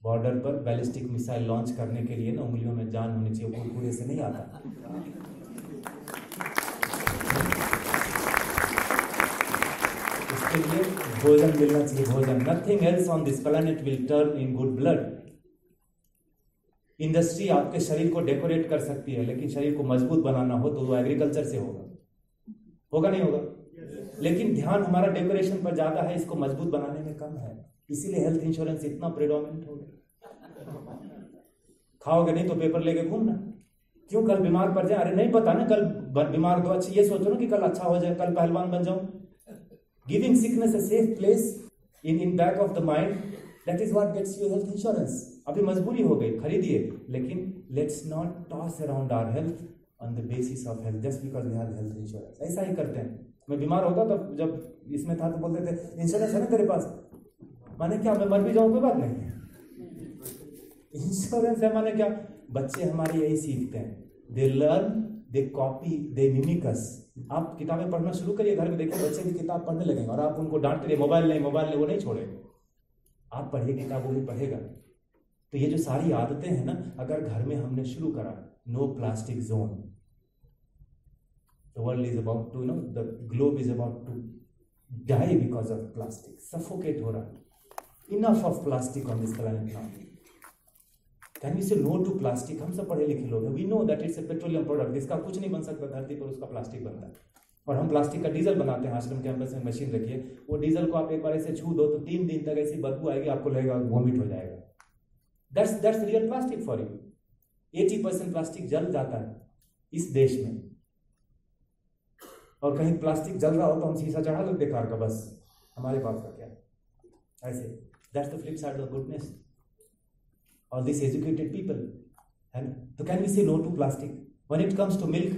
N: Border पर बैलिस्टिक मिसाइल लॉन्च करने के लिए ना उंगलियों में जान होनी चाहिए, कुरकुरे से नहीं आता। इसके लिए भोजन मिलना चाहिए, भोजन। Nothing else on this planet will turn in good blood. Industry आपके शरीर को डेकोरेट कर सकती है, लेकिन शरीर को मजबूत बनाना हो तो वो एग्रीकल्चर से होगा नहीं होगा? लेकिन ध्यान हमारा डेकोरेशन पर ज्यादा है, इसको मजबूत बनाने में कम है। इसीलिए हेल्थ इंश्योरेंस इतना प्रेडोमिनेंट हो गया। खाओगे नहीं तो पेपर लेके घूमना, क्यों? कल बीमार पड़ जाए, अरे नहीं पता ना कल बीमार तो अच्छा, ये सोचो ना कि कल अच्छा हो जाए, कल पहलवान बन जाऊं। Giving sickness a safe place in back of the mind, that is what gets you health insurance. अभी मजबूरी हो गई, खरीदिए, लेकिन let's not toss around our health on the basis of health just because we have health insurance. ऐसा ही करते हैं. मैं बीमार होता था, जब इसमें था तो बोलते थे इंश्योरेंस है ना तेरे पास, माने क्या मैं मर भी जाऊं कोई बात नहीं. इंश्योरेंस है माने क्या? बच्चे हमारे यही सीखते हैं. They learn, they copy, they mimic us. आप किताबें पढ़ना शुरू करिए, घर में देखिए बच्चे भी किताब पढ़ने लगेंगे और आप उनको डांटते रहिए मोबाइल नहीं, वो नहीं छोड़ेगा. आप पढ़िए किताब, वो भी पढ़ेगा. तो ये जो सारी आदतें हैं ना, अगर घर में हमने शुरू करा, no plastic zone, the world is about to, the globe is about to die because of plastic, suffocate हो रहा है. Enough of plastic on this planet now. Can we say no to plastic? हम सब पढ़े लिखे लोग हैं, we know that it's a petroleum product, इसका कुछ नहीं बन सकता धरती पर, उसका प्लास्टिक बनता है. और हम प्लास्टिक का डीजल बनाते हैं. आश्रम कैंपस में मशीन रखिए, वो डीजल को आप एक बार ऐसे छू दो तो 3 दिन तक ऐसी बदबू आएगी, आपको लगेगा वॉमिट हो जाएगा. That's real plastic for you. 80% plastic जल जाता है इस देश में, और कहीं प्लास्टिक जल रहा हो तो हम शीशा चढ़ा लेते कार का, बस हमारे पास का क्या. ऐसे that's the flip side of goodness. All these educated people, and so can we say no to plastic? When it comes to milk,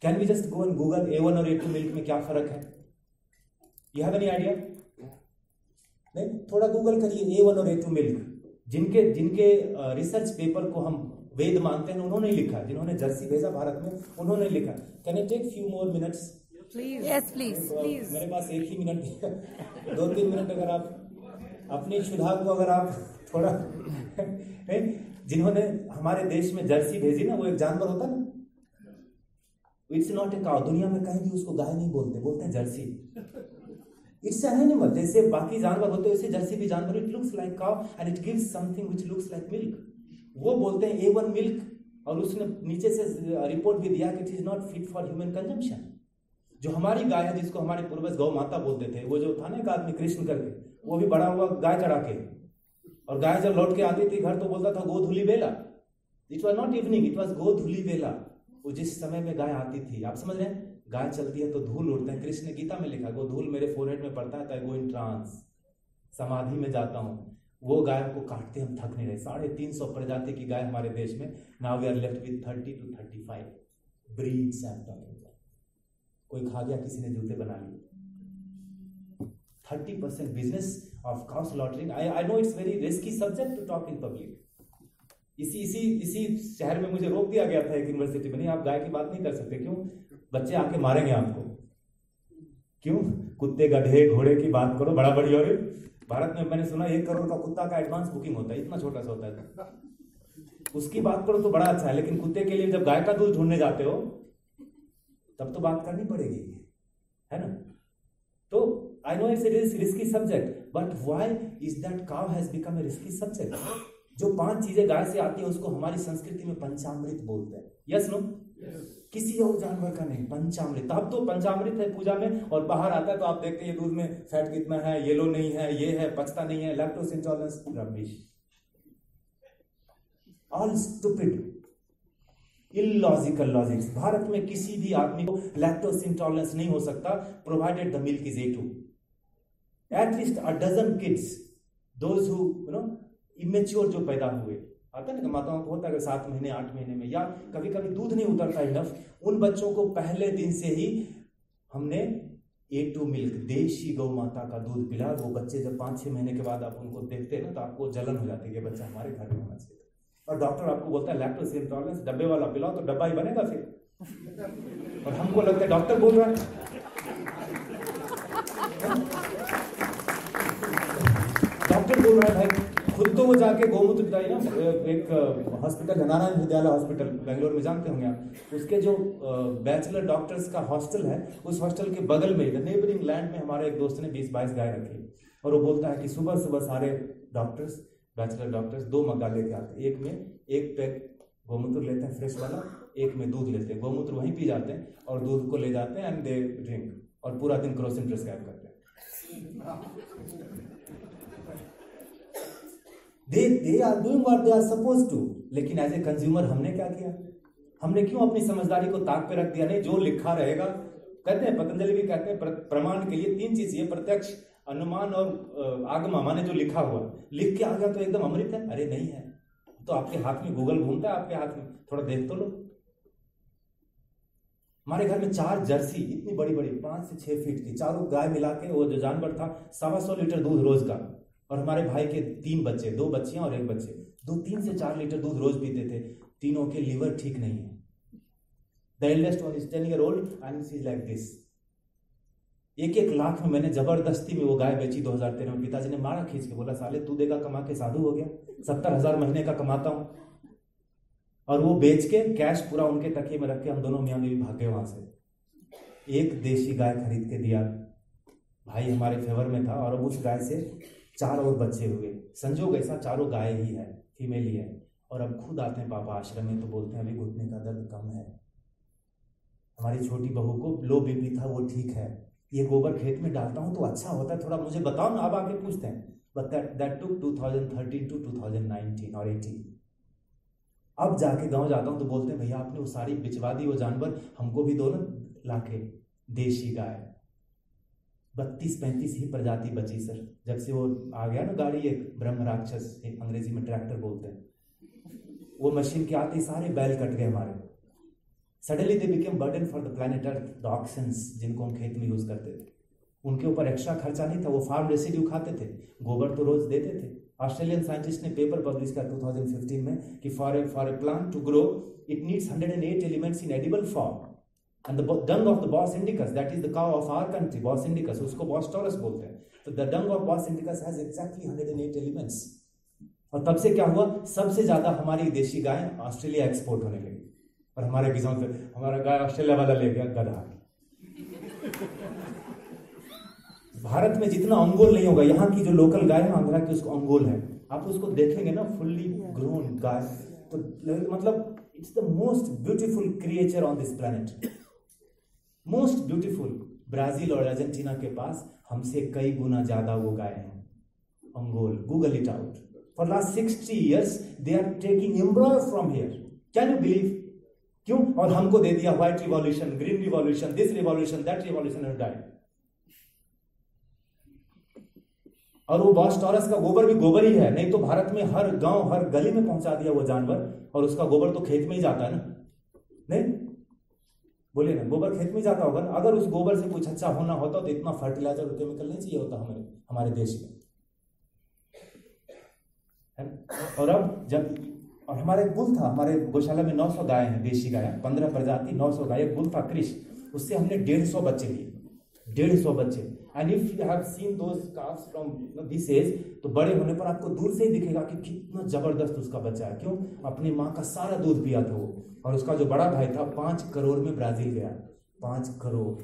N: can we just go and Google A1 और A2 milk में क्या फर्क है? You have any idea? नहीं, थोड़ा Google करिए A1 और A2 milk. जिनके रिसर्च पेपर को हम वेद मानते हैं उन्होंने लिखा, जिन्होंने जर्सी भेजा भारत में उन्होंने लिखा. Can I take few more minutes
B: please? Yes please.
N: मेरे पास 1 ही मिनट, 2-3 मिनट अगर आप अपनी क्षुधा को अगर आप थोड़ा नहीं, जिन्होंने हमारे देश में जर्सी भेजी ना, वो एक जानवर होता ना, इट्स नॉट ए काउ. दुनिया में कहीं भी उसको गाय नहीं बोलते, बोलते हैं जर्सी. It's an animal. जैसे बाकी जानवर होते हैं वैसे जर्सी भी जानवर. It looks like cow and it gives something which looks like milk. वो बोलते हैं A1 मिल्क, और उसने नीचे से रिपोर्ट भी दिया कि it is not fit for human consumption. जो हमारी गाय है, जिसको हमारे पूर्वज गौ माता बोलते थे, वो जो था ना एक आदमी कृष्ण करके, वो भी बड़ा हुआ गाय चढ़ा के, और गाय जब लौट के आती थी घर तो बोलता था गोधुली बेला. It was not evening, it was godhuli bela. वो जिस समय में गाय आती थी, आप समझ रहे हैं, गाय चलती है तो धूल उड़ते हैं. कृष्ण ने गीता में लिखा, वो धूल मेरे फोरहेड में पड़ता है तो आई गो इन ट्रांस, समाधि में जाता हूँ. वो गाय को काटते हम थक नहीं रहे. 350 प्रजाति की गाय हमारे देश में. Now we are left with 30 to 35 breeds. कोई खा गया, किसी ने जूते बना लिए. 30% business of cow slaughtering. I know it's very risky subject to talk in public. इसी शहर में मुझे रोक दिया गया था एक यूनिवर्सिटी में, नहीं आप गाय की बात नहीं कर सकते. क्यों? बच्चे आके मारेंगे आपको. क्यों? कुत्ते, गधे, घोड़े की बात करो, बड़ा बड़ी. और भारत में मैंने सुना 1 करोड़ का कुत्ता का एडवांस बुकिंग होता है, इतना छोटा सा होता है. उसकी बात करो तो बड़ा अच्छा है, लेकिन कुत्ते के लिए जब गाय का दूध ढूंढने जाते हो तब तो बात करनी पड़ेगी, है ना. तो I know it's a risky subject, but why is that cow has become a risky subject? जो 5 चीजें गाय से आती है उसको हमारी संस्कृति में पंचामृत बोलते हैं. Yes no? किसी और जानवर का नहीं, पंचामृत. अब तो पंचामृत है पूजा में, और बाहर आता है तो आप देखते हैं ये दूध में फैट कितना है, येलो नहीं है, ये है, पचता नहीं है, lactose intolerance. Rubbish, all stupid, illogical logics. Bharat में किसी भी आदमी को लैक्टोज इंटॉलरेंस नहीं हो सकता provided the milk is A2. At least a dozen kids, those who immature जो पैदा हुए, आता है ना माताओं को होता है 7 महीने 8 महीने में, या कभी कभी दूध नहीं उतरता इनफ, उन बच्चों को पहले दिन से ही हमने A2 मिल्क, देशी गौ माता का दूध पिला. वो बच्चे जब 5-6 महीने के बाद आप उनको देखते हैं ना तो आपको जलन हो जाती है कि बच्चा हमारे घर में होना चाहिए. और डॉक्टर आपको बोलता है लैक्टोज इंटॉलरेंस, डब्बे वाला पिलाओ तो डब्बा ही बनेगा फिर. और हमको लगता है डॉक्टर बोल रहा है. डॉक्टर बोल रहा है भाई, खुद तो वो जाके गौमूत्र पिताई ना. एक हॉस्पिटल है, नारायण विद्यालय हॉस्पिटल, बेंगलोर में, जानते होंगे आप. उसके जो बैचलर डॉक्टर्स का हॉस्टल है, उस हॉस्टल के बगल में नेबरिंग लैंड में हमारे एक दोस्त ने 20-22 गाय रखी. और वो बोलता है कि सुबह सुबह सारे डॉक्टर्स, बैचलर डॉक्टर्स 2 मग्गा लेके आते हैं. एक में 1 पैक गौमूत्र लेते हैं फ्रेश वाला, एक में दूध लेते हैं. गौमूत्र वहीं पी जाते हैं और दूध को ले जाते हैं एंड दे ड्रिंक, और पूरा दिन क्रोसिन प्रिस्क्राइब करते हैं. They are doing what they are supposed to. लेकिन एज ए कंज्यूमर हमने क्या किया? हमने क्यों अपनी समझदारी को ताक पे रख दिया? नहीं, जो लिखा रहेगा कहते हैं पतंजलि भी कहते हैं प्रमाण के लिए 3 चीज, ये प्रत्यक्ष, अनुमान और आगमा, माने जो लिखा हुआ। लिख के आ गया तो एकदम अमृत है? अरे नहीं है, तो आपके हाथ में गूगल घूमता है, आपके हाथ में, थोड़ा देख तो लो। हमारे घर में 4 जर्सी इतनी बड़ी बड़ी 5 से 6 फीट की, चारों गाय मिला के वो जो जानवर था 125 लीटर दूध रोज का। और हमारे भाई के 3 बच्चे, 2 बच्चियां और 1 बच्चे, 3 से 4 लीटर दूध रोज पीते थे। तीनों के लीवर ठीक नहीं है। The eldest one is 10 years old and she is like this। 1-1 lakh में मैंने जबरदस्ती में वो गाय बेची 2013 में। पिताजी ने मारा खींच के, बोला साले तू देगा कमा के, साधु हो गया, 70,000 महीने का कमाता हूं। और वो बेच के कैश पूरा उनके तकिए में रख के हम दोनों मियां बीवी भागे वहां से। एक देशी गाय खरीद के दिया, भाई हमारे फेवर में था, और उस गाय से 4 और बच्चे हुए। संजोग ऐसा, चारों गाय ही है, फीमेल ही है। और अब खुद आते हैं पापा आश्रम में तो बोलते हैं अभी घुटने का दर्द कम है। हमारी छोटी बहू को लो बीपी था, वो ठीक है। ये गोबर खेत में डालता हूं तो अच्छा होता है, थोड़ा मुझे बताओ ना। अब आके पूछते हैं। बट दैट टुक 2013 to 2019 और 18। अब जाके गांव जाता हूं तो बोलते हैं भैया आपने वो सारी बिचवा दी, वो जानवर हमको भी दो ना लाके। देशी गाय 32-35 ही प्रजाति बची सर, जब से वो आ गया ना गाड़ी, एक ब्रह्म राक्षस, एक अंग्रेजी में ट्रैक्टर बोलते हैं, वो मशीन के आते ही सारे बैल कट गए हमारे। Suddenly they became burden for the planet earth. The auxins जिनको हम खेत में यूज करते थे, उनके ऊपर एक्स्ट्रा खर्चा नहीं था, वो फार्म रेसिड्यू खाते थे, गोबर तो रोज देते थे। ऑस्ट्रेलियन साइंटिस्ट ने पेपर पब्लिश किया 2015 में कि for a plant to grow it needs 108 elements in edible form. And the dung of the Bos indicus, that is the cow of our country, Bos indicus, उसको Bos taurus बोलते हैं। तो the dung of Bos indicus has exactly 108 elements। और तब से क्या हुआ, सबसे ज्यादा हमारी देशी गाय ऑस्ट्रेलिया एक्सपोर्ट होने लगी। और हमारे किसान से हमारा गाय ऑस्ट्रेलिया वाला ले गया गधा। भारत में जितना अंगोल नहीं होगा, यहाँ की जो लोकल गाय है आंध्रा की, उसको अंगोल है। आप उसको देखेंगे ना, फुल्ली ग्रोन गाय, तो मतलब it's the most beautiful creature on this planet, most beautiful. Brazil और अर्जेंटीना के पास हमसे कई गुना ज्यादा वो गाय हैं, Ongole. Google it out. For last 60 years they are taking embryo from here. Can you believe? क्यों? और हमको दे दिया white revolution, green revolution, this revolution, that revolution and died. और वो बॉस टॉरस का गोबर भी गोबर ही है, नहीं तो भारत में हर गांव हर गली में पहुंचा दिया वो जानवर, और उसका गोबर तो खेत में ही जाता है ना। नहीं बोले ना, गोबर खेत में ही जाता होगा ना। अगर उस गोबर से कुछ अच्छा होना होता तो इतना फर्टिलाइजर और केमिकल नहीं चाहिए होता हमारे देश में, है ना। और अब जब, और हमारे एक बुल था, हमारे गौशाला में 900 गाय हैं, देशी गाय, 15 प्रजाति, 900 गाय। एक बुल था क्रिश, उससे हमने 150 बच्चे लिए, 150 बच्चे। And if you have seen those calves from this age, तो बड़े होने पर आपको दूर से ही दिखेगा कि कितना जबरदस्त उसका बच्चा है। क्यों? अपनी माँ का सारा दूध पिया था वो। और उसका जो बड़ा भाई था 5 करोड़ में ब्राजील गया, 5 करोड़।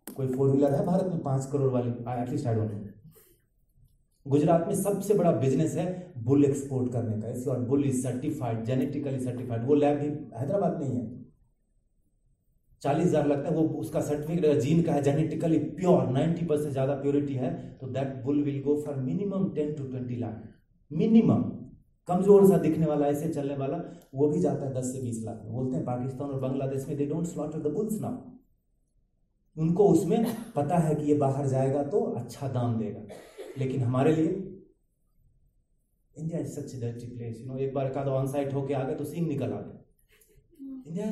N: कोई 4 व्हीलर है भारत में 5 करोड़ वाली? At least I don't know. Gujarat में सबसे बड़ा बिजनेस है बुल एक्सपोर्ट करने का, और bull is certified, genetically certified. वो लैब भी हैदराबाद में ही है, 40,000 लगता है वो, उसका सर्टिफिकेट जीन का है, जेनेटिकली प्योर, 90% से ज्यादा प्योरिटी है। तो that bull will go for minimum 10 to 20 lakh, minimum. कमजोर सा दिखने वाला, ऐसे चलने वाला, वो भी जाता है 10 से 20 लाख में। बोलते हैं पाकिस्तान और बांग्लादेश में they don't slaughter the bulls now. उनको उसमें पता है कि ये बाहर जाएगा तो अच्छा दाम देगा। लेकिन हमारे लिए India is such a dirty place, you know. एक बार का ऑन साइट होके आ गए तो सींग निकल आ गए। इंडिया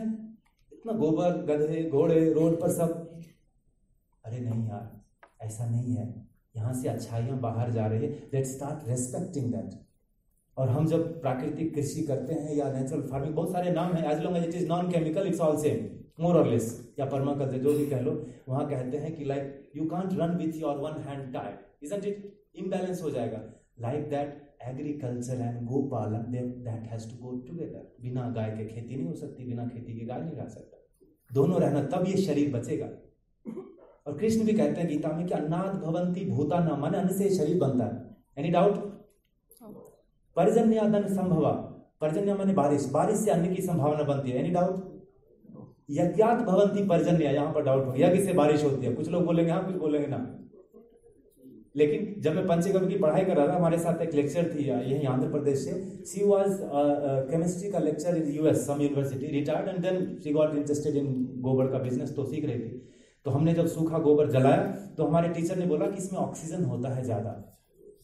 N: इतना गोबर, गधे, घोड़े रोड पर सब। अरे नहीं यार, ऐसा नहीं है। यहाँ से अच्छाइयाँ बाहर जा रही है। Let's start respecting that. और हम जब प्राकृतिक कृषि करते हैं या नेचुरल फार्मिंग, बहुत सारे नाम हैं, as long as it is non chemical it's all same, more और लेस, या परमाकल्चर जो भी कह लो। वहां कहते हैं कि like you can't run with your one hand tied, isn't it? Imbalance हो जाएगा। लाइक दैट एग्रीकल्चर एंड गो पालन, that has to go together. बिना गाय के खेती नहीं हो सकती, बिना खेती के गाय नहीं रह सकता। दोनों रहना, तब ये शरीर बचेगा। और कृष्ण भी कहते हैं गीता में कि अन्नाद भवंती भूतानाम, माने अन्न से शरीर बनता है। Any doubt? पर्जन्यादन संभवा, पर्जन्य माने बारिश, बारिश से अन्न की संभावना बनती है। Any doubt? यज्ञात भवंती पर्जन्य, यहां पर डाउट हो, यज्ञ से बारिश होती है। कुछ लोग बोलेंगे हाँ, कुछ बोलेंगे ना। लेकिन जब मैं पंचगव्य की पढ़ाई कर रहा था, हमारे साथ एक लेक्चर थी यही आंध्र प्रदेश से। शी वाज केमिस्ट्री का lecture in US some university, retired, and then she got interested in गोबर का बिजनेस, तो सीख रही थी। तो हमने जब सूखा गोबर जलाया तो हमारे टीचर ने बोला कि इसमें ऑक्सीजन होता है ज्यादा,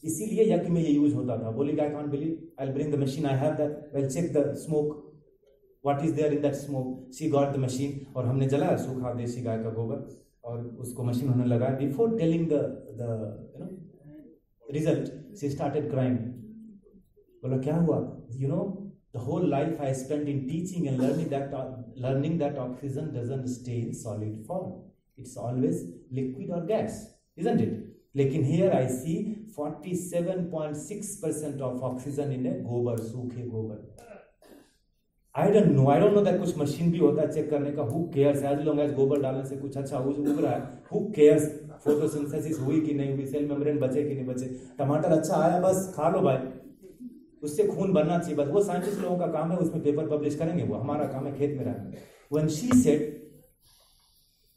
N: इसीलिए यज्ञ में ये यूज होता था। बोली I can't believe, I will bring the machine, I have that, will check the smoke, what is there in that smoke. She got the machine, और हमने जलाया सूखा देसी गाय का गोबर और उसको मशीन होने लगा। Before telling the result she started crying. बोला क्या हुआ? You know the whole life I spent in teaching and learning that oxygen doesn't stay in solid form, it's always liquid or gas, isn't it? लेकिन here I see 47.6% of oxygen in a गोबर, सूखे गोबर। I don't know that कुछ machine भी होता है check करने का। Who cares? as long as गोबर डालने से कुछ अच्छा उग रहा है, who cares? फोटोसिंथेसिस हुई कि नहीं हुई, सेल मेम्ब्रेन बचे कि नहीं बचे, टमाटर अच्छा आया बस खा लो भाई, उससे खून बनना चाहिए बस। वो साइंटिस्ट लोगों का काम है, उसमें पेपर पब्लिश करेंगे, वो हमारा काम है खेत में रहना। When she said,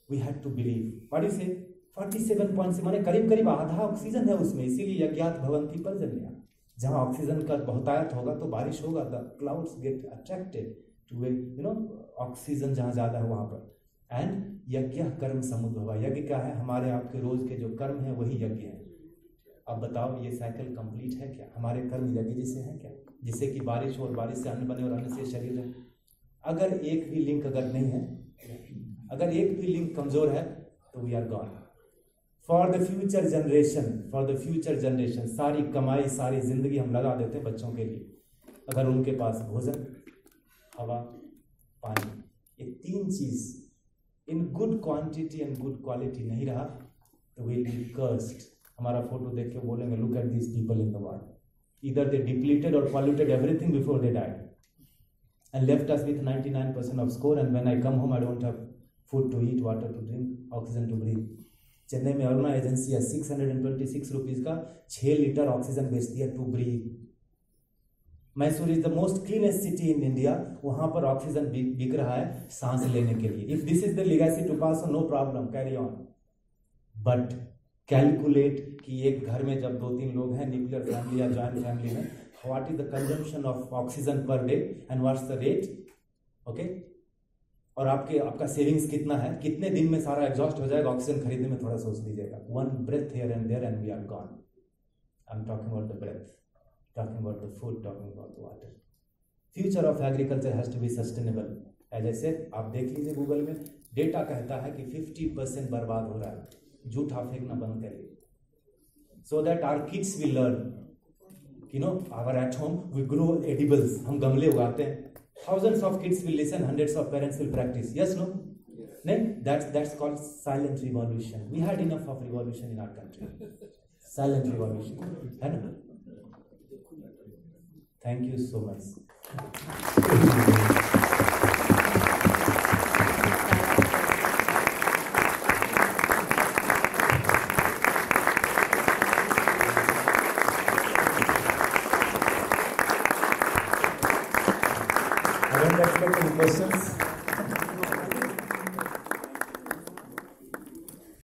N: we had to believe. What do you say? 47 points, माने करीब करीब आधा ऑक्सीजन है उसमें, इसीलिए यज्ञात भवन्ति पर्जन्या। जहाँ ऑक्सीजन का बहुतायत होगा तो बारिश होगा, the clouds get attracted to a oxygen जहाँ ज्यादा है वहां पर। एंड यज्ञ कर्म समुद्भव, यज्ञ क्या है? हमारे आपके रोज के जो कर्म है वही यज्ञ है। अब बताओ ये साइकिल कंप्लीट है क्या? हमारे कर्म यज्ञ जैसे हैं क्या? जिससे कि बारिश हो और बारिश से अन्न बने और अन्न से शरीर है। अगर एक भी लिंक अगर नहीं है, अगर एक भी लिंक कमजोर है तो we are gone. For the future generation, for the future generation, सारी कमाई सारी जिंदगी हम लगा देते हैं बच्चों के लिए। अगर उनके पास भोजन, हवा, पानी, ये तीन चीज in good quantity and good quality नहीं रहा तो विल बी कर्स्ड। हमारा फोटो देख के बोलेंगे look at these people in the world, either they depleted और polluted everything before they died and left us with 99% of score, and when I come home I don't have food to eat, water to drink, oxygen to breathe. Chennai में Aruna agency है 626 rupees का 6 litre oxygen बेचती है to breathe. Mysore is the most cleanest city in India, वहां पर oxygen बिक रहा है सांस लेने के लिए। If this is the legacy to pass, no problem, carry on. But calculate कि एक घर में जब 2-3 लोग हैं, न्यूक्लियर फैमिली या जॉइंट फैमिली में, what is the consumption of oxygen per day and what's the rate, okay? और आपका सेविंग्स कितना है, कितने दिन में सारा एग्जॉस्ट हो जाएगा ऑक्सीजन खरीदने में, थोड़ा सोच लीजिएगा। One breath here and there and we are gone. I am talking about the breath, talking about the food, talking about the water. Future of agriculture has to be sustainable. As I said, आप देख लीजिए Google में data कहता है कि 50% बर्बाद हो रहा है। जूठा फेंकना बंद करिए, so that our kids will learn. You know, our at home we grow edibles, हम गमले उगाते हैं। Thousands of kids will listen, hundreds of parents will practice. Yes, no? नहीं, that's called silent revolution. We had enough of revolution in our country. Silent revolution, है ना? Thank you so much. Any questions?